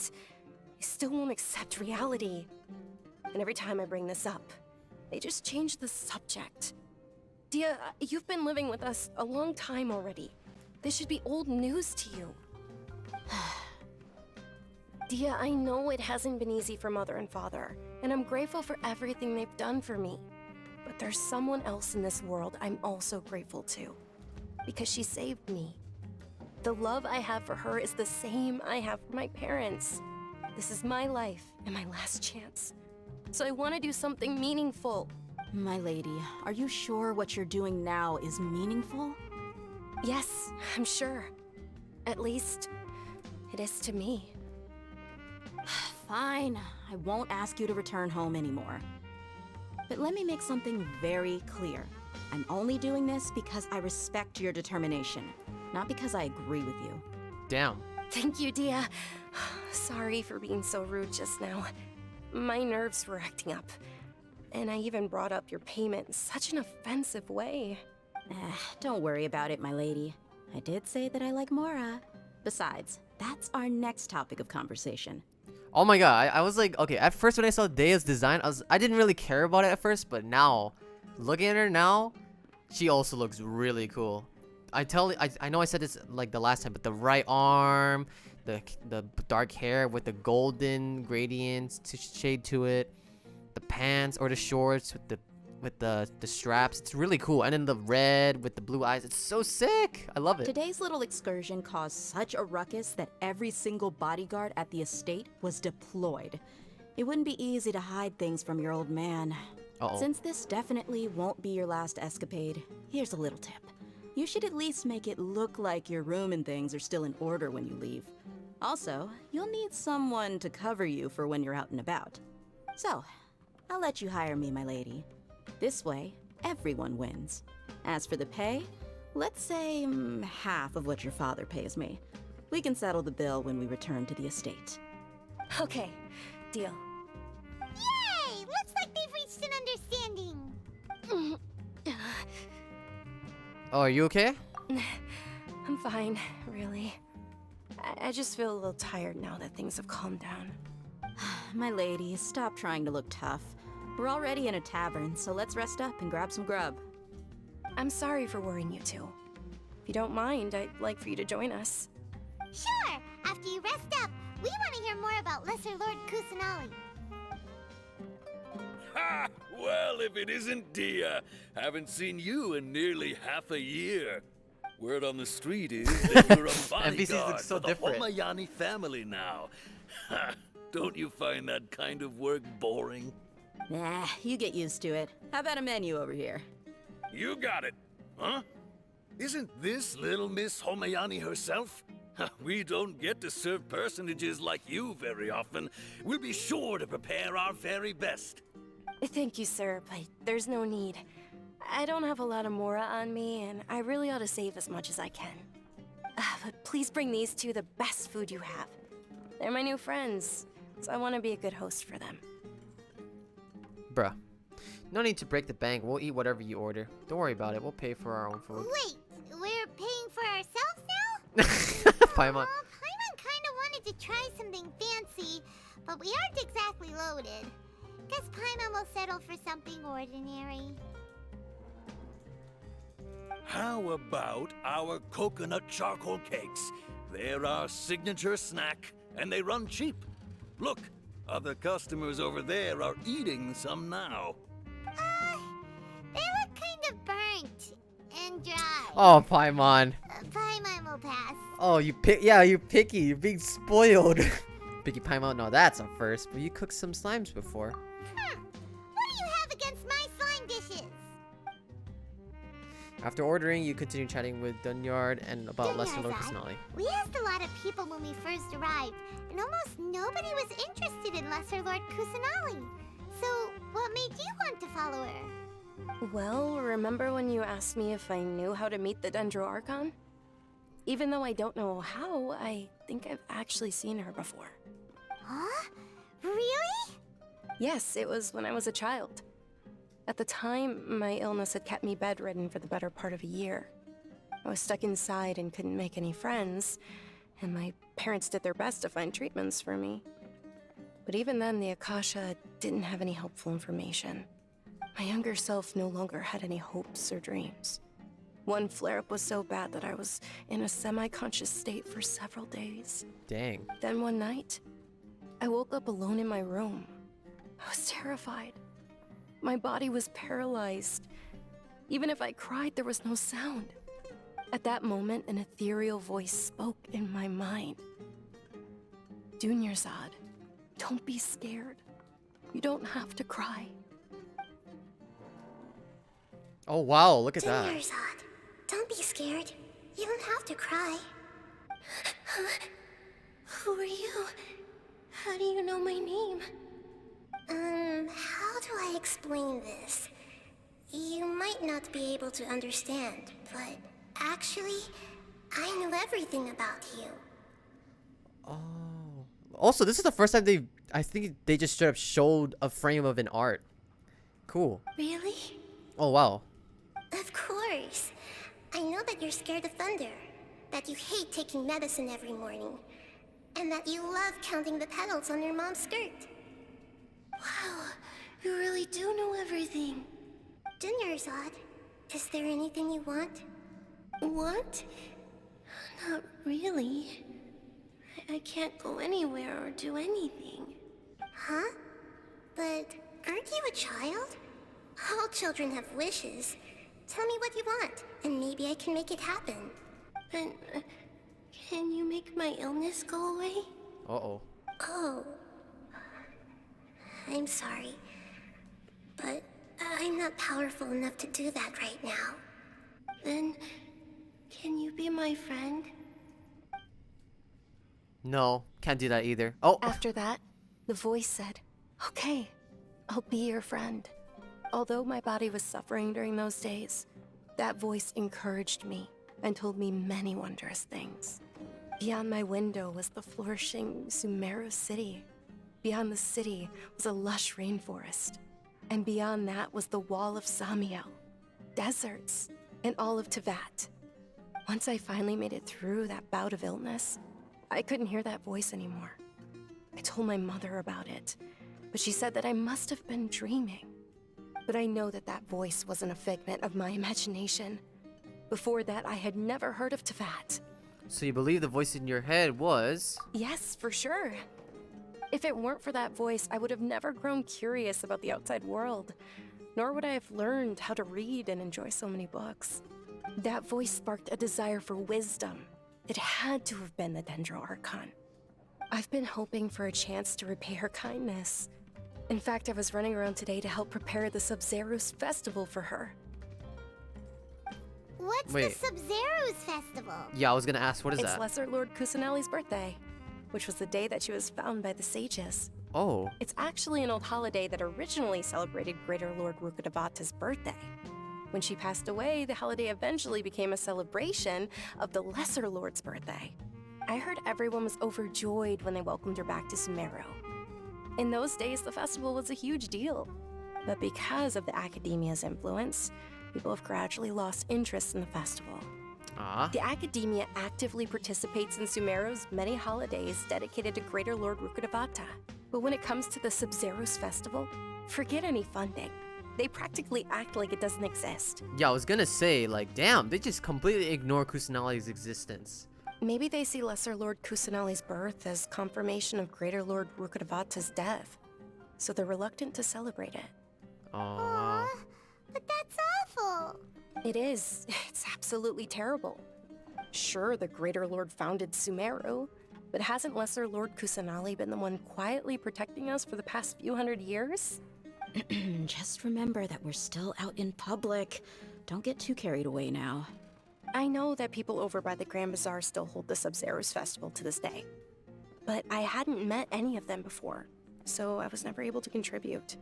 They still won't accept reality. And every time I bring this up, they just change the subject. Dia, you've been living with us a long time already. This should be old news to you. Dia, I know it hasn't been easy for Mother and Father, and I'm grateful for everything they've done for me. But there's someone else in this world I'm also grateful to, because she saved me. The love I have for her is the same I have for my parents. This is my life and my last chance. So I want to do something meaningful. My lady, are you sure what you're doing now is meaningful? Yes, I'm sure. At least, it is to me. Fine, I won't ask you to return home anymore. But let me make something very clear. I'm only doing this because I respect your determination, not because I agree with you. Damn. Thank you, Dia. Sorry for being so rude just now. My nerves were acting up. And I even brought up your payment in such an offensive way. Don't worry about it, my lady. I did say that I like Mora. Besides, that's our next topic of conversation. Oh my god, I was like, okay, at first when I saw Dea's design, I didn't really care about it at first, but now, looking at her now, she also looks really cool. I know I said this like the last time, but the right arm, the dark hair with the golden gradients to shade to it, the pants or the shorts with the straps, it's really cool. And then the red with the blue eyes, it's so sick. I love it. Today's little excursion caused such a ruckus that every single bodyguard at the estate was deployed. It wouldn't be easy to hide things from your old man. Uh-oh. Since this definitely won't be your last escapade, here's a little tip. You should at least make it look like your room and things are still in order when you leave. Also, you'll need someone to cover you for when you're out and about. So, I'll let you hire me, my lady. This way, everyone wins. As for the pay, let's say half of what your father pays me. We can settle the bill when we return to the estate. Okay, deal. Yay! Looks like they've reached an understanding. Oh, are you okay? I'm fine, really. I just feel a little tired now that things have calmed down. My lady, stop trying to look tough. We're already in a tavern, so let's rest up and grab some grub. I'm sorry for worrying you two. If you don't mind, I'd like for you to join us. Sure! After you rest up, we want to hear more about Lesser Lord Kusanali. Ha! Well, if it isn't Dia. Haven't seen you in nearly half a year. Word on the street is that you're a bodyguard so for the different. Homayani family now. Ha! Don't you find that kind of work boring? Nah, you get used to it. How about a menu over here? You got it. Huh? Isn't this little Miss Homayani herself? We don't get to serve personages like you very often. We'll be sure to prepare our very best. Thank you, sir, but there's no need. I don't have a lot of Mora on me, and I really ought to save as much as I can. But please bring these two the best food you have. They're my new friends, so I want to be a good host for them. Bruh. No need to break the bank. We'll eat whatever you order. Don't worry about it. We'll pay for our own food. Wait, we're paying for ourselves now? Paimon. Paimon kind of wanted to try something fancy, but we aren't exactly loaded. Guess Paimon will settle for something ordinary. How about our coconut charcoal cakes? They're our signature snack, and they run cheap. Look, other customers over there are eating some now. They look kind of burnt and dry. Oh, Paimon. Paimon will pass. Oh, you picky. You're being spoiled. Picky Paimon. No, that's a first. But you cooked some slimes before. What do you have against my slime dishes? After ordering, you continue chatting with Dunyard and about Lesser Lord Dunyard's Kusanali. We asked a lot of people when we first arrived, and almost nobody was interested in Lesser Lord Kusanali. So, what made you want to follow her? Well, remember when you asked me if I knew how to meet the Dendro Archon? Even though I don't know how, I think I've actually seen her before. Huh? Really? Yes, it was when I was a child. At the time, my illness had kept me bedridden for the better part of a year. I was stuck inside and couldn't make any friends, and my parents did their best to find treatments for me. But even then, the Akasha didn't have any helpful information. My younger self no longer had any hopes or dreams. One flare-up was so bad that I was in a semi-conscious state for several days. Dang. Then one night, I woke up alone in my room. I was terrified. My body was paralyzed. Even if I cried, there was no sound. At that moment, an ethereal voice spoke in my mind. Dunyarzad, don't be scared. You don't have to cry. Oh wow, look at that. Dunyarzad, don't be scared. You don't have to cry. Who are you? How do you know my name? How do I explain this? You might not be able to understand, but actually, I know everything about you. Oh. Also, this is the first time I think they just straight up showed a frame of an art. Cool. Really? Oh wow. Of course. I know that you're scared of thunder, that you hate taking medicine every morning, and that you love counting the petals on your mom's skirt. Wow, you really do know everything. Dunyarzad, is there anything you want? Want? Not really. I can't go anywhere or do anything. Huh? But aren't you a child? All children have wishes. Tell me what you want, and maybe I can make it happen. And can you make my illness go away? Uh-oh. Oh. I'm sorry, but I'm not powerful enough to do that right now. Then, can you be my friend? No, can't do that either. Oh. After that, the voice said, "Okay, I'll be your friend." Although my body was suffering during those days, that voice encouraged me and told me many wondrous things. Beyond my window was the flourishing Sumeru city. Beyond the city was a lush rainforest. And beyond that was the wall of Samiel, deserts, and all of Tevat. Once I finally made it through that bout of illness, I couldn't hear that voice anymore. I told my mother about it, but she said that I must have been dreaming. But I know that that voice wasn't a figment of my imagination. Before that, I had never heard of Tevat. So you believe the voice in your head was... Yes, for sure. If it weren't for that voice, I would have never grown curious about the outside world, nor would I have learned how to read and enjoy so many books. That voice sparked a desire for wisdom. It had to have been the Dendro Archon. I've been hoping for a chance to repay her kindness. In fact, I was running around today to help prepare the Sub-Zero's festival for her. What's Wait. the Sub-Zero's festival? Yeah, I was gonna ask, what is It's that? Lesser Lord Kusanali's birthday, which was the day that she was found by the sages. Oh. It's actually an old holiday that originally celebrated Greater Lord Rukkhadevata's birthday. When she passed away, the holiday eventually became a celebration of the Lesser Lord's birthday. I heard everyone was overjoyed when they welcomed her back to Sumeru. In those days, the festival was a huge deal. But because of the Academia's influence, people have gradually lost interest in the festival. The Academia actively participates in Sumeru's many holidays dedicated to Greater Lord Rukkhadevata. But when it comes to the Sub-Zero's festival, forget any funding. They practically act like it doesn't exist. Yeah, I was gonna say, like, damn, they just completely ignore Kusanali's existence. Maybe they see Lesser Lord Kusanali's birth as confirmation of Greater Lord Rukkhadevata's death, so they're reluctant to celebrate it. Oh, wow. But that's awful. It is. It's absolutely terrible. Sure, the Greater Lord founded Sumeru, but hasn't Lesser Lord Kusanali been the one quietly protecting us for the past few hundred years? Just remember that we're still out in public. Don't get too carried away now. I know that people over by the Grand Bazaar still hold the Sub-Zero's festival to this day, but I hadn't met any of them before, so I was never able to contribute.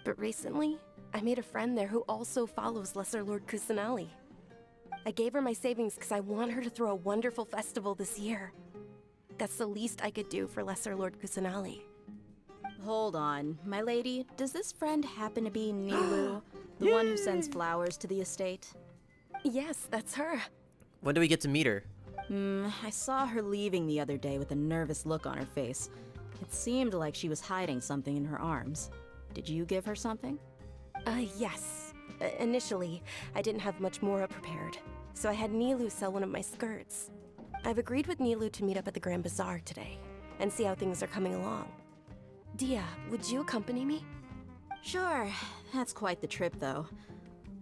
But recently, I made a friend there who also follows Lesser Lord Kusanali. I gave her my savings because I want her to throw a wonderful festival this year. That's the least I could do for Lesser Lord Kusanali. Hold on, my lady. Does this friend happen to be Nilu, the one who sends flowers to the estate? Yes, that's her. When do we get to meet her? I saw her leaving the other day with a nervous look on her face. It seemed like she was hiding something in her arms. Did you give her something? Yes. Initially, I didn't have much Mora prepared, so I had Nilu sell one of my skirts. I've agreed with Nilu to meet up at the Grand Bazaar today, and see how things are coming along. Dia, would you accompany me? Sure. That's quite the trip, though.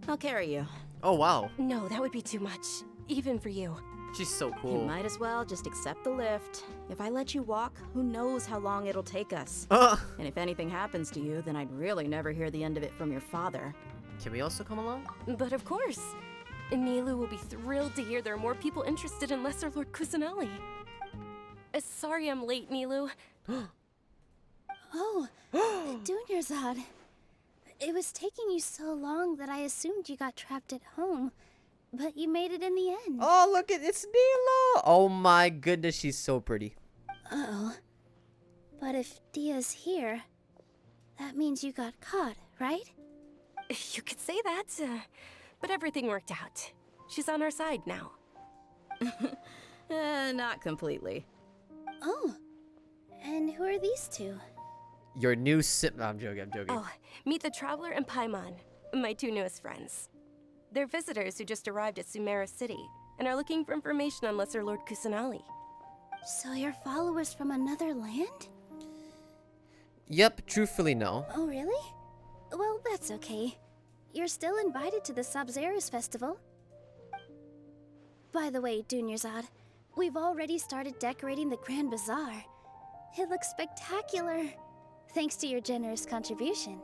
I'll carry you. Oh, wow. No, that would be too much. Even for you. She's so cool. You might as well just accept the lift. If I let you walk, who knows how long it'll take us. And if anything happens to you, then I'd really never hear the end of it from your father. Can we also come along? But of course. Nilu will be thrilled to hear there are more people interested in Lesser Lord Kusanali. Sorry I'm late, Nilu. Oh, Dunyarzad. It was taking you so long that I assumed you got trapped at home. But you made it in the end. Oh, look at it's Nilo. Oh my goodness, she's so pretty. Uh-oh. But if Dia's here, that means you got caught, right? You could say that, but everything worked out. She's on our side now. Not completely. Oh, and who are these two? Your new sip. No, I'm joking. Oh, meet the Traveler and Paimon, my two newest friends. They're visitors who just arrived at Sumeru City and are looking for information on Lesser Lord Kusanali. So you're followers from another land? Yep, truthfully no. Oh, really? Well, that's okay. You're still invited to the Sub-Zerus Festival. By the way, Dunyarzad, we've already started decorating the Grand Bazaar. It looks spectacular, thanks to your generous contribution.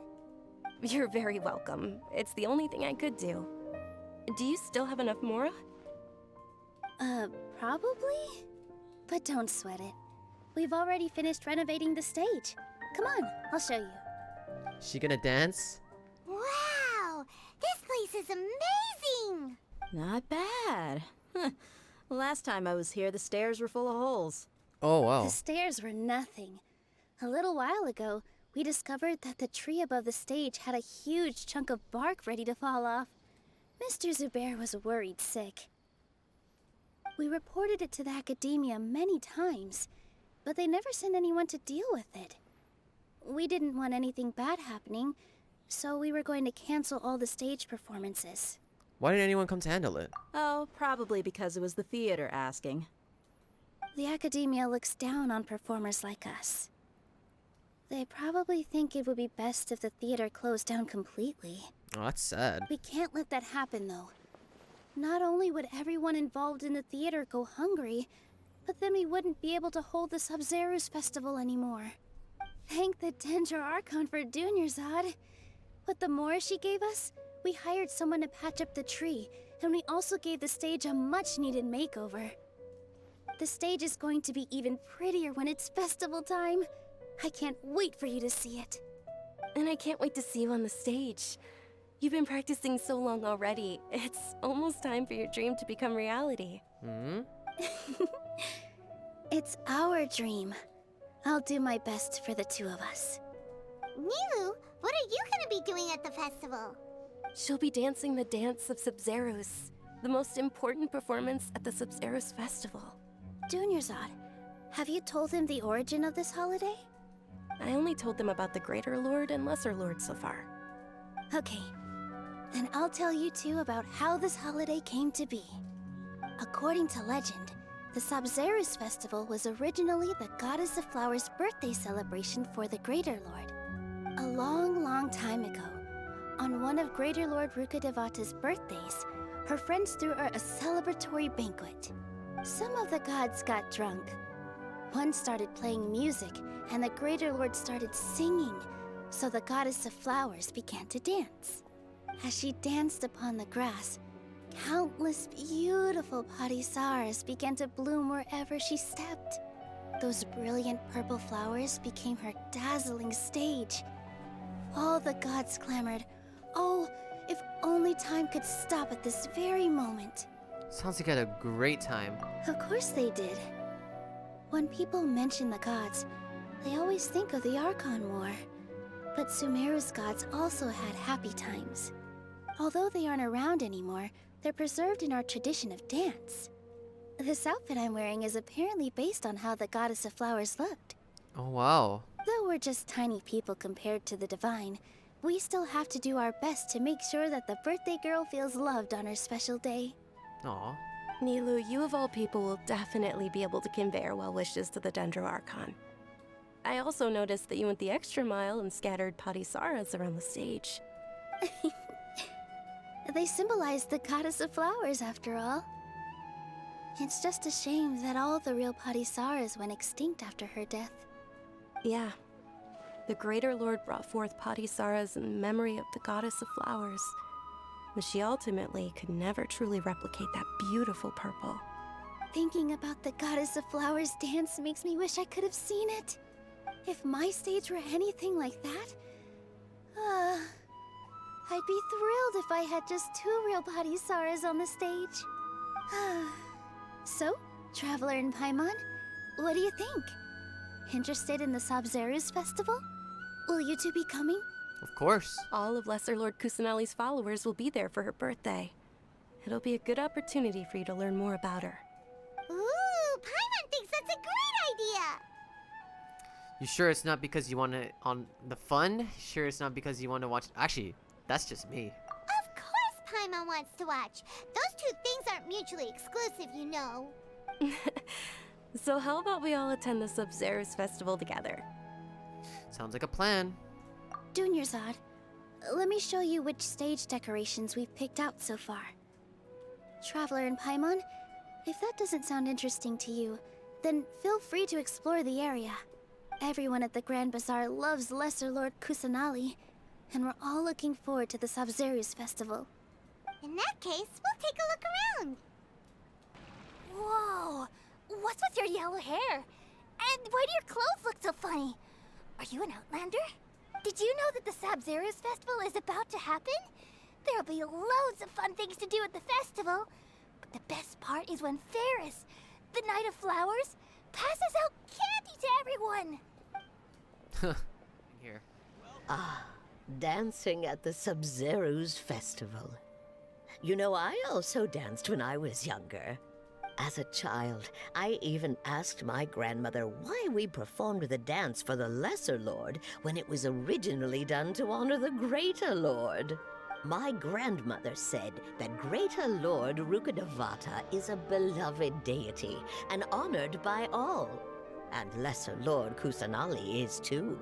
You're very welcome. It's the only thing I could do. Do you still have enough Mora? Probably? But don't sweat it. We've already finished renovating the stage. Come on, I'll show you. She gonna dance? Wow! This place is amazing! Not bad. Last time I was here, the stairs were full of holes. Oh, wow. The stairs were nothing. A little while ago, we discovered that the tree above the stage had a huge chunk of bark ready to fall off. Mr. Zubair was worried sick. We reported it to the academia many times, but they never sent anyone to deal with it. We didn't want anything bad happening, so we were going to cancel all the stage performances. Why didn't anyone come to handle it? Oh, probably because it was the theater asking. The academia looks down on performers like us. They probably think it would be best if the theater closed down completely. Oh, that's sad. We can't let that happen, though. Not only would everyone involved in the theater go hungry, but then we wouldn't be able to hold the Sub-Zerus Festival anymore. Thank the Danger Archon for Dunyarzad. With the Mora she gave us, we hired someone to patch up the tree, and we also gave the stage a much-needed makeover. The stage is going to be even prettier when it's festival time. I can't wait for you to see it. And I can't wait to see you on the stage. You've been practicing so long already. It's almost time for your dream to become reality. It's our dream. I'll do my best for the two of us. Nilu, what are you gonna be doing at the festival? She'll be dancing the dance of Sub-Zerus, the most important performance at the Sub-Zerus Festival. Dunyarzad, have you told him the origin of this holiday? I only told them about the Greater Lord and Lesser Lord so far. Okay, then I'll tell you two about how this holiday came to be. According to legend, the Sub-Zerus Festival was originally the Goddess of Flowers' birthday celebration for the Greater Lord. A long, long time ago, on one of Greater Lord Rukkhadevata's birthdays, her friends threw her a celebratory banquet. Some of the gods got drunk. One started playing music, and the Greater Lord started singing, so the Goddess of Flowers began to dance. As she danced upon the grass, countless beautiful parisaras began to bloom wherever she stepped. Those brilliant purple flowers became her dazzling stage. All the gods clamored, Oh, if only time could stop at this very moment. Sounds like you had a great time. Of course they did. When people mention the gods, they always think of the Archon War. But Sumeru's gods also had happy times. Although they aren't around anymore, they're preserved in our tradition of dance. This outfit I'm wearing is apparently based on how the goddess of flowers looked. Oh, wow. Though we're just tiny people compared to the divine, we still have to do our best to make sure that the birthday girl feels loved on her special day. Aw. Nilu, you of all people will definitely be able to convey our well wishes to the Dendro Archon. I also noticed that you went the extra mile and scattered Patisaras around the stage. They symbolize the goddess of flowers, after all. It's just a shame that all the real Patisaras went extinct after her death. Yeah. The Greater Lord brought forth Patisaras in memory of the goddess of flowers. But she ultimately could never truly replicate that beautiful purple. Thinking about the goddess of flowers dance makes me wish I could have seen it. If my stage were anything like that, I'd be thrilled if I had just 2 real Patisaras on the stage. So, Traveler and Paimon, what do you think? Interested in the Sabzeruz festival? Will you two be coming? Of course. All of Lesser Lord Kusanali's followers will be there for her birthday. It'll be a good opportunity for you to learn more about her. Ooh, Paimon thinks that's a great idea! You sure it's not because you want to on the fun? Sure it's not because you want to watch? Actually, that's just me. Of course Paimon wants to watch. Those two things aren't mutually exclusive, you know. So how about we all attend the Sabzeruz festival together? Sounds like a plan. Dunyarzad, let me show you which stage decorations we've picked out so far. Traveler and Paimon, if that doesn't sound interesting to you, then feel free to explore the area. Everyone at the Grand Bazaar loves Lesser Lord Kusanali, and we're all looking forward to the Sabzeruz festival. In that case, we'll take a look around. Whoa! What's with your yellow hair? And why do your clothes look so funny? Are you an Outlander? Did you know that the Sabzeruz festival is about to happen? There'll be loads of fun things to do at the festival. But the best part is when Ferris, the Knight of Flowers, passes out candy to everyone. Here. Ah, dancing at the Sabzeruz festival. You know, I also danced when I was younger. As a child, I even asked my grandmother why we performed the dance for the Lesser Lord when it was originally done to honor the Greater Lord. My grandmother said that Greater Lord Rukkhadevata is a beloved deity and honored by all. And Lesser Lord Kusanali is too.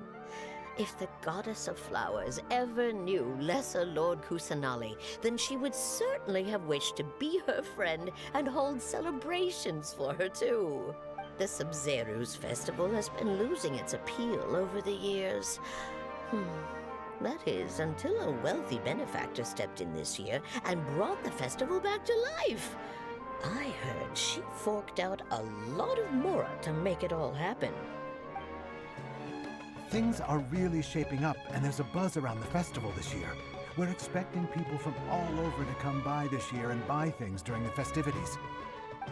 If the Goddess of Flowers ever knew Lesser Lord Kusanali, then she would certainly have wished to be her friend and hold celebrations for her too. The Sabzeruz festival has been losing its appeal over the years. That is, until a wealthy benefactor stepped in this year and brought the festival back to life. I heard she forked out a lot of mora to make it all happen. Things are really shaping up, and there's a buzz around the festival this year. We're expecting people from all over to come by this year and buy things during the festivities.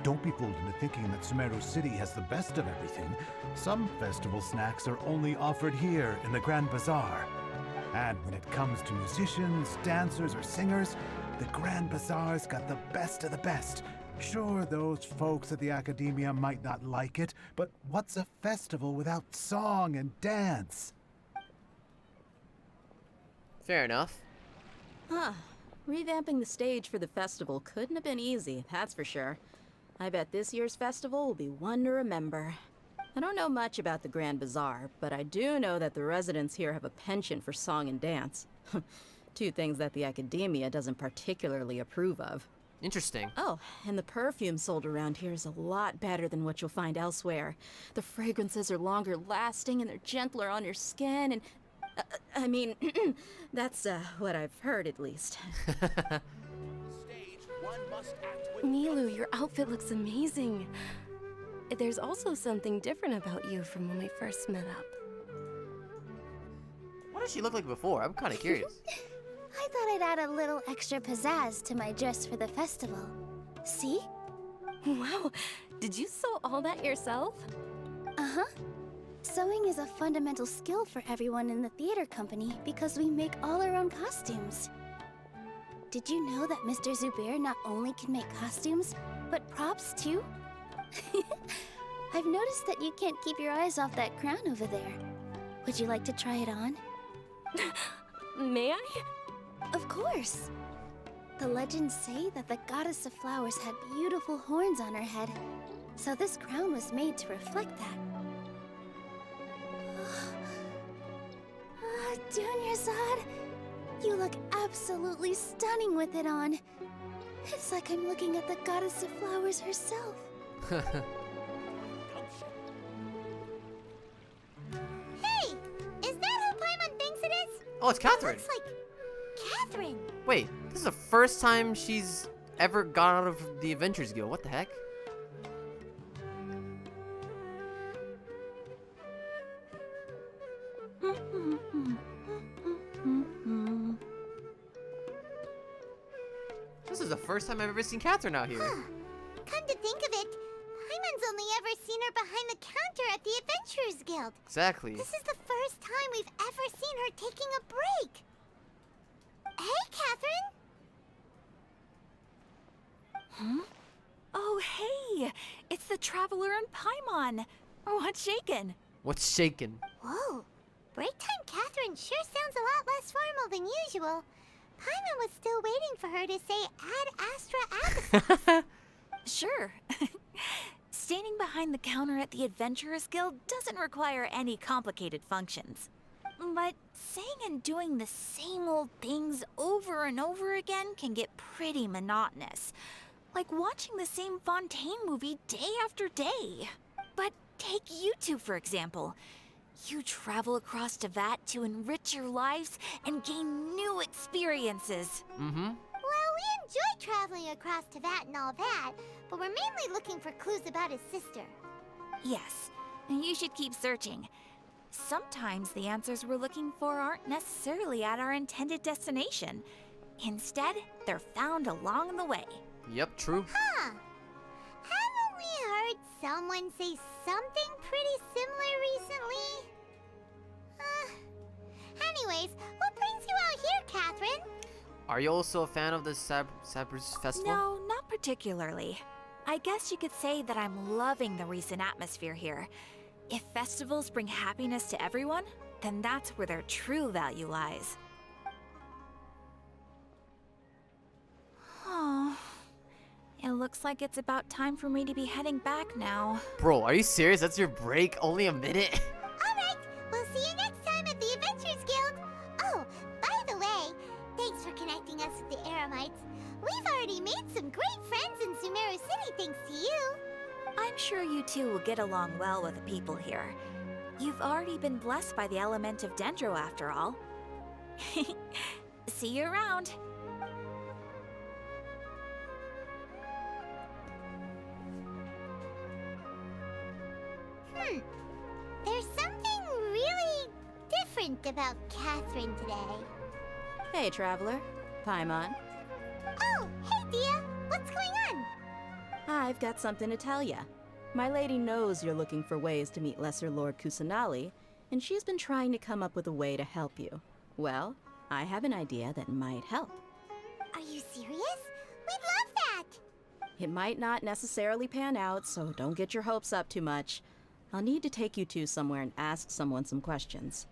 Don't be fooled into thinking that Sumeru City has the best of everything. Some festival snacks are only offered here in the Grand Bazaar. And when it comes to musicians, dancers, or singers, the Grand Bazaar's got the best of the best. Sure, those folks at the Academia might not like it, but what's a festival without song and dance? Fair enough. Revamping the stage for the festival couldn't have been easy, that's for sure. I bet this year's festival will be one to remember. I don't know much about the Grand Bazaar, but I do know that the residents here have a penchant for song and dance. 2 things that the Academia doesn't particularly approve of. Interesting. Oh, and the perfume sold around here is a lot better than what you'll find elsewhere. The fragrances are longer lasting and they're gentler on your skin and... I mean, that's what I've heard at least. Nilu, your outfit looks amazing. There's also something different about you from when we first met up. What did she look like before? I'm kind of curious. I thought I'd add a little extra pizzazz to my dress for the festival. See? Wow, did you sew all that yourself? Uh-huh. Sewing is a fundamental skill for everyone in the theater company because we make all our own costumes. Did you know that Mr. Zubair not only can make costumes, but props too? I've noticed that you can't keep your eyes off that crown over there. Would you like to try it on? May I? Of course. The legends say that the goddess of flowers had beautiful horns on her head, so this crown was made to reflect that. Dunyarzad, you look absolutely stunning with it on. It's like I'm looking at the goddess of flowers herself. Hey, is that who Paimon thinks it is? Oh, it's Catherine. It looks like Catherine. Wait, this is the first time she's ever got out of the Adventures Guild. What the heck? This is the first time I've ever seen Catherine out here. Come to think of it, Paimon's only ever seen her behind the counter at the Adventurers Guild. Exactly. This is the first time we've ever seen her taking a break. Hey, Catherine. Huh? Oh, hey! It's the Traveler and Paimon. What's shaken? What's shaken? Whoa. Break time Catherine sure sounds a lot less formal than usual. Paimon was still waiting for her to say Ad Astra Epicboss. Sure. Standing behind the counter at the Adventurers Guild doesn't require any complicated functions. But saying and doing the same old things over and over again can get pretty monotonous. Like watching the same Fontaine movie day after day. But take you two, for example. You travel across Teyvat to enrich your lives and gain new experiences. Mm-hmm. Well, we enjoy traveling across Teyvat and all that, but we're mainly looking for clues about his sister. Yes, and you should keep searching. Sometimes the answers we're looking for aren't necessarily at our intended destination. Instead, they're found along the way. Yep, true. Huh. Haven't we heard someone say something pretty similar recently? Anyways, what brings you out here, Catherine? Are you also a fan of the Sabr's Festival? No, not particularly. I guess you could say that I'm loving the recent atmosphere here. If festivals bring happiness to everyone, then that's where their true value lies. Oh, it looks like it's about time for me to be heading back now. Bro, are you serious? That's your break? Only a minute? Alright, we'll see you next time at the Adventurers Guild. Oh, by the way, thanks for connecting us with the Eremites. We've already made some great friends in Sumeru City thanks to you. I'm sure you two will get along well with the people here. You've already been blessed by the element of Dendro after all. See you around. There's something really different about Catherine today. Hey, Traveler. Paimon. Oh, hey, Dia. What's going on? I've got something to tell ya. My lady knows you're looking for ways to meet Lesser Lord Kusanali, and she's been trying to come up with a way to help you. Well, I have an idea that might help. Are you serious? We'd love that! It might not necessarily pan out, so don't get your hopes up too much. I'll need to take you two somewhere and ask someone some questions.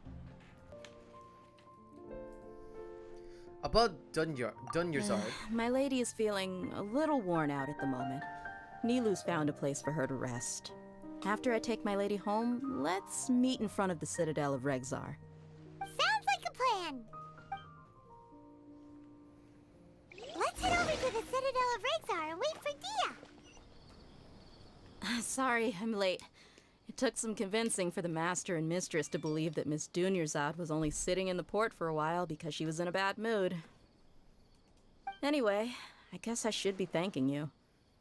About Dunyarzad. My lady is feeling a little worn out at the moment. Nilu's found a place for her to rest. After I take my lady home, let's meet in front of the Citadel of Regzar. Sounds like a plan! Let's head over to the Citadel of Regzar and wait for Dia! Sorry, I'm late. It took some convincing for the master and mistress to believe that Miss Dunyarzad was only sitting in the port for a while because she was in a bad mood. Anyway, I guess I should be thanking you.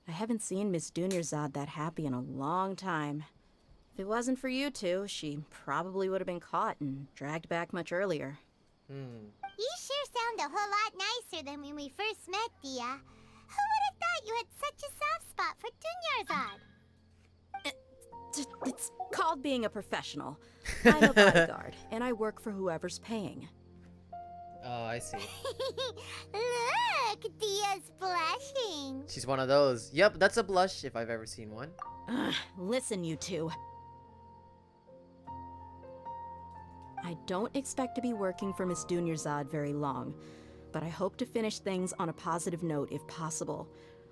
I haven't seen Miss Dunyarzad that happy in a long time. If it wasn't for you two, she probably would have been caught and dragged back much earlier. You sure around a whole lot nicer than when we first met, Dia. Who would have thought you had such a soft spot for Dunyarzad? It's called being a professional. I'm a bodyguard, and I work for whoever's paying. Oh, I see. Look, Dia's blushing. She's one of those. Yep, that's a blush if I've ever seen one. Listen, you two. I don't expect to be working for Miss Dunyarzad very long, but I hope to finish things on a positive note if possible.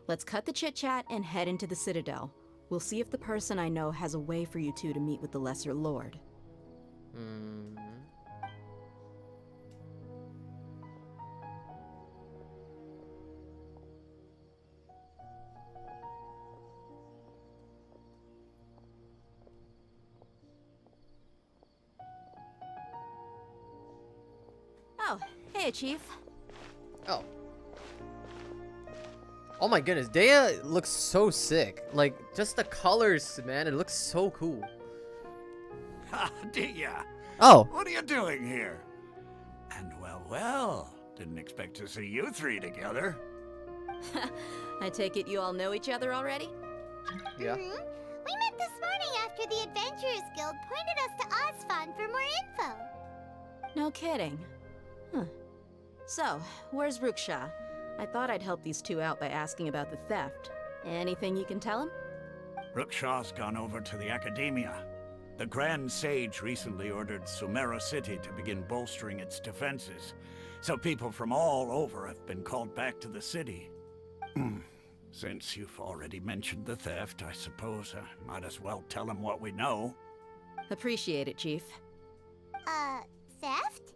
Let's cut the chit-chat and head into the Citadel. We'll see if the person I know has a way for you two to meet with the Lesser Lord. Oh, hey, Chief. Oh. Oh my goodness, Dea looks so sick. Like, just the colors, man, it looks so cool. Ha, Dia. Oh. What are you doing here? And well, didn't expect to see you three together. I take it you all know each other already? Yeah. We met this morning after the Adventurers Guild pointed us to Osfon for more info. No kidding. Huh. So, where's Ruksha? I thought I'd help these two out by asking about the theft. Anything you can tell him? Ruksha's gone over to the Academia. The Grand Sage recently ordered Sumeru City to begin bolstering its defenses, so people from all over have been called back to the city. Since you've already mentioned the theft, I suppose I might as well tell him what we know. Appreciate it, Chief. Theft?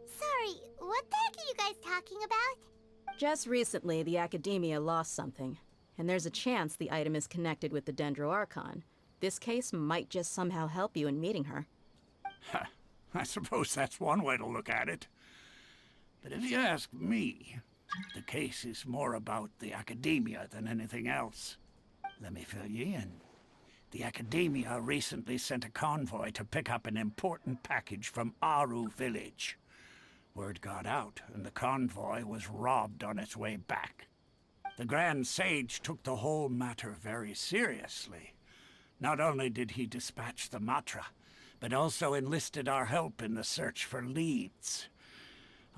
Sorry, what the heck are you guys talking about? Just recently, the Academia lost something, and there's a chance the item is connected with the Dendro Archon. This case might just somehow help you in meeting her. I suppose that's one way to look at it. But if you ask me, the case is more about the Academia than anything else. Let me fill you in. The Academia recently sent a convoy to pick up an important package from Aru village. Word got out, and the convoy was robbed on its way back. The Grand Sage took the whole matter very seriously. Not only did he dispatch the Matra, but also enlisted our help in the search for leads.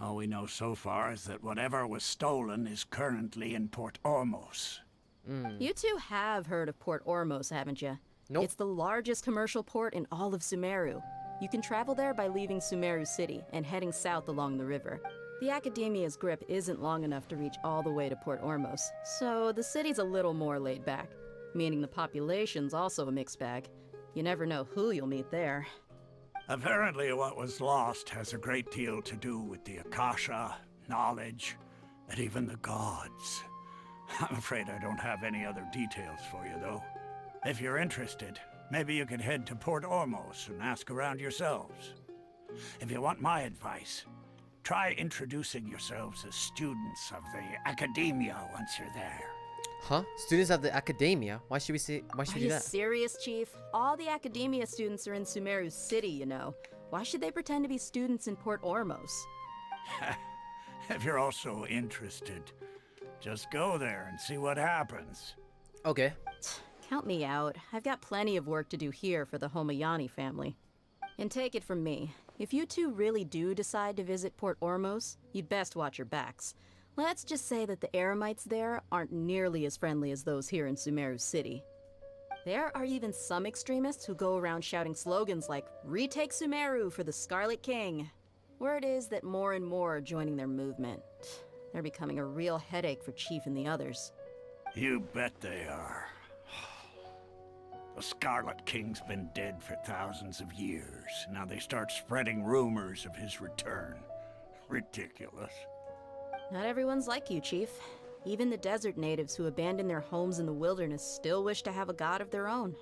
All we know so far is that whatever was stolen is currently in Port Ormos. You two have heard of Port Ormos, haven't you? Nope. It's the largest commercial port in all of Sumeru. You can travel there by leaving Sumeru City and heading south along the river. The Academia's grip isn't long enough to reach all the way to Port Ormos, so the city's a little more laid back, meaning the population's also a mixed bag. You never know who you'll meet there. Apparently what was lost has a great deal to do with the Akasha, knowledge, and even the gods. I'm afraid I don't have any other details for you, though. If you're interested, maybe you could head to Port Ormos and ask around yourselves. If you want my advice, try introducing yourselves as students of the Academia once you're there. Huh? Students of the Academia? Why should we do that? Are you serious, Chief? All the Academia students are in Sumeru City, you know. Why should they pretend to be students in Port Ormos? If you're also interested, just go there and see what happens. Okay. Count me out. I've got plenty of work to do here for the Homayani family. And take it from me, if you two really do decide to visit Port Ormos, you'd best watch your backs. Let's just say that the Eremites there aren't nearly as friendly as those here in Sumeru City. There are even some extremists who go around shouting slogans like, "Retake Sumeru for the Scarlet King." Word is that more and more are joining their movement. They're becoming a real headache for Chief and the others. You bet they are. The Scarlet King's been dead for thousands of years. Now they start spreading rumors of his return. Ridiculous. Not everyone's like you, Chief. Even the desert natives who abandoned their homes in the wilderness still wish to have a god of their own.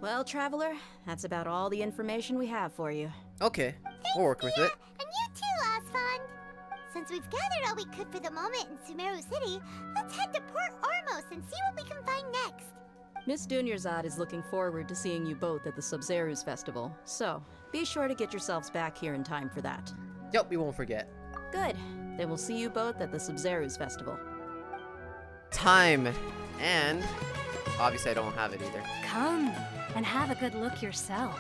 Well, Traveler, that's about all the information we have for you. Okay, we'll work with it. And you too, Osfond. Since we've gathered all we could for the moment in Sumeru City, let's head to Port Ormos and see what we can find next. Miss Dunyarzad is looking forward to seeing you both at the Sub-Zeru's festival, so Be sure to get yourselves back here in time for that. Yep, we won't forget. Good. Then we'll see you both at the Sumeru's festival. Time. And obviously I don't have it either. Come and have a good look yourself.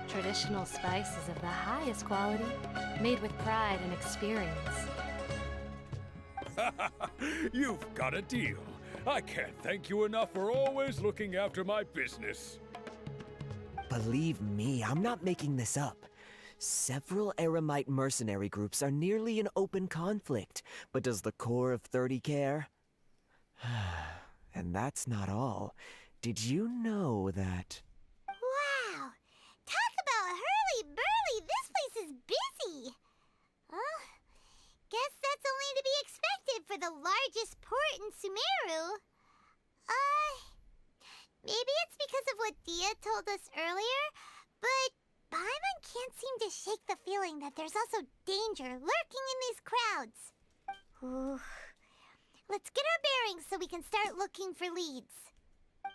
Traditional spices of the highest quality, made with pride and experience. You've got a deal. I can't thank you enough for always looking after my business. Believe me, I'm not making this up. Several Eremite mercenary groups are nearly in open conflict, but does the Core of 30 care? And that's not all. Did you know that... Wow! Talk about hurly-burly! This place is busy! Guess that's only to be expected for the largest port in Sumeru. Maybe it's because of what Dia told us earlier, but Paimon can't seem to shake the feeling that there's also danger lurking in these crowds. Ooh. Let's get our bearings so we can start looking for leads.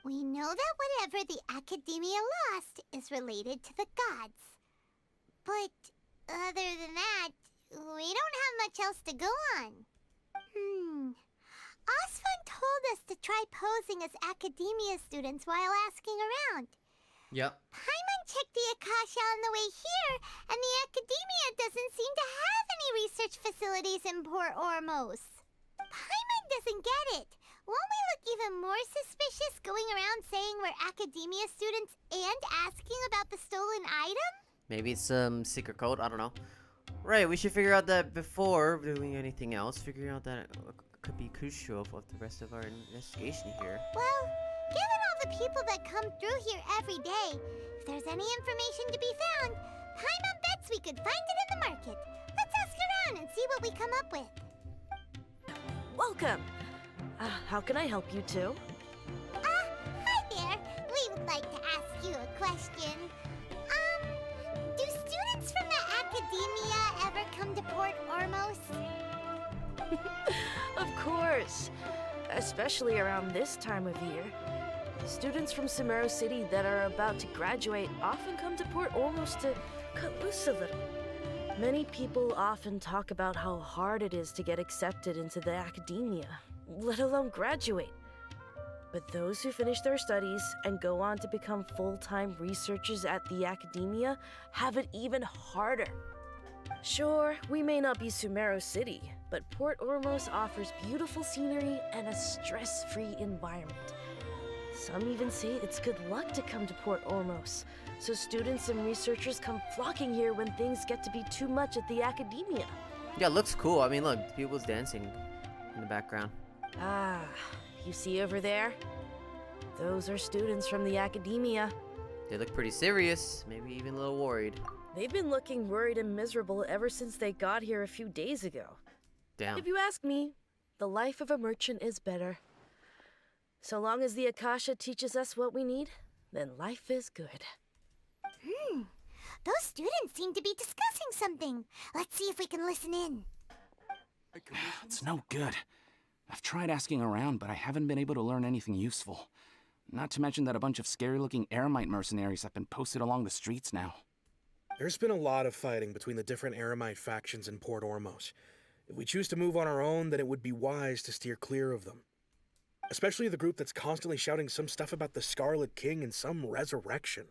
We know that whatever the Academia lost is related to the gods. But other than that, we don't have much else to go on. Osfun told us to try posing as Academia students while asking around. Yep. Paimon checked the Akasha on the way here, and the Academia doesn't seem to have any research facilities in Port Ormos. Paimon doesn't get it. Won't we look even more suspicious going around saying we're Academia students and asking about the stolen item? Maybe it's some secret code, I don't know. Right, we should figure out that before doing anything else. Figuring out that could be crucial for the rest of our investigation here. Well, given all the people that come through here every day, if there's any information to be found, Paimon bets we could find it in the market. Let's ask around and see what we come up with. Welcome! How can I help you two? Hi there. We would like to ask you a question. Do students from the Academia ever come to Port Ormos? Of course! Especially around this time of year. Students from Sumeru City that are about to graduate often come to Port Ormos to cut loose a little. Many people often talk about how hard it is to get accepted into the Academia, let alone graduate. But those who finish their studies and go on to become full-time researchers at the Academia have it even harder. Sure, we may not be Sumeru City, but Port Ormos offers beautiful scenery and a stress-free environment. Some even say it's good luck to come to Port Ormos, so students and researchers come flocking here when things get to be too much at the Academia. Yeah, it looks cool. I mean, look, people's dancing in the background. You see over there? Those are students from the Academia. They look pretty serious, maybe even a little worried. They've been looking worried and miserable ever since they got here a few days ago. Damn. If you ask me, the life of a merchant is better. So long as the Akasha teaches us what we need, then life is good. Those students seem to be discussing something. Let's see if we can listen in. It's no good. I've tried asking around, but I haven't been able to learn anything useful. Not to mention that a bunch of scary-looking Eremite mercenaries have been posted along the streets now. There's been a lot of fighting between the different Eremite factions in Port Ormos. If we choose to move on our own, then it would be wise to steer clear of them. Especially the group that's constantly shouting some stuff about the Scarlet King and some resurrection.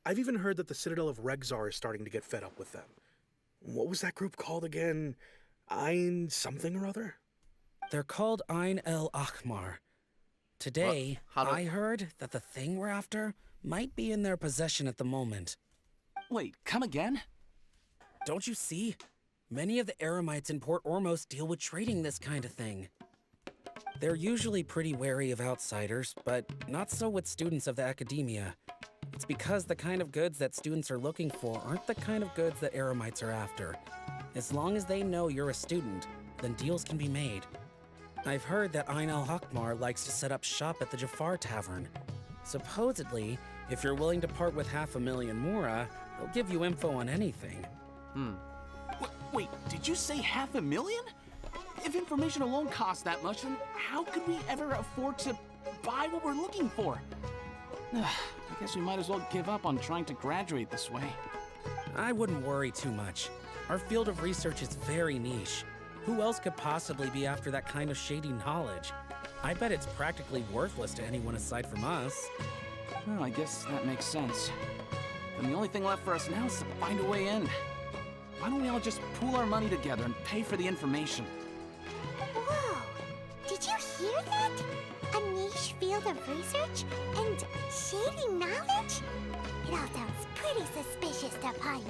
I've even heard that the Citadel of Regzar is starting to get fed up with them. What was that group called again? Ein something or other? They're called Ein El Akhmar. Today, I heard that the thing we're after might be in their possession at the moment. Wait, come again? Don't you see? Many of the Eremites in Port Ormos deal with trading this kind of thing. They're usually pretty wary of outsiders, but not so with students of the Academia. It's because the kind of goods that students are looking for aren't the kind of goods that Eremites are after. As long as they know you're a student, then deals can be made. I've heard that Ein El Hakmar likes to set up shop at the Jafar Tavern. Supposedly, if you're willing to part with 500,000 Mura, they'll give you info on anything. Wait, did you say 500,000? If information alone costs that much, then how could we ever afford to buy what we're looking for? I guess we might as well give up on trying to graduate this way. I wouldn't worry too much. Our field of research is very niche. Who else could possibly be after that kind of shady knowledge? I bet it's practically worthless to anyone aside from us. Well, I guess that makes sense. And the only thing left for us now is to find a way in. Why don't we all just pool our money together and pay for the information? Whoa! Did you hear that? A niche field of research and shady knowledge? It all sounds pretty suspicious to Paimon.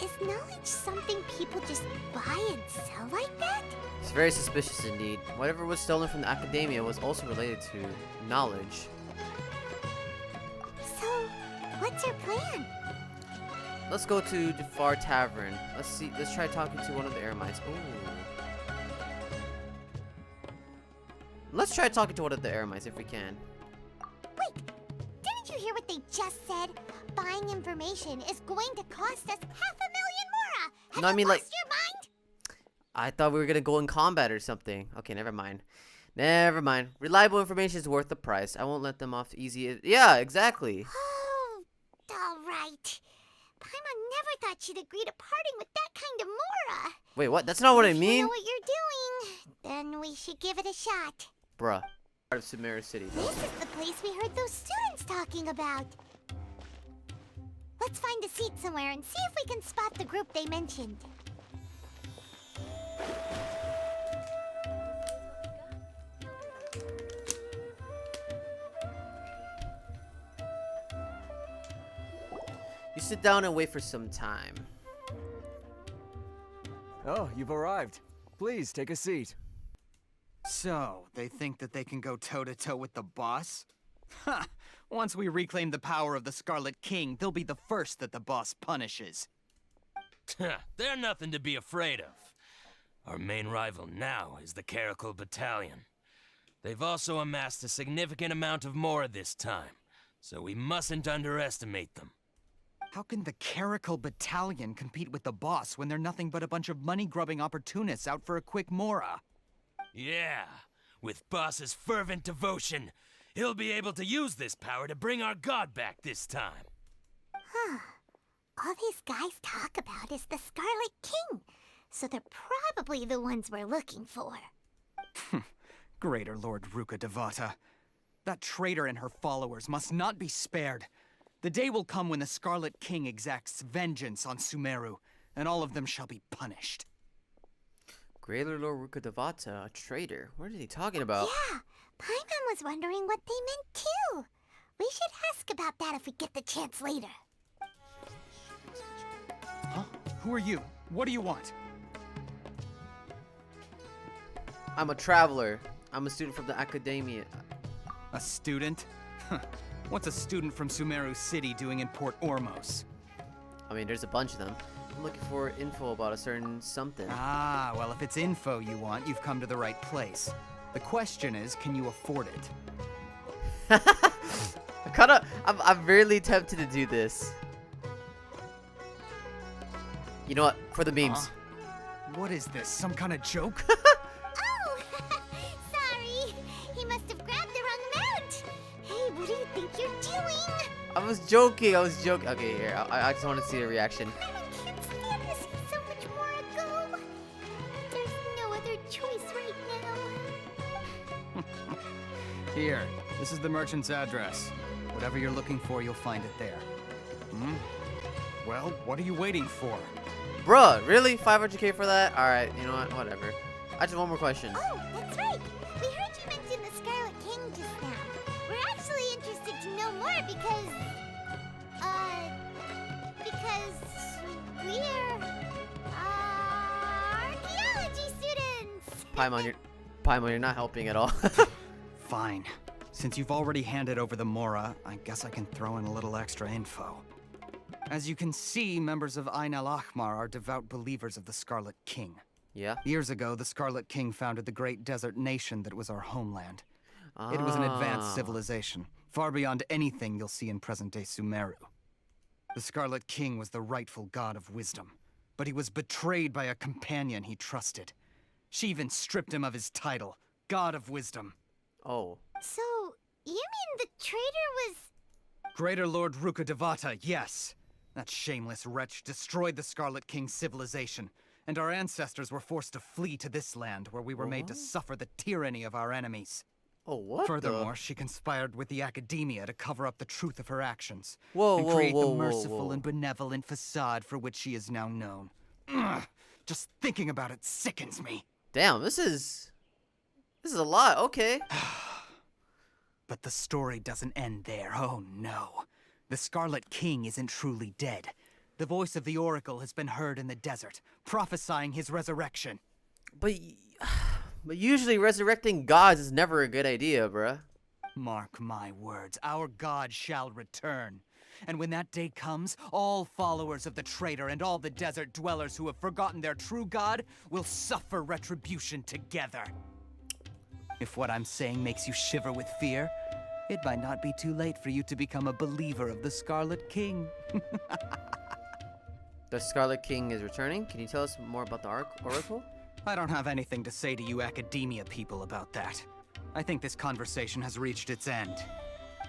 Is knowledge something people just buy and sell like that? It's very suspicious indeed. Whatever was stolen from the academia was also related to knowledge. So, what's your plan? Let's go to the Far Tavern. Let's try talking to one of the Eremites. Ooh. Let's try talking to one of the Eremites if we can. Wait, didn't you hear what they just said? Buying information is going to cost us 500,000 mora! Have No, I you mean, lost like, your mind? I thought we were gonna go in combat or something. Okay, never mind. Never mind. Reliable information is worth the price. I won't let them off easy. Yeah, exactly. Oh, alright. Paimon never thought she'd agree to parting with that kind of mora. Wait, what? That's not what I If you mean. know what you're doing, then we should give it a shot. Bruh. Part of Sumeru City. This is the place we heard those students talking about. Let's find a seat somewhere and see if we can spot the group they mentioned. You sit down and wait for some time. Oh, you've arrived. Please, take a seat. So, they think that they can go toe-to-toe with the boss? Ha! Once we reclaim the power of the Scarlet King, they'll be the first that the boss punishes. They're nothing to be afraid of. Our main rival now is the Caracal Battalion. They've also amassed a significant amount of mora this time, so we mustn't underestimate them. How can the Caracal Battalion compete with the boss when they're nothing but a bunch of money-grubbing opportunists out for a quick mora? Yeah, with Boss's fervent devotion, he'll be able to use this power to bring our god back this time. Huh. All these guys talk about is the Scarlet King, so they're probably the ones we're looking for. Greater Lord Ruka Devata. That traitor and her followers must not be spared. The day will come when the Scarlet King exacts vengeance on Sumeru, and all of them shall be punished. Greater Lord Ruka Devata, a traitor. What is he talking about? Yeah, Paimon was wondering what they meant too. We should ask about that if we get the chance later. Huh? Who are you? What do you want? I'm a traveler. I'm a student from the academia. A student? What's a student from Sumeru City doing in Port Ormos? I mean, there's a bunch of them. I'm looking for info about a certain something. Ah, well, if it's info you want, you've come to the right place. The question is, can you afford it? I'm really tempted to do this. You know what? For the memes. What is this? Some kind of joke? Oh! Sorry! He must have grabbed the wrong amount! Hey, what do you think you're doing? I was joking. Okay, here. I just want to see the reaction. I can't stand to see so much more go. There's no other choice right now. Here, this is the merchant's address. Whatever you're looking for, you'll find it there. Hmm? Well, what are you waiting for? Bruh, really? 500k for that? Alright, you know what? Whatever. I just one more question. Oh, that's right. We heard you mention the Scarlet King just now. We're actually interested to know more because we're archaeology students. Paimon, you're not helping at all. Fine. Since you've already handed over the Mora, I guess I can throw in a little extra info. As you can see, members of Ain al-Ahmar are devout believers of the Scarlet King. Yeah? Years ago, the Scarlet King founded the great desert nation that was our homeland. It was an advanced civilization, far beyond anything you'll see in present-day Sumeru. The Scarlet King was the rightful god of wisdom, but he was betrayed by a companion he trusted. She even stripped him of his title, God of Wisdom. Oh. So, you mean the traitor was... Greater Lord Ruka Devata, yes. That shameless wretch destroyed the Scarlet King's civilization, and our ancestors were forced to flee to this land where we were made to suffer the tyranny of our enemies. Oh, what? Furthermore, she conspired with the Academia to cover up the truth of her actions. Whoa, and whoa, create whoa, the whoa, merciful whoa. and benevolent facade for which she is now known. Ugh, just thinking about it sickens me. Damn, this is a lot. Okay. But the story doesn't end there. Oh no. The Scarlet King isn't truly dead. The voice of the Oracle has been heard in the desert, prophesying his resurrection. But usually resurrecting gods is never a good idea, bruh. Mark my words, our god shall return. And when that day comes, all followers of the traitor and all the desert dwellers who have forgotten their true god will suffer retribution together. If what I'm saying makes you shiver with fear, it might not be too late for you to become a believer of the Scarlet King. The Scarlet King is returning? Can you tell us more about the Oracle? I don't have anything to say to you Academia people about that. I think this conversation has reached its end.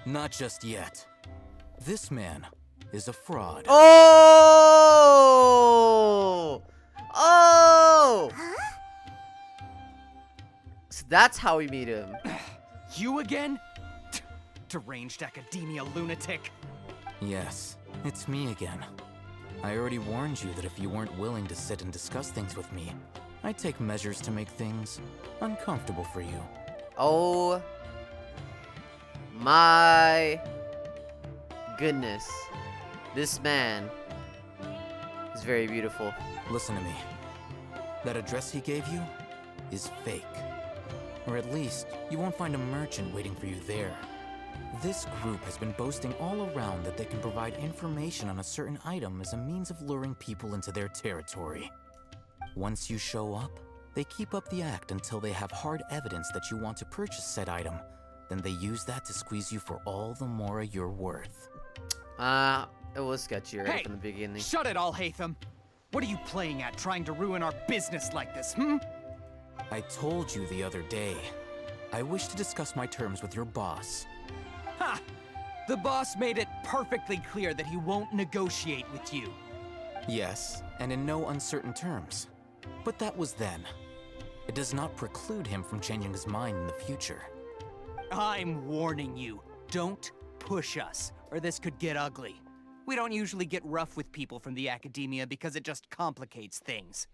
Not just yet. This man is a fraud. Oh! Oh! So that's how we meet him. You again? Deranged Academia lunatic. Yes, it's me again. I already warned you that if you weren't willing to sit and discuss things with me, I'd take measures to make things uncomfortable for you. Oh my goodness. This man is very beautiful. Listen to me. That address he gave you is fake. Or at least, you won't find a merchant waiting for you there. This group has been boasting all around that they can provide information on a certain item as a means of luring people into their territory. Once you show up, they keep up the act until they have hard evidence that you want to purchase said item. Then they use that to squeeze you for all the more you're worth. It was sketchy right from the beginning. Shut it all, Hatham. What are you playing at, trying to ruin our business like this, hmm? I told you the other day. I wish to discuss my terms with your boss. Ha! The boss made it perfectly clear that he won't negotiate with you. Yes, and in no uncertain terms. But that was then. It does not preclude him from changing his mind in the future. I'm warning you. Don't push us, or this could get ugly. We don't usually get rough with people from the Academia because it just complicates things.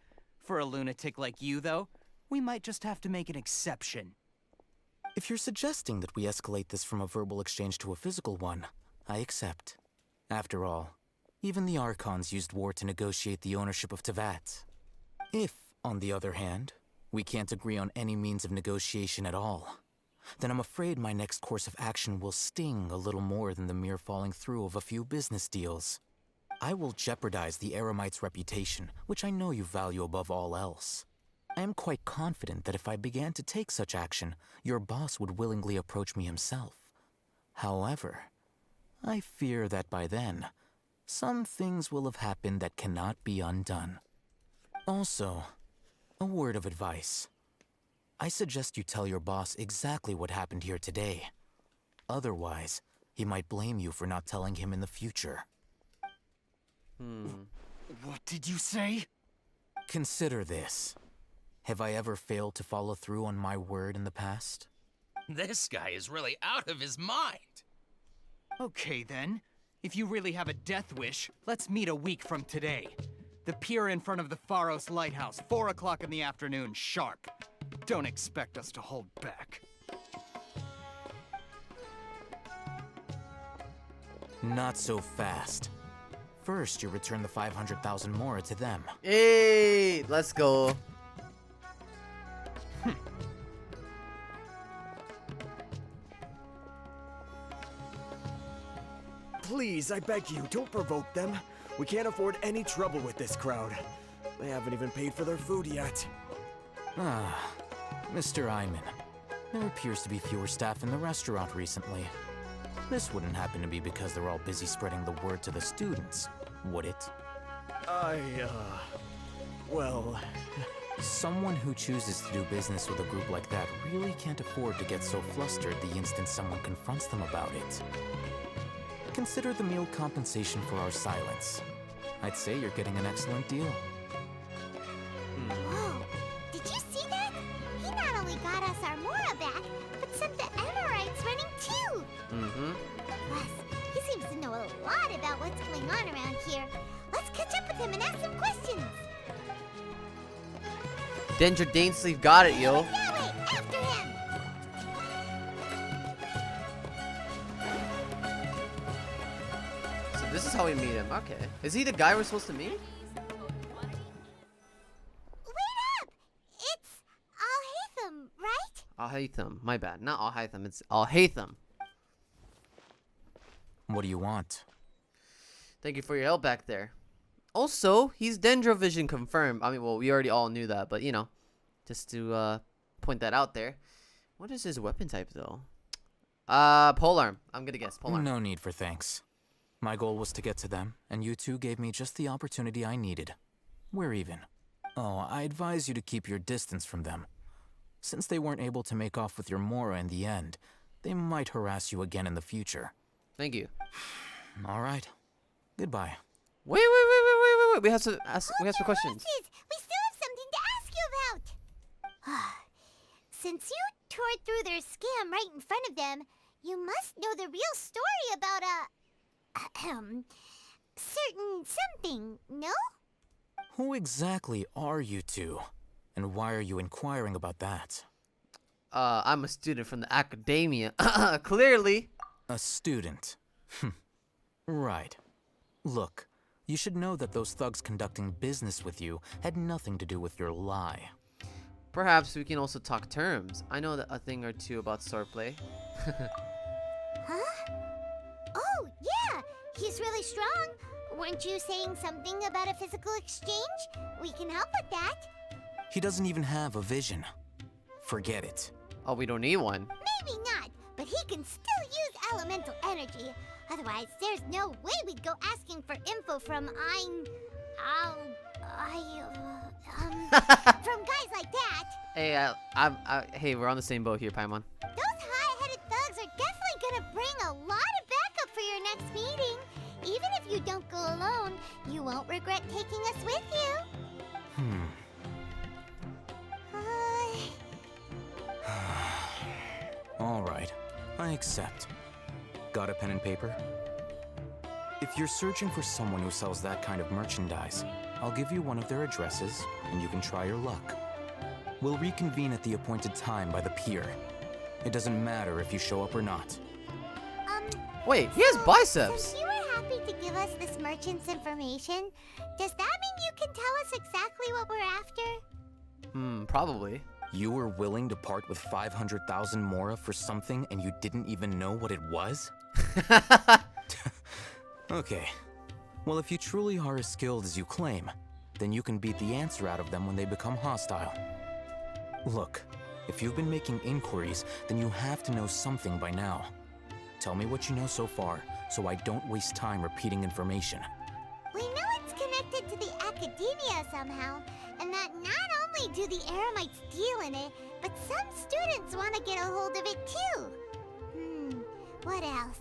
For a lunatic like you, though, we might just have to make an exception. If you're suggesting that we escalate this from a verbal exchange to a physical one, I accept. After all, even the Archons used war to negotiate the ownership of Teyvat. If, on the other hand, we can't agree on any means of negotiation at all, then I'm afraid my next course of action will sting a little more than the mere falling through of a few business deals. I will jeopardize the Eremite's reputation, which I know you value above all else. I am quite confident that if I began to take such action, your boss would willingly approach me himself. However, I fear that by then, some things will have happened that cannot be undone. Also, a word of advice. I suggest you tell your boss exactly what happened here today. Otherwise, he might blame you for not telling him in the future. What did you say? Consider this. Have I ever failed to follow through on my word in the past? This guy is really out of his mind. Okay then. If you really have a death wish, let's meet a week from today. The pier in front of the Pharos Lighthouse, 4 o'clock in the afternoon, sharp. Don't expect us to hold back. Not so fast. First, you return the 500,000 more to them. Hey, let's go. Please, I beg you, don't provoke them. We can't afford any trouble with this crowd. They haven't even paid for their food yet. Ah, Mr. Iman. There appears to be fewer staff in the restaurant recently. This wouldn't happen to be because they're all busy spreading the word to the students, would it? Well... Someone who chooses to do business with a group like that really can't afford to get so flustered the instant someone confronts them about it. Consider the meal compensation for our silence. I'd say you're getting an excellent deal. Whoa, did you see that? He not only got us our Mora back, but sent the Amorites running too. Mm-hmm. Plus, he seems to know a lot about what's going on around here. Let's catch up with him and ask some questions. Danger Dainsleeve got it, yo. That way, after him. So this is how we meet him. Okay. Is he the guy we're supposed to meet? Wait up! It's Al-Haytham, right? Al-Haytham. My bad. Not Al-Haytham. It's Al-Haytham. What do you want? Thank you for your help back there. Also, he's Dendrovision confirmed. I mean, well, we already all knew that, but you know, just to point that out there. What is his weapon type though? Polearm. I'm gonna guess polearm. No need for thanks. My goal was to get to them, and you two gave me just the opportunity I needed. We're even. Oh, I advise you to keep your distance from them. Since they weren't able to make off with your Mora in the end, they might harass you again in the future. Thank you. All right. Goodbye. Wait. We have to ask. We have some questions. We still have something to ask you about. Since you tore through their scam right in front of them, you must know the real story about certain something, no? Who exactly are you two? And why are you inquiring about that? I'm a student from the academia. Clearly. A student. Right. Look, you should know that those thugs conducting business with you had nothing to do with your lie. Perhaps we can also talk terms. I know a thing or two about swordplay. Huh? Oh, yeah! He's really strong. Weren't you saying something about a physical exchange? We can help with that. He doesn't even have a vision. Forget it. Oh, we don't need one. Maybe not, but he can still use elemental energy. Otherwise, there's no way we'd go asking for info from from guys like that. Hey, hey, we're on the same boat here, Paimon. Those high-headed thugs are definitely gonna bring a lot of backup for your next meeting. Even if you don't go alone, you won't regret taking us with you. All right, I accept. Got a pen and paper? If you're searching for someone who sells that kind of merchandise, I'll give you one of their addresses, and you can try your luck. We'll reconvene at the appointed time by the pier. It doesn't matter if you show up or not. Wait, he has biceps! Since you were happy to give us this merchant's information, does that mean you can tell us exactly what we're after? Probably. You were willing to part with 500,000 Mora for something and you didn't even know what it was? Okay. Well, if you truly are as skilled as you claim, then you can beat the answer out of them when they become hostile. Look, if you've been making inquiries, then you have to know something by now. Tell me what you know so far, so I don't waste time repeating information. We know it's connected to the academia somehow, and that not only do the Eremites deal in it, but some students want to get a hold of it too. What else?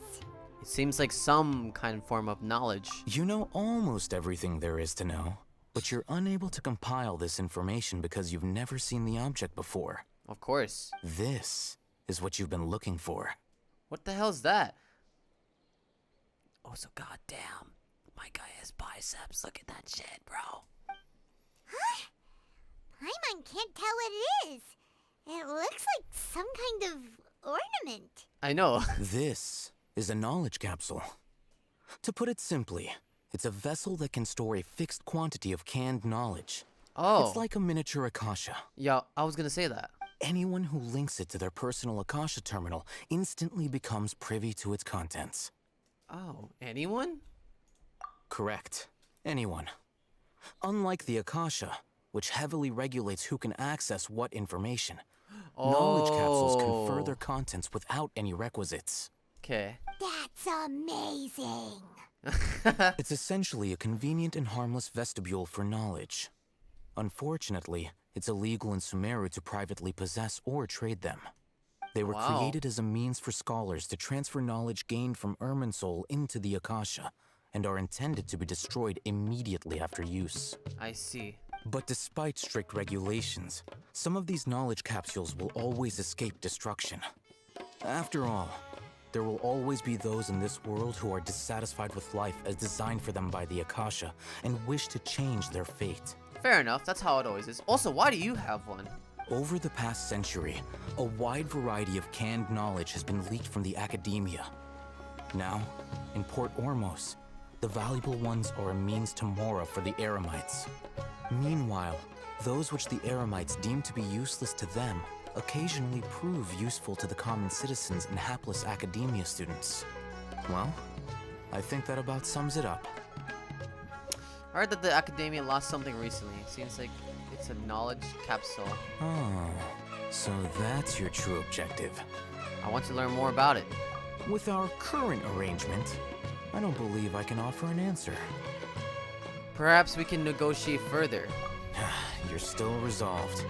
It seems like some kind of form of knowledge. You know almost everything there is to know, but you're unable to compile this information because you've never seen the object before. Of course. This is what you've been looking for. What the hell's that? Oh, so goddamn. My guy has biceps. Look at that shit, bro. Huh? Paimon can't tell what it is. It looks like some kind of ornament. I know. This is a knowledge capsule. To put it simply, it's a vessel that can store a fixed quantity of canned knowledge. Oh. It's like a miniature Akasha. Yeah, I was gonna say that. Anyone who links it to their personal Akasha Terminal instantly becomes privy to its contents. Oh, anyone? Correct. Anyone. Unlike the Akasha, which heavily regulates who can access what information, knowledge capsules confer their contents without any requisites. Okay. That's amazing. It's essentially a convenient and harmless vestibule for knowledge. Unfortunately, it's illegal in Sumeru to privately possess or trade them. They were created as a means for scholars to transfer knowledge gained from Irminsul into the Akasha, and are intended to be destroyed immediately after use. I see. But despite strict regulations, some of these knowledge capsules will always escape destruction. After all, there will always be those in this world who are dissatisfied with life as designed for them by the Akasha and wish to change their fate. Fair enough, that's how it always is. Also, why do you have one? Over the past century, a wide variety of canned knowledge has been leaked from the academia. Now, in Port Ormos, the valuable ones are a means to Mora for the Eremites. Meanwhile, those which the Eremites deem to be useless to them occasionally prove useful to the common citizens and hapless academia students. Well, I think that about sums it up. I heard that the academia lost something recently. It seems like it's a knowledge capsule. Oh, so that's your true objective. I want to learn more about it. With our current arrangement, I don't believe I can offer an answer. Perhaps we can negotiate further. You're still resolved.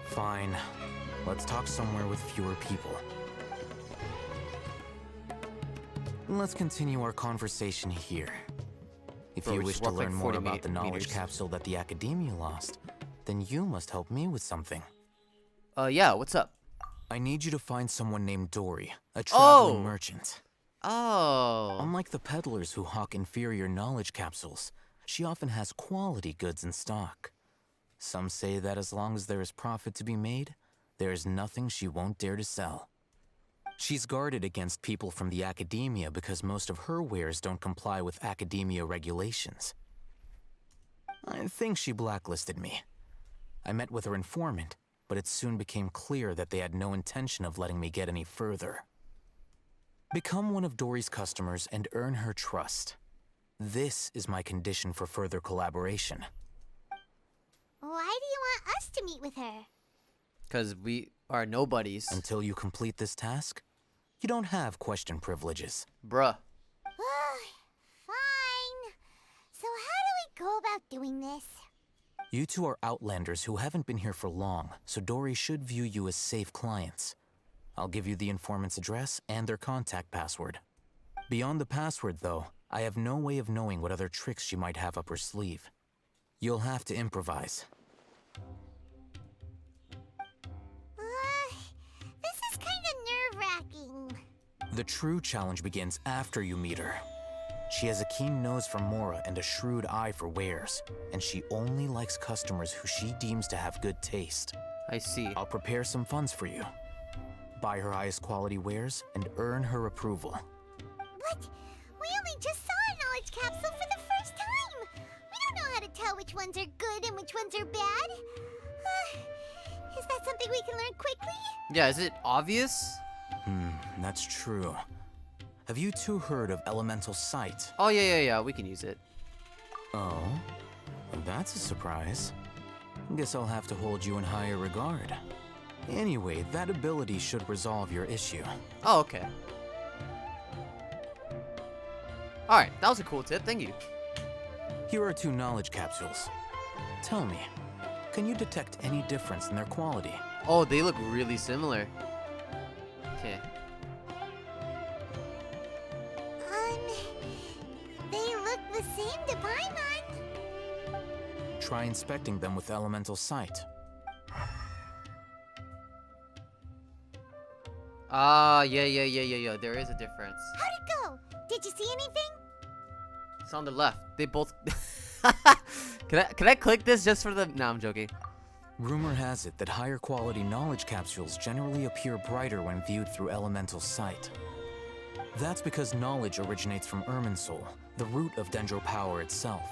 Fine. Let's talk somewhere with fewer people. Let's continue our conversation here. If you wish to learn more about the knowledge capsule that the academia lost, then you must help me with something. Yeah, what's up? I need you to find someone named Dory, a traveling merchant. Oh. Unlike the peddlers who hawk inferior knowledge capsules, she often has quality goods in stock. Some say that as long as there is profit to be made, there is nothing she won't dare to sell. She's guarded against people from the academia because most of her wares don't comply with academia regulations. I think she blacklisted me. I met with her informant, but it soon became clear that they had no intention of letting me get any further. Become one of Dory's customers and earn her trust. This is my condition for further collaboration. Why do you want us to meet with her? Because we are nobodies. Until you complete this task, you don't have question privileges. Bruh. Fine. So how do we go about doing this? You two are outlanders who haven't been here for long, so Dory should view you as safe clients. I'll give you the informant's address and their contact password. Beyond the password, though, I have no way of knowing what other tricks she might have up her sleeve. You'll have to improvise. This is kind of nerve-wracking. The true challenge begins after you meet her. She has a keen nose for Mora and a shrewd eye for wares, and she only likes customers who she deems to have good taste. I see. I'll prepare some funds for you. Buy her highest quality wares and earn her approval. But we only just saw a knowledge capsule for the first time. We don't know how to tell which ones are good and which ones are bad. Is that something we can learn quickly? Yeah, is it obvious? That's true. Have you two heard of Elemental Sight? Oh, yeah, we can use it. Oh? That's a surprise. Guess I'll have to hold you in higher regard. Anyway, that ability should resolve your issue. Oh, okay. Alright, that was a cool tip, thank you. Here are 2 knowledge capsules. Tell me, can you detect any difference in their quality? Oh, they look really similar. Okay. They look the same to Paimon. Try inspecting them with Elemental Sight. Yeah, there is a difference. How'd it go? Did you see anything? It's on the left. They both... Can I click this just for the... No, I'm joking. Rumor has it that higher quality knowledge capsules generally appear brighter when viewed through Elemental Sight. That's because knowledge originates from Irminsul, the root of Dendro power itself.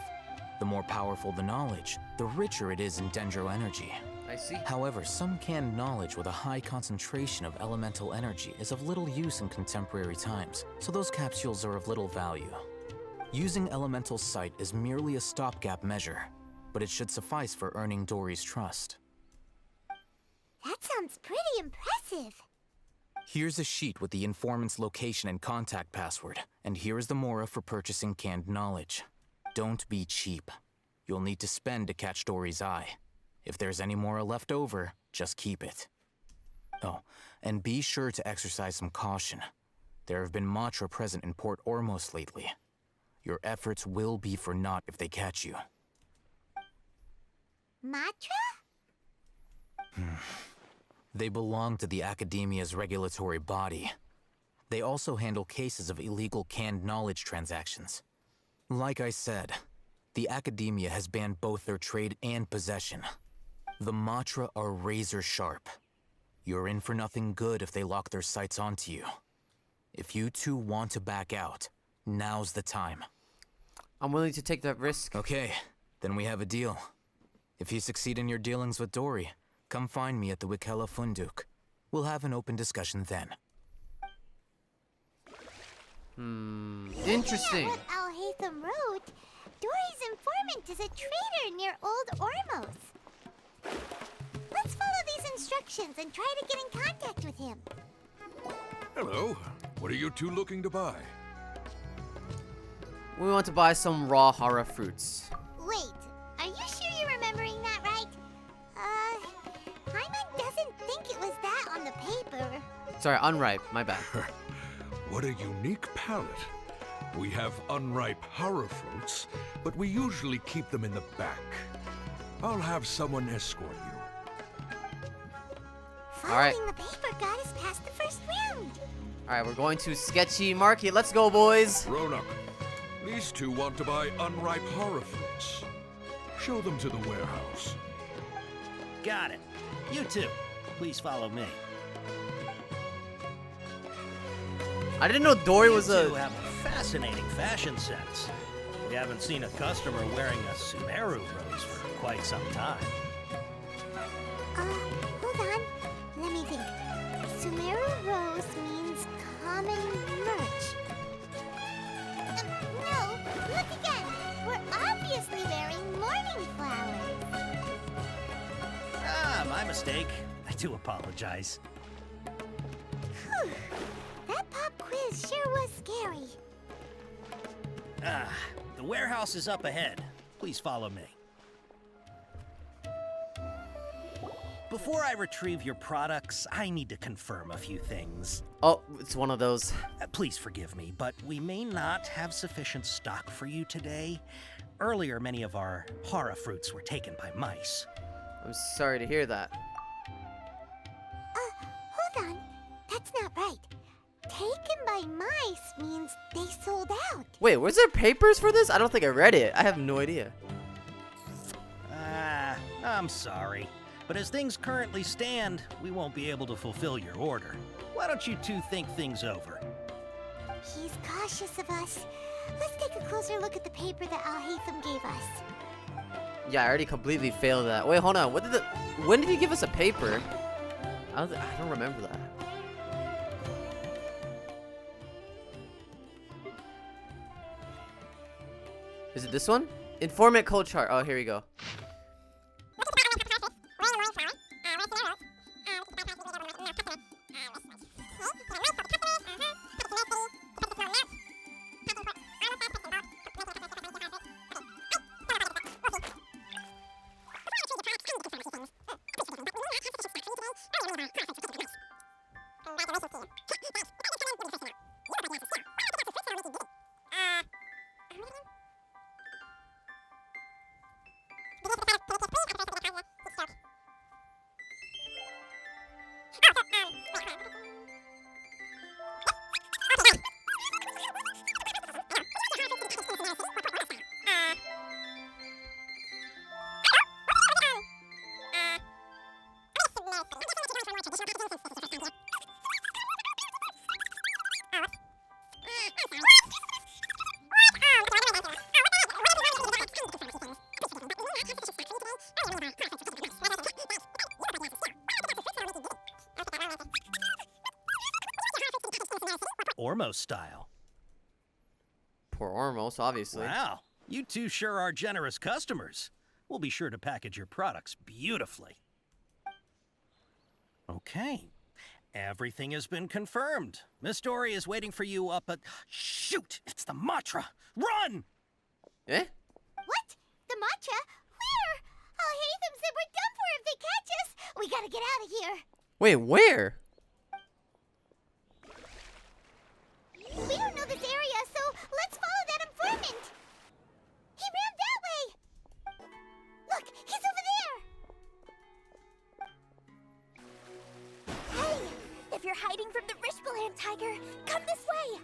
The more powerful the knowledge, the richer it is in Dendro energy. I see. However, some canned knowledge with a high concentration of elemental energy is of little use in contemporary times, so those capsules are of little value. Using Elemental Sight is merely a stopgap measure, but it should suffice for earning Dory's trust. That sounds pretty impressive. Here's a sheet with the informant's location and contact password, and here is the Mora for purchasing canned knowledge. Don't be cheap. You'll need to spend to catch Dory's eye. If there's any Mora left over, just keep it. Oh, and be sure to exercise some caution. There have been Matra present in Port Ormos lately. Your efforts will be for naught if they catch you. Matra? They belong to the Academia's regulatory body. They also handle cases of illegal canned knowledge transactions. Like I said, the Academia has banned both their trade and possession. The Matra are razor sharp. You're in for nothing good if they lock their sights onto you. If you two want to back out, now's the time. I'm willing to take that risk. Okay, then we have a deal. If you succeed in your dealings with Dory, come find me at the Wikela Funduk. We'll have an open discussion then. Interesting. Looking at what Al-Haytham wrote, Dory's informant is a traitor near Old Ormos. Let's follow these instructions and try to get in contact with him. Hello. What are you two looking to buy? We want to buy some raw hara fruits. Wait, are you sure you're remembering that right? Hyman doesn't think it was that on the paper. Sorry, unripe. My bad. What a unique palate. We have unripe hara fruits, but we usually keep them in the back. I'll have someone escort you. Following the paper got us past the first round. Alright, we're going to Sketchy Market. Let's go, boys. Ronak, these two want to buy unripe hara fruits. Show them to the warehouse. Got it. You two, please follow me. I didn't know Dory was You two have a fascinating fashion sense. We haven't seen a customer wearing a Sumeru rose for quite some time. Hold on. Let me think. Sumeru rose means common merch. No, look again. We're obviously wearing morning flowers. Ah, my mistake. I do apologize. Whew. That pop quiz sure was scary. The warehouse is up ahead. Please follow me. Before I retrieve your products, I need to confirm a few things. Oh, it's one of those. Please forgive me, but we may not have sufficient stock for you today. Earlier, many of our hara fruits were taken by mice. I'm sorry to hear that. Hold on. That's not right. Taken by mice means they sold out. Wait, was there papers for this? I don't think I read it. I have no idea. I'm sorry. But as things currently stand, we won't be able to fulfill your order. Why don't you two think things over? He's cautious of us. Let's take a closer look at the paper that Al-Haytham gave us. Yeah, I already completely failed that. Wait, hold on. When did he give us a paper? I don't remember that. Is it this one? Informant code chart. Oh, here we go. Ormos style. Poor Ormos, obviously. Wow, you two sure are generous customers. We'll be sure to package your products beautifully. Okay, everything has been confirmed. Miss Dory is waiting for you up at... Shoot, it's the Matra! Run! Eh? What? The Matra? Where? Al-Haytham said we're done for if they catch us. We gotta get out of here. Wait, where? We don't know this area, so let's follow that informant. He ran that way. Look, he's over there. Hey, if you're hiding from the Rishbaland tiger, come this way.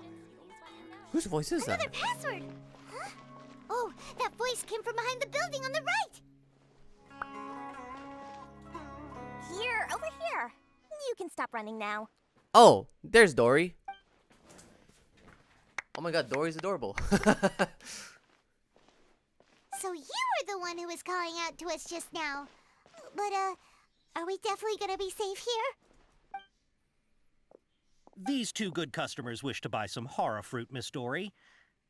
Whose voice is that? Another password. Huh? Oh, that voice came from behind the building on the right. Here, over here. You can stop running now. Oh, there's Dory. Oh my god, Dory's adorable. So you were the one who was calling out to us just now. But, are we definitely gonna be safe here? These two good customers wish to buy some horror fruit, Miss Dory.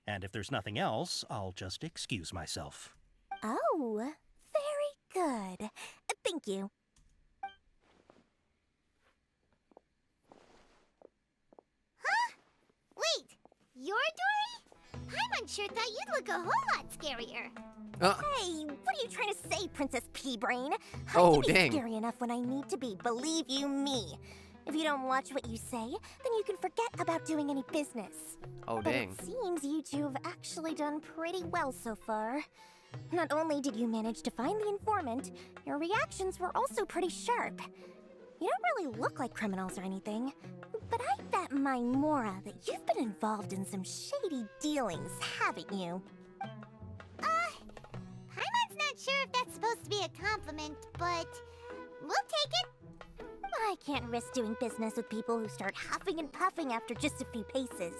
And if there's nothing else, I'll just excuse myself. Oh, very good. Thank you. Huh? Wait, you're Dory? Paimon sure thought you'd look a whole lot scarier. Hey, what are you trying to say, Princess Pea-Brain? Oh, I can dang. be scary enough when I need to be, believe you me. If you don't watch what you say, then you can forget about doing any business. Oh, But dang. it seems you two have actually done pretty well so far. Not only did you manage to find the informant, your reactions were also pretty sharp. You don't really look like criminals or anything, but I bet my Mora that you've been involved in some shady dealings, haven't you? Paimon's not sure if that's supposed to be a compliment, but we'll take it. I can't risk doing business with people who start huffing and puffing after just a few paces,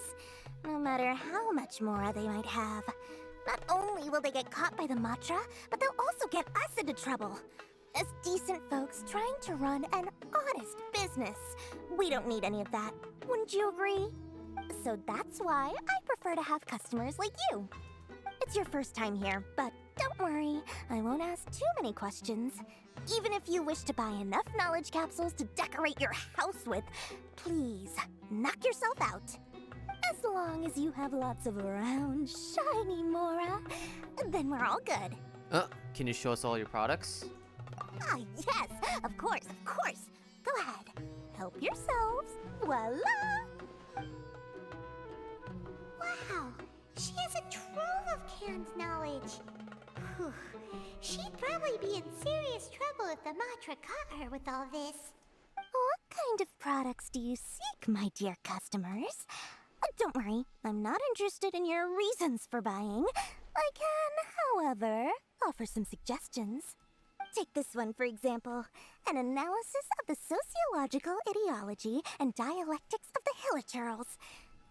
no matter how much Mora they might have. Not only will they get caught by the Matra, but they'll also get us into trouble. As decent folks trying to run an honest business, we don't need any of that. Wouldn't you agree? So that's why I prefer to have customers like you. It's your first time here, but don't worry, I won't ask too many questions. Even if you wish to buy enough knowledge capsules to decorate your house with, please, knock yourself out. As long as you have lots of round, shiny Mora, then we're all good. Can you show us all your products? Ah, yes, of course, of course. Go ahead, help yourselves. Voila! Wow, she has a trove of canned knowledge. Whew. She'd probably be in serious trouble if the Matra caught her with all this. What kind of products do you seek, my dear customers? Don't worry, I'm not interested in your reasons for buying. I can, however, offer some suggestions. Take this one, for example. An analysis of the sociological ideology and dialectics of the Hilichurls.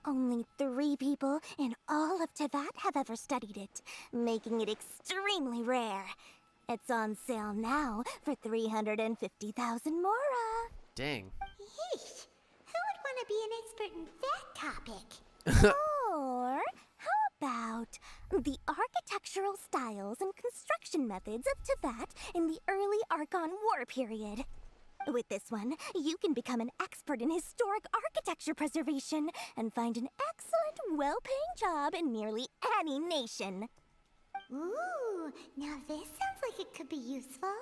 Only 3 people in all of Teyvat have ever studied it, making it extremely rare. It's on sale now for 350,000 Mora. Dang. Yeesh. Who would want to be an expert in that topic? Or how about the architectural styles and construction methods of Teyvat in the early Archon War period? With this one, you can become an expert in historic architecture preservation and find an excellent, well-paying job in nearly any nation. Ooh, now this sounds like it could be useful.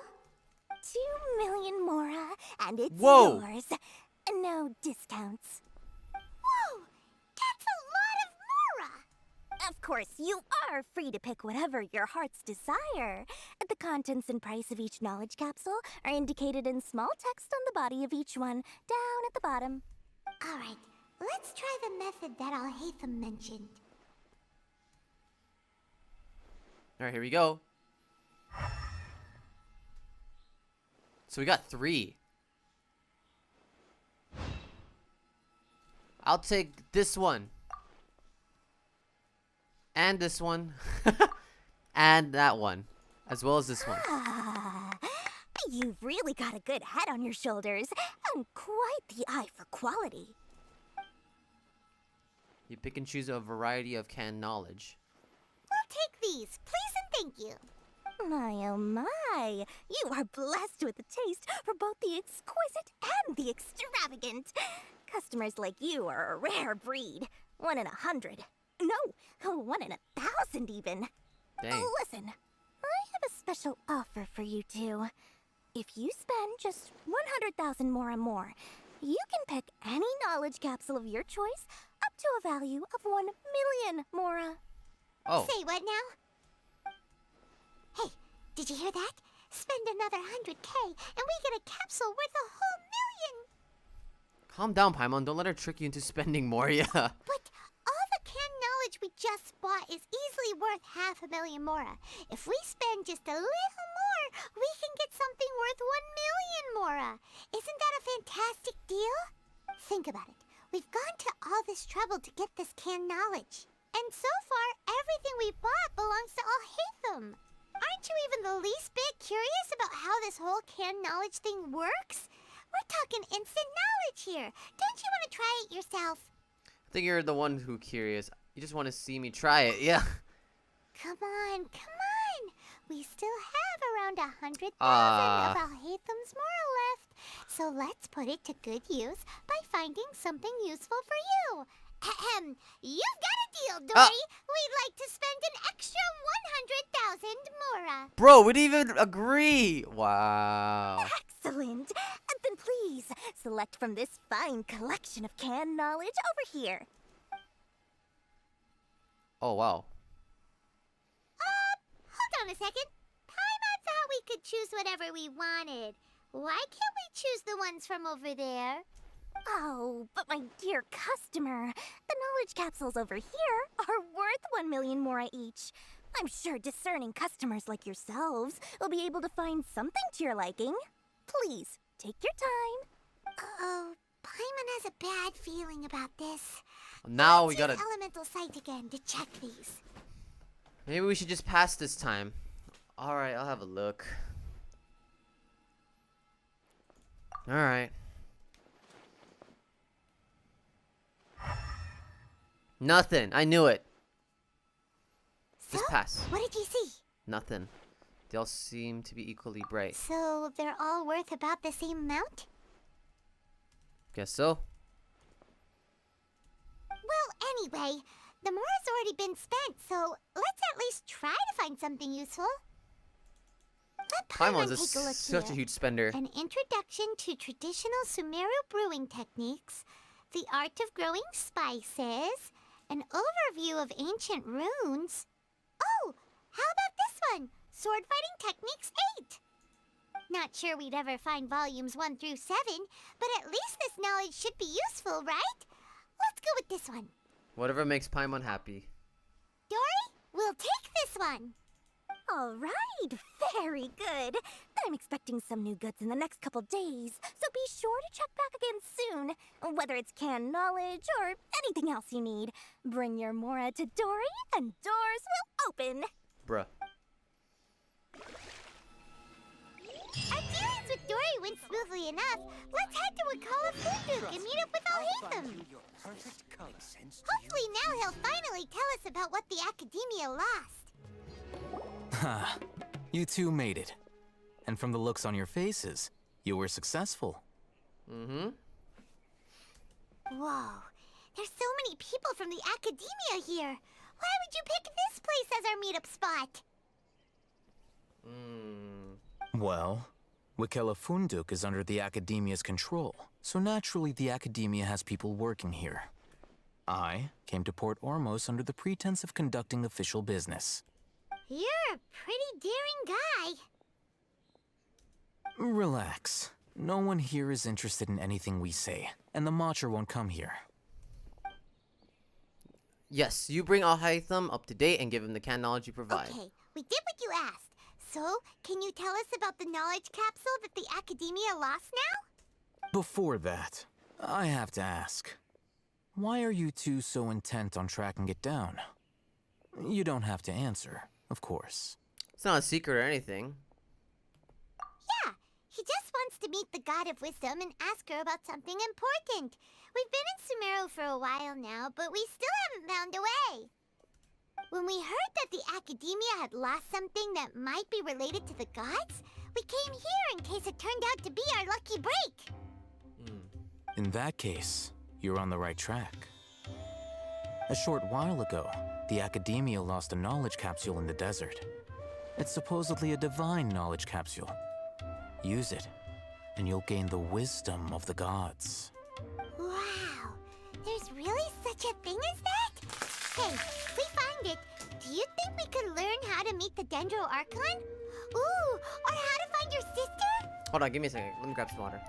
2 million Mora, and it's Whoa. yours. No discounts. Whoa! That's a lot of Mora! Of course, you are free to pick whatever your heart's desire. The contents and price of each knowledge capsule are indicated in small text on the body of each one, down at the bottom. Alright, let's try the method that Alhaitham mentioned. Alright, here we go. So we got 3. I'll take this one. And this one. And that one. As well as this one. You've really got a good head on your shoulders, and quite the eye for quality. You pick and choose a variety of canned knowledge. I'll take these, please and thank you. My oh my, you are blessed with a taste for both the exquisite and the extravagant. Customers like you are a rare breed. 1 in 100. No, 1 in 1,000 even. Dang. Listen, I have a special offer for you two. If you spend just 100,000 mora more, you can pick any knowledge capsule of your choice up to a value of 1 million mora. Oh. Say what now? Hey, did you hear that? Spend another 100K and we get a capsule worth a whole million! Calm down, Paimon. Don't let her trick you into spending more, yeah. But all the canned knowledge we just bought is easily worth 500,000 mora. If we spend just a little more, we can get something worth 1 million mora. Isn't that a fantastic deal? Think about it. We've gone to all this trouble to get this canned knowledge. And so far, everything we bought belongs to Alhaitham. Aren't you even the least bit curious about how this whole canned knowledge thing works? We're talking instant knowledge here. Don't you want to try it yourself? I think you're the one who's curious. You just want to see me try it, yeah. Come on, come on. We still have around 100,000 of Alhaitham's mora left. So let's put it to good use by finding something useful for you. Ahem. You've got a deal, Dory. We'd like to spend an extra 100,000 mora. Bro, we didn't even agree. Wow. Excellent. Then please, select from this fine collection of canned knowledge over here. Oh, wow. Hold on a second. Paimon thought we could choose whatever we wanted. Why can't we choose the ones from over there? Oh, but my dear customer, the knowledge capsules over here are worth 1 million mora each. I'm sure discerning customers like yourselves will be able to find something to your liking. Please, take your time. Uh-oh, Paimon has a bad feeling about this. Now Let's we gotta... use elemental sight again to check these. Maybe we should just pass this time. Alright, I'll have a look. Alright. Nothing. I knew it. Just pass. What did you see? Nothing. They all seem to be equally bright. So they're all worth about the same amount? Guess so. Well, anyway, the mora's already been spent, so let's at least try to find something useful. Let Paimon's take a look such here. a huge spender. An introduction to traditional Sumeru brewing techniques, the art of growing spices, an overview of ancient runes. Oh, how about this one? Sword Fighting Techniques 8. Not sure we'd ever find volumes 1 through 7, but at least this knowledge should be useful, right? Let's go with this one. Whatever makes Paimon happy. Dory, we'll take this one. All right, very good. I'm expecting some new goods in the next couple days, so be sure to check back again soon. Whether it's canned knowledge or anything else you need, bring your mora to Dory and doors will open. Bruh. Our dealings with Dory went smoothly enough. Let's head to Akala Funduk and meet up with Alhaitham. Hopefully now he'll finally tell us about what the Academia lost. Ha, you two made it. And from the looks on your faces, you were successful. Mm-hmm. Whoa, there's so many people from the Academia here. Why would you pick this place as our meetup spot? Well, Wikela Funduk is under the Academia's control, so naturally the Academia has people working here. I came to Port Ormos under the pretense of conducting official business. You're a pretty daring guy. Relax. No one here is interested in anything we say, and the Matcher won't come here. Yes, you bring Alhaitham up to date and give him the canned knowledge you provide. Okay, we did what you asked. So, can you tell us about the knowledge capsule that the Academia lost now? Before that, I have to ask. Why are you two so intent on tracking it down? You don't have to answer, of course. It's not a secret or anything. Yeah, he just wants to meet the God of Wisdom and ask her about something important. We've been in Sumeru for a while now, but we still haven't found a way. When we heard that the Academia had lost something that might be related to the gods, we came here in case it turned out to be our lucky break. In that case, you're on the right track. A short while ago, the Academia lost a knowledge capsule in the desert. It's supposedly a divine knowledge capsule. Use it, and you'll gain the wisdom of the gods. Wow, there's really such a thing as that? Hey, if we find it, do you think we could learn how to meet the Dendro Archon? Ooh, or how to find your sister? Hold on, give me a second. Let me grab some water.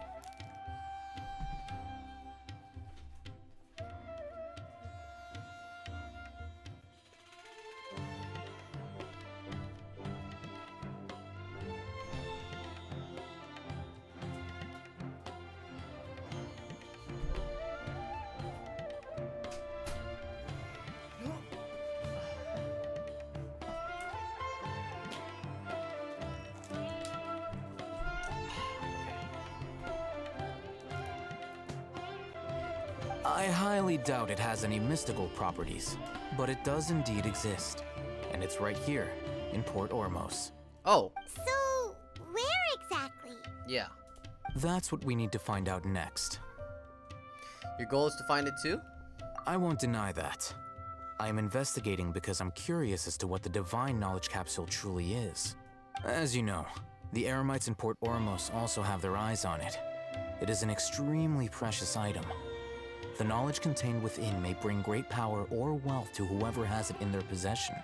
I highly doubt it has any mystical properties, but it does indeed exist. And it's right here, in Port Ormos. Oh. So, where exactly? Yeah. That's what we need to find out next. Your goal is to find it too? I won't deny that. I am investigating because I'm curious as to what the Divine Knowledge Capsule truly is. As you know, the Eremites in Port Ormos also have their eyes on it. It is an extremely precious item. The knowledge contained within may bring great power or wealth to whoever has it in their possession.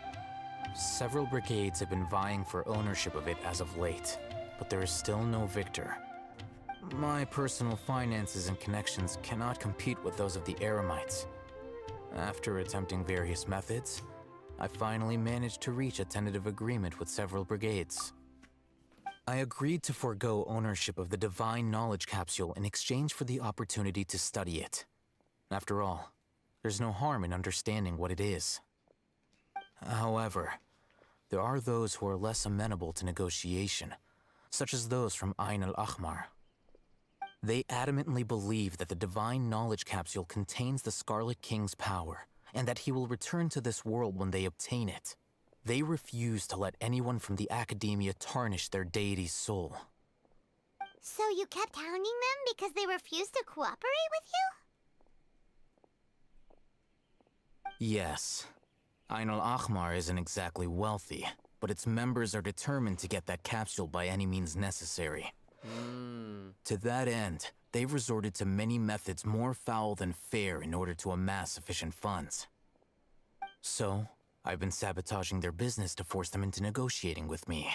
Several brigades have been vying for ownership of it as of late, but there is still no victor. My personal finances and connections cannot compete with those of the Eremites. After attempting various methods, I finally managed to reach a tentative agreement with several brigades. I agreed to forego ownership of the Divine Knowledge Capsule in exchange for the opportunity to study it. After all, there's no harm in understanding what it is. However, there are those who are less amenable to negotiation, such as those from Ain al-Ahmar. They adamantly believe that the Divine Knowledge Capsule contains the Scarlet King's power, and that he will return to this world when they obtain it. They refuse to let anyone from the Academia tarnish their deity's soul. So you kept hounding them because they refused to cooperate with you? Yes. Ain al-Ahmar isn't exactly wealthy, but its members are determined to get that capsule by any means necessary. To that end, they've resorted to many methods more foul than fair in order to amass sufficient funds. So, I've been sabotaging their business to force them into negotiating with me.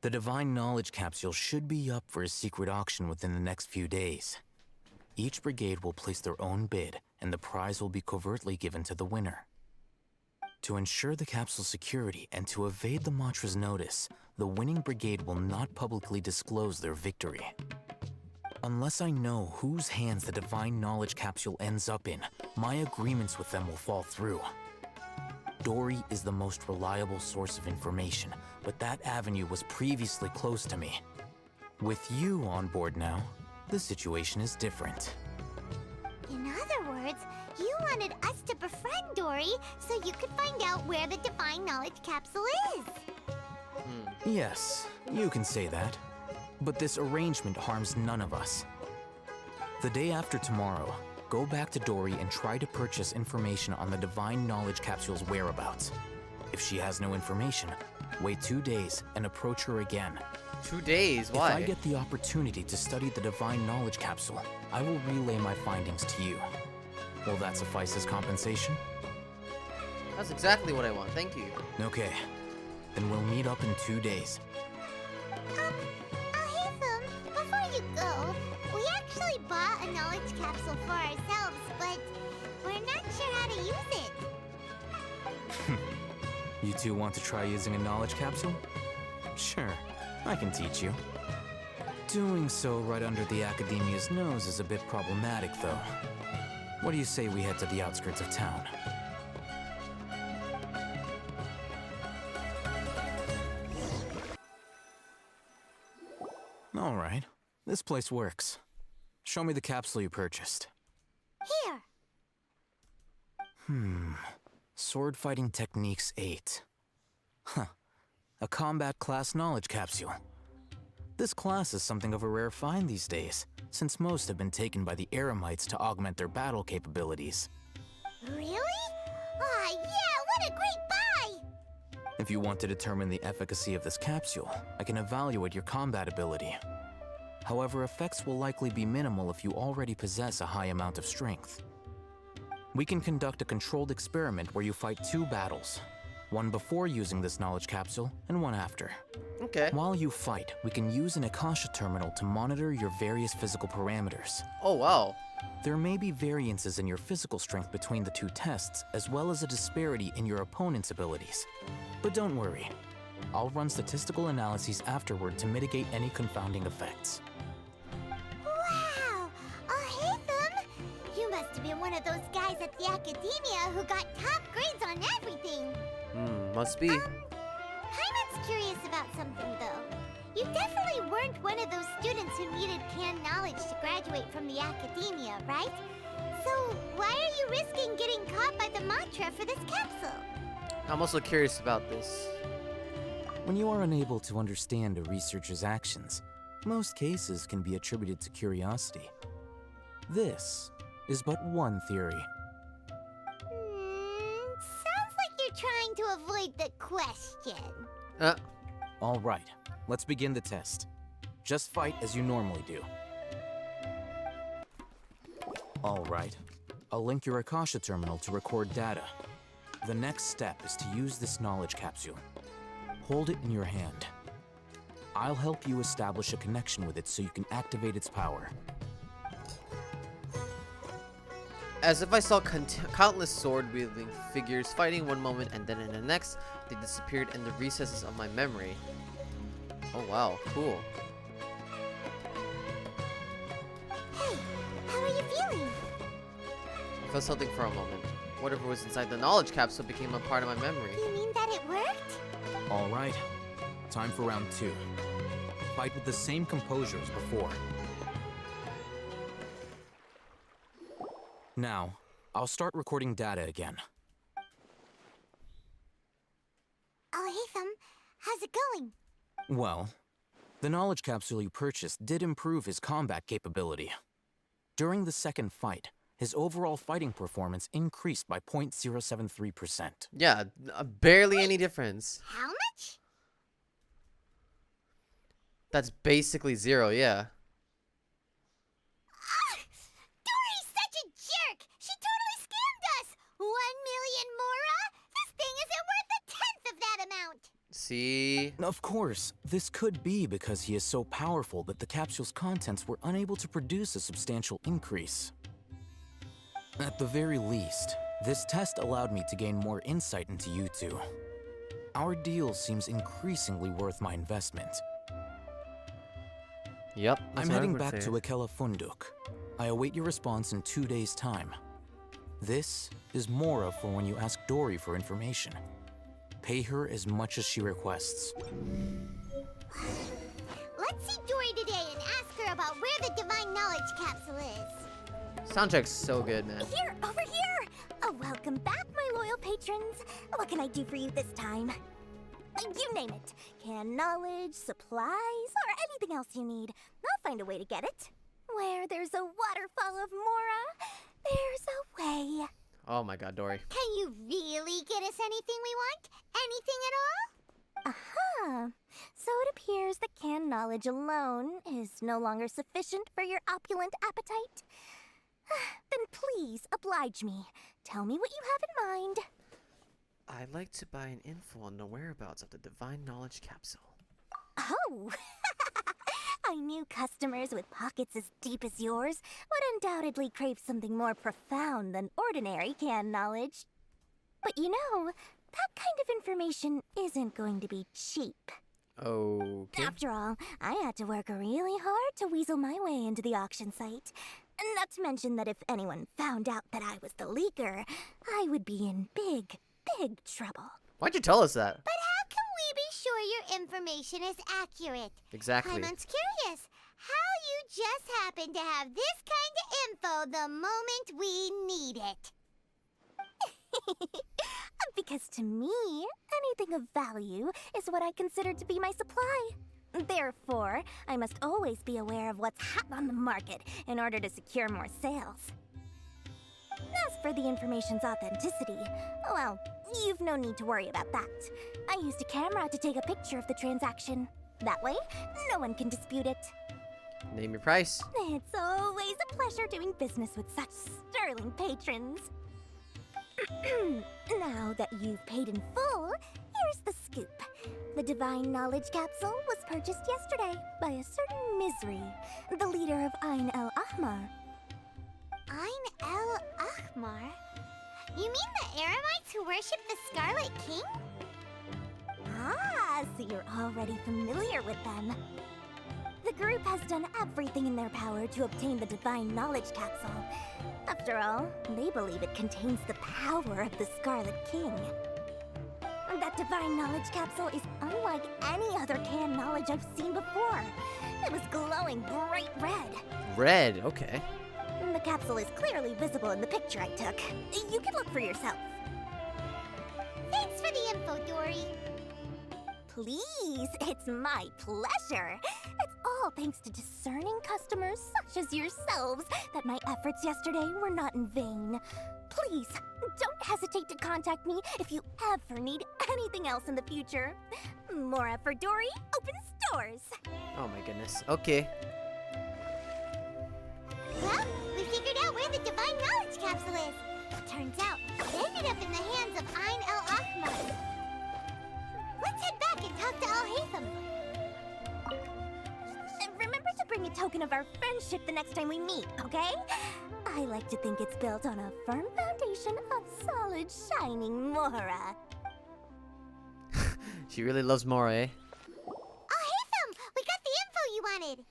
The Divine Knowledge Capsule should be up for a secret auction within the next few days. Each brigade will place their own bid, and the prize will be covertly given to the winner. To ensure the capsule's security and to evade the Mantra's notice, the winning brigade will not publicly disclose their victory. Unless I know whose hands the Divine Knowledge Capsule ends up in, my agreements with them will fall through. Dory is the most reliable source of information, but that avenue was previously closed to me. With you on board now, the situation is different. In other words, you wanted us to befriend Dory so you could find out where the Divine Knowledge Capsule is. Yes, you can say that. But this arrangement harms none of us. The day after tomorrow, go back to Dory and try to purchase information on the Divine Knowledge Capsule's whereabouts. If she has no information, wait 2 days and approach her again. 2 days? Why? If I get the opportunity to study the Divine Knowledge Capsule, I will relay my findings to you. Will that suffice as compensation? That's exactly what I want, thank you. Okay, then we'll meet up in 2 days. Ahitham, before you go, we actually bought a knowledge capsule for ourselves, but we're not sure how to use it. You two want to try using a knowledge capsule? Sure, I can teach you. Doing so right under the Academia's nose is a bit problematic, though. What do you say we head to the outskirts of town? All right, this place works. Show me the capsule you purchased. Here. Sword Fighting Techniques 8. Huh. A combat class knowledge capsule. This class is something of a rare find these days, since most have been taken by the Eremites to augment their battle capabilities. Really? Aw, yeah, what a great buy! If you want to determine the efficacy of this capsule, I can evaluate your combat ability. However, effects will likely be minimal if you already possess a high amount of strength. We can conduct a controlled experiment where you fight 2 battles. One before using this knowledge capsule, and one after. Okay. While you fight, we can use an Akasha Terminal to monitor your various physical parameters. Oh, wow. There may be variances in your physical strength between the 2 tests, as well as a disparity in your opponent's abilities. But don't worry. I'll run statistical analyses afterward to mitigate any confounding effects. Wow! Haytham! You must have been one of those guys at the Academia who got top grades on everything. Must be. Paimon's curious about something, though. You definitely weren't one of those students who needed canned knowledge to graduate from the Academia, right? So why are you risking getting caught by the mantra for this capsule? I'm also curious about this. When you are unable to understand a researcher's actions, most cases can be attributed to curiosity. This is but one theory. Sounds like you're trying to avoid the question. All right, let's begin the test. Just fight as you normally do. All right, I'll link your Akasha Terminal to record data. The next step is to use this knowledge capsule. Hold it in your hand. I'll help you establish a connection with it so you can activate its power. As if I saw countless sword-wielding figures fighting one moment and then in the next, they disappeared in the recesses of my memory. Oh wow, cool. Hey, how are you feeling? I felt something for a moment. Whatever was inside the knowledge capsule became a part of my memory. You mean that it worked? All right, time for round 2. Fight with the same composure as before. Now, I'll start recording data again. Haytham, how's it going? Well, the knowledge capsule you purchased did improve his combat capability. During the second fight, his overall fighting performance increased by 0.073%. Yeah, barely any difference. How much? That's basically 0, yeah. Dory's such a jerk! She totally scammed us! 1 million mora? This thing isn't worth a tenth of that amount! See? Of course, this could be because he is so powerful that the capsule's contents were unable to produce a substantial increase. At the very least, this test allowed me to gain more insight into you two. Our deal seems increasingly worth my investment. Yep. I'm heading back to Akela Funduk. I await your response in 2 days' time. This is Mora for when you ask Dory for information. Pay her as much as she requests. Let's see Dory today and ask her about where the Divine Knowledge Capsule is. Soundtrack's so good, man. Here, over here! Welcome back, my loyal patrons. What can I do for you this time? You name it. Canned knowledge, supplies, or anything else you need. I'll find a way to get it. Where there's a waterfall of Mora, there's a way. Oh my god, Dory. Can you really get us anything we want? Anything at all? Aha! So it appears that canned knowledge alone is no longer sufficient for your opulent appetite. Then please, oblige me. Tell me what you have in mind. I'd like to buy an info on the whereabouts of the Divine Knowledge Capsule. Oh! I knew customers with pockets as deep as yours would undoubtedly crave something more profound than ordinary canned knowledge. But you know, that kind of information isn't going to be cheap. Okay. After all, I had to work really hard to weasel my way into the auction site. Not to mention that if anyone found out that I was the leaker, I would be in big trouble. Why'd you tell us that? But how can we be sure your information is accurate? Exactly. I'm curious how you just happen to have this kind of info the moment we need it. Because to me, anything of value is what I consider to be my supply. Therefore, I must always be aware of what's hot on the market in order to secure more sales. As for the information's authenticity, well, you've no need to worry about that. I used a camera to take a picture of the transaction. That way, no one can dispute it. Name your price. It's always a pleasure doing business with such sterling patrons. Now that you've paid in full, here's the scoop. The Divine Knowledge Capsule was purchased yesterday by a certain Misery, the leader of Ain el Ahmar. Ain el Ahmar? You mean the Eremites who worship the Scarlet King? Ah, so you're already familiar with them. The group has done everything in their power to obtain the Divine Knowledge Capsule. After all, they believe it contains the power of the Scarlet King. That Divine Knowledge Capsule is unlike any other canned knowledge I've seen before. It was glowing bright red. Red, okay. The capsule is clearly visible in the picture I took. You can look for yourself. Thanks for the info, Dory. Please, it's my pleasure. It's all thanks to discerning customers such as yourselves that my efforts yesterday were not in vain. Please, don't hesitate to contact me if you ever need anything else in the future. Mora for Dory opens doors. Oh my goodness. Okay. Well, we figured out where the Divine Knowledge Capsule is. Turns out, it ended up in the hands of Ain el Ahmar. Let's head back and talk to Al-Haytham. Remember to bring a token of our friendship the next time we meet, okay? I like to think it's built on a firm foundation of solid, shining Mora. She really loves Mora, eh? Al-Haytham, we got the info you wanted.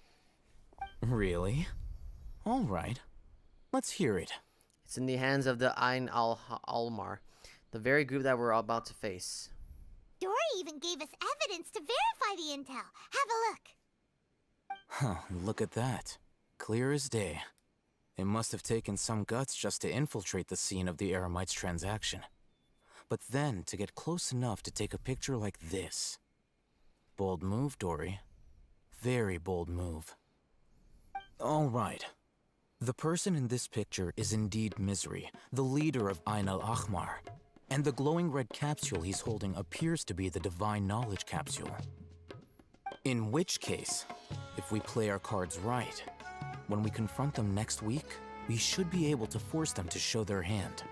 Really? All right. Let's hear it. It's in the hands of the Ain al-Ahmar, the very group that we're about to face. Dory even gave us evidence to verify the intel. Have a look. Huh, look at that. Clear as day. It must have taken some guts just to infiltrate the scene of the Eremites' transaction. But then to get close enough to take a picture like this. Bold move, Dory. Very bold move. All right. The person in this picture is indeed Misery, the leader of Ain el Ahmar. And the glowing red capsule he's holding appears to be the Divine Knowledge Capsule. In which case, if we play our cards right, when we confront them next week, we should be able to force them to show their hand.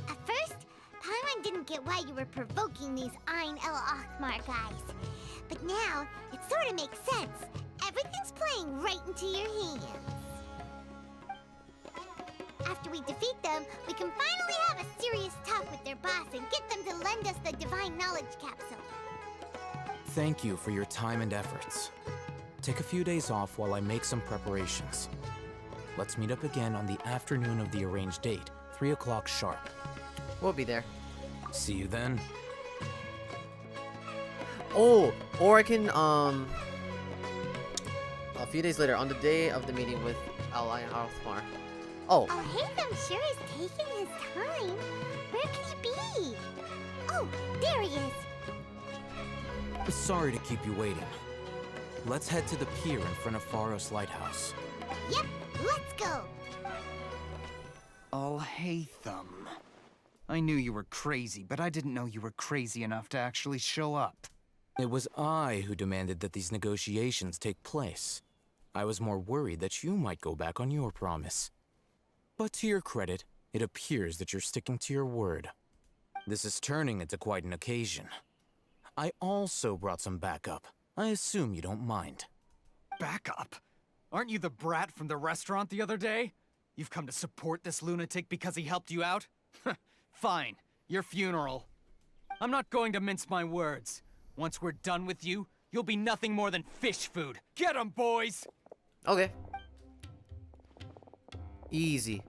At first, Paimon didn't get why you were provoking these Ain el Ahmar guys. But now, it sort of makes sense. Everything's playing right into your hands. After we defeat them, we can finally have a serious talk with their boss and get them to lend us the Divine Knowledge Capsule. Thank you for your time and efforts. Take a few days off while I make some preparations. Let's meet up again on the afternoon of the arranged date, 3 o'clock sharp. We'll be there. See you then. Oh, or I can, a few days later, on the day of the meeting with Al-Ahmar. Oh. Al-Haytham sure is taking his time. Where could he be? Oh, there he is. Sorry to keep you waiting. Let's head to the pier in front of Pharos Lighthouse. Yep, let's go. Al-Haytham. I knew you were crazy, but I didn't know you were crazy enough to actually show up. It was I who demanded that these negotiations take place. I was more worried that you might go back on your promise. But to your credit, it appears that you're sticking to your word. This is turning into quite an occasion. I also brought some backup. I assume you don't mind. Backup? Aren't you the brat from the restaurant the other day? You've come to support this lunatic because he helped you out? Fine, your funeral. I'm not going to mince my words. Once we're done with you, you'll be nothing more than fish food. Get 'em, boys! Okay. Easy.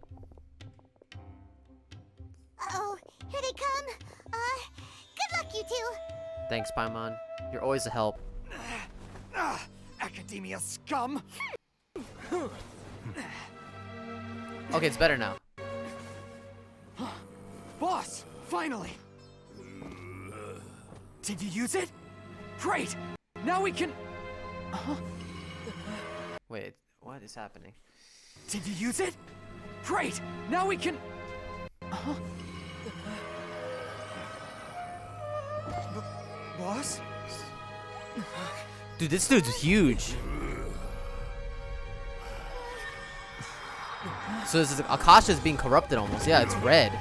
Uh-oh, here they come. Good luck, you two. Thanks, Paimon. You're always a help. Academia scum! Okay, it's better now. Boss, finally! Did you use it? Great! Now we can... Wait, what is happening? Did you use it? Great! Now we can... Boss? Dude, this dude's huge. So this is Akasha is being corrupted almost. Yeah, it's red.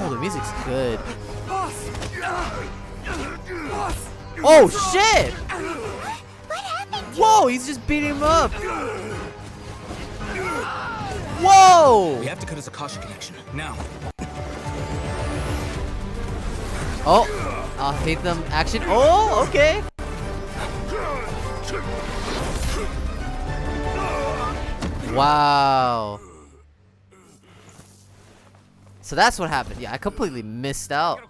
Oh, the music's good. Boss! Boss! Oh shit! What happened? Whoa, he's just beating him up. Whoa! We have to cut his Akasha connection now. Oh, I'll hate them action. Oh, okay. Wow. So that's what happened. Yeah, I completely missed out.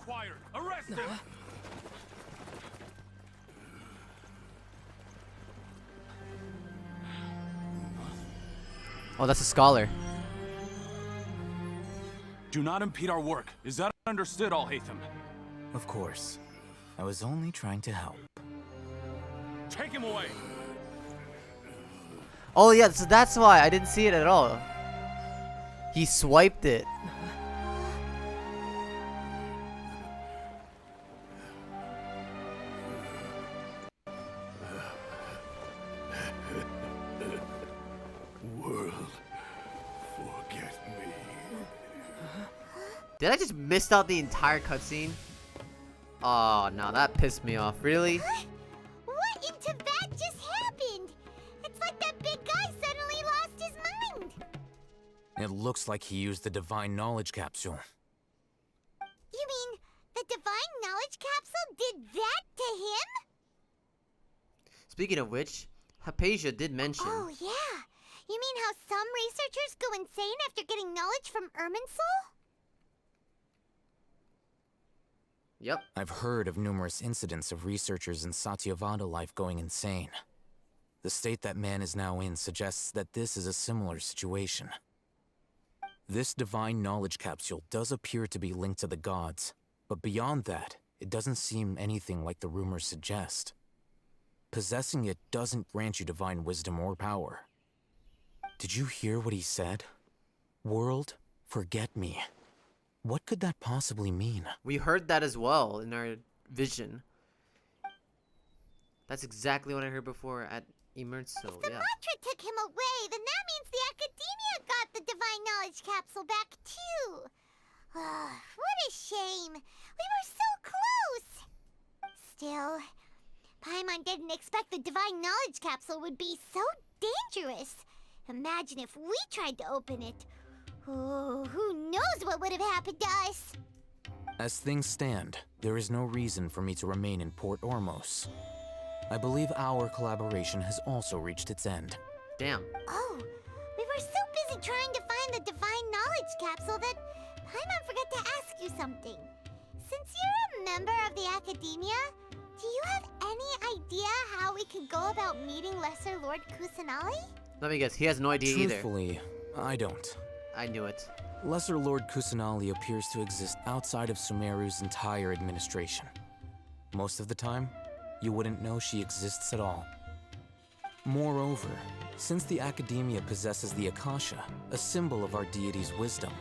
Oh, that's a scholar. Do not impede our work. Is that understood, Al-Haytham? Of course. I was only trying to help. Take him away. Oh yeah, so that's why I didn't see it at all. He swiped it. World, forget me. Did I just miss out the entire cutscene? Oh no, that pissed me off. Really? What in Tibet just happened? It's like that big guy suddenly lost his mind. It looks like he used the divine knowledge capsule. You mean the divine knowledge capsule did that to him? Speaking of which, Hypatia did mention. Oh yeah. You mean how some researchers go insane after getting knowledge from Irminsul? Yep. I've heard of numerous incidents of researchers in Satyavada life going insane. The state that man is now in suggests that this is a similar situation. This divine knowledge capsule does appear to be linked to the gods, but beyond that, it doesn't seem anything like the rumors suggest. Possessing it doesn't grant you divine wisdom or power. Did you hear what he said? World, forget me. What could that possibly mean? We heard that as well in our vision. That's exactly what I heard before at Immerso. If the Yeah. mantra took him away, then that means the Academia got the divine knowledge capsule back too. What a shame. We were so close. Still, Paimon didn't expect the divine knowledge capsule would be so dangerous. Imagine if we tried to open it. Oh, who knows what would have happened to us? As things stand, there is no reason for me to remain in Port Ormos. I believe our collaboration has also reached its end. Damn. Oh, we were so busy trying to find the divine knowledge capsule that Paimon forgot to ask you something. Since you're a member of the Academia, do you have any idea how we could go about meeting Lesser Lord Kusanali? Let me guess, he has no idea either. Truthfully, I don't. I knew it. Lesser Lord Kusanali appears to exist outside of Sumeru's entire administration. Most of the time, you wouldn't know she exists at all. Moreover, since the Academia possesses the Akasha, a symbol of our deity's wisdom,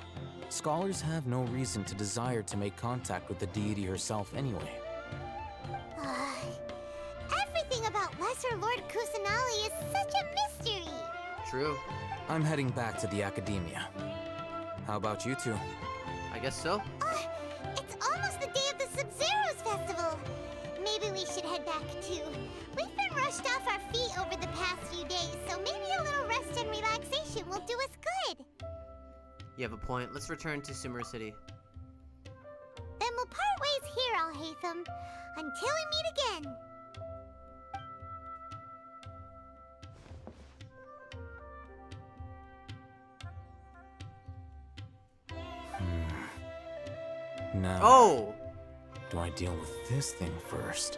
scholars have no reason to desire to make contact with the deity herself anyway. Everything about Lesser Lord Kusanali is such a mystery. True. I'm heading back to the Academia. How about you two? I guess so. It's almost the day of the Sub-Zero's festival. Maybe we should head back too. We've been rushed off our feet over the past few days, so maybe a little rest and relaxation will do us good. You have a point. Let's return to Sumeru City. Then we'll part ways here, Al-Haytham, until we meet again. Now, Oh! do I deal with this thing first?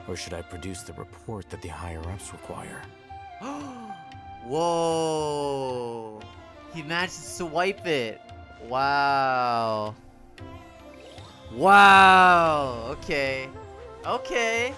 Or should I produce the report that the higher-ups require? Whoa! He managed to wipe it. Wow. Wow. Okay. Okay.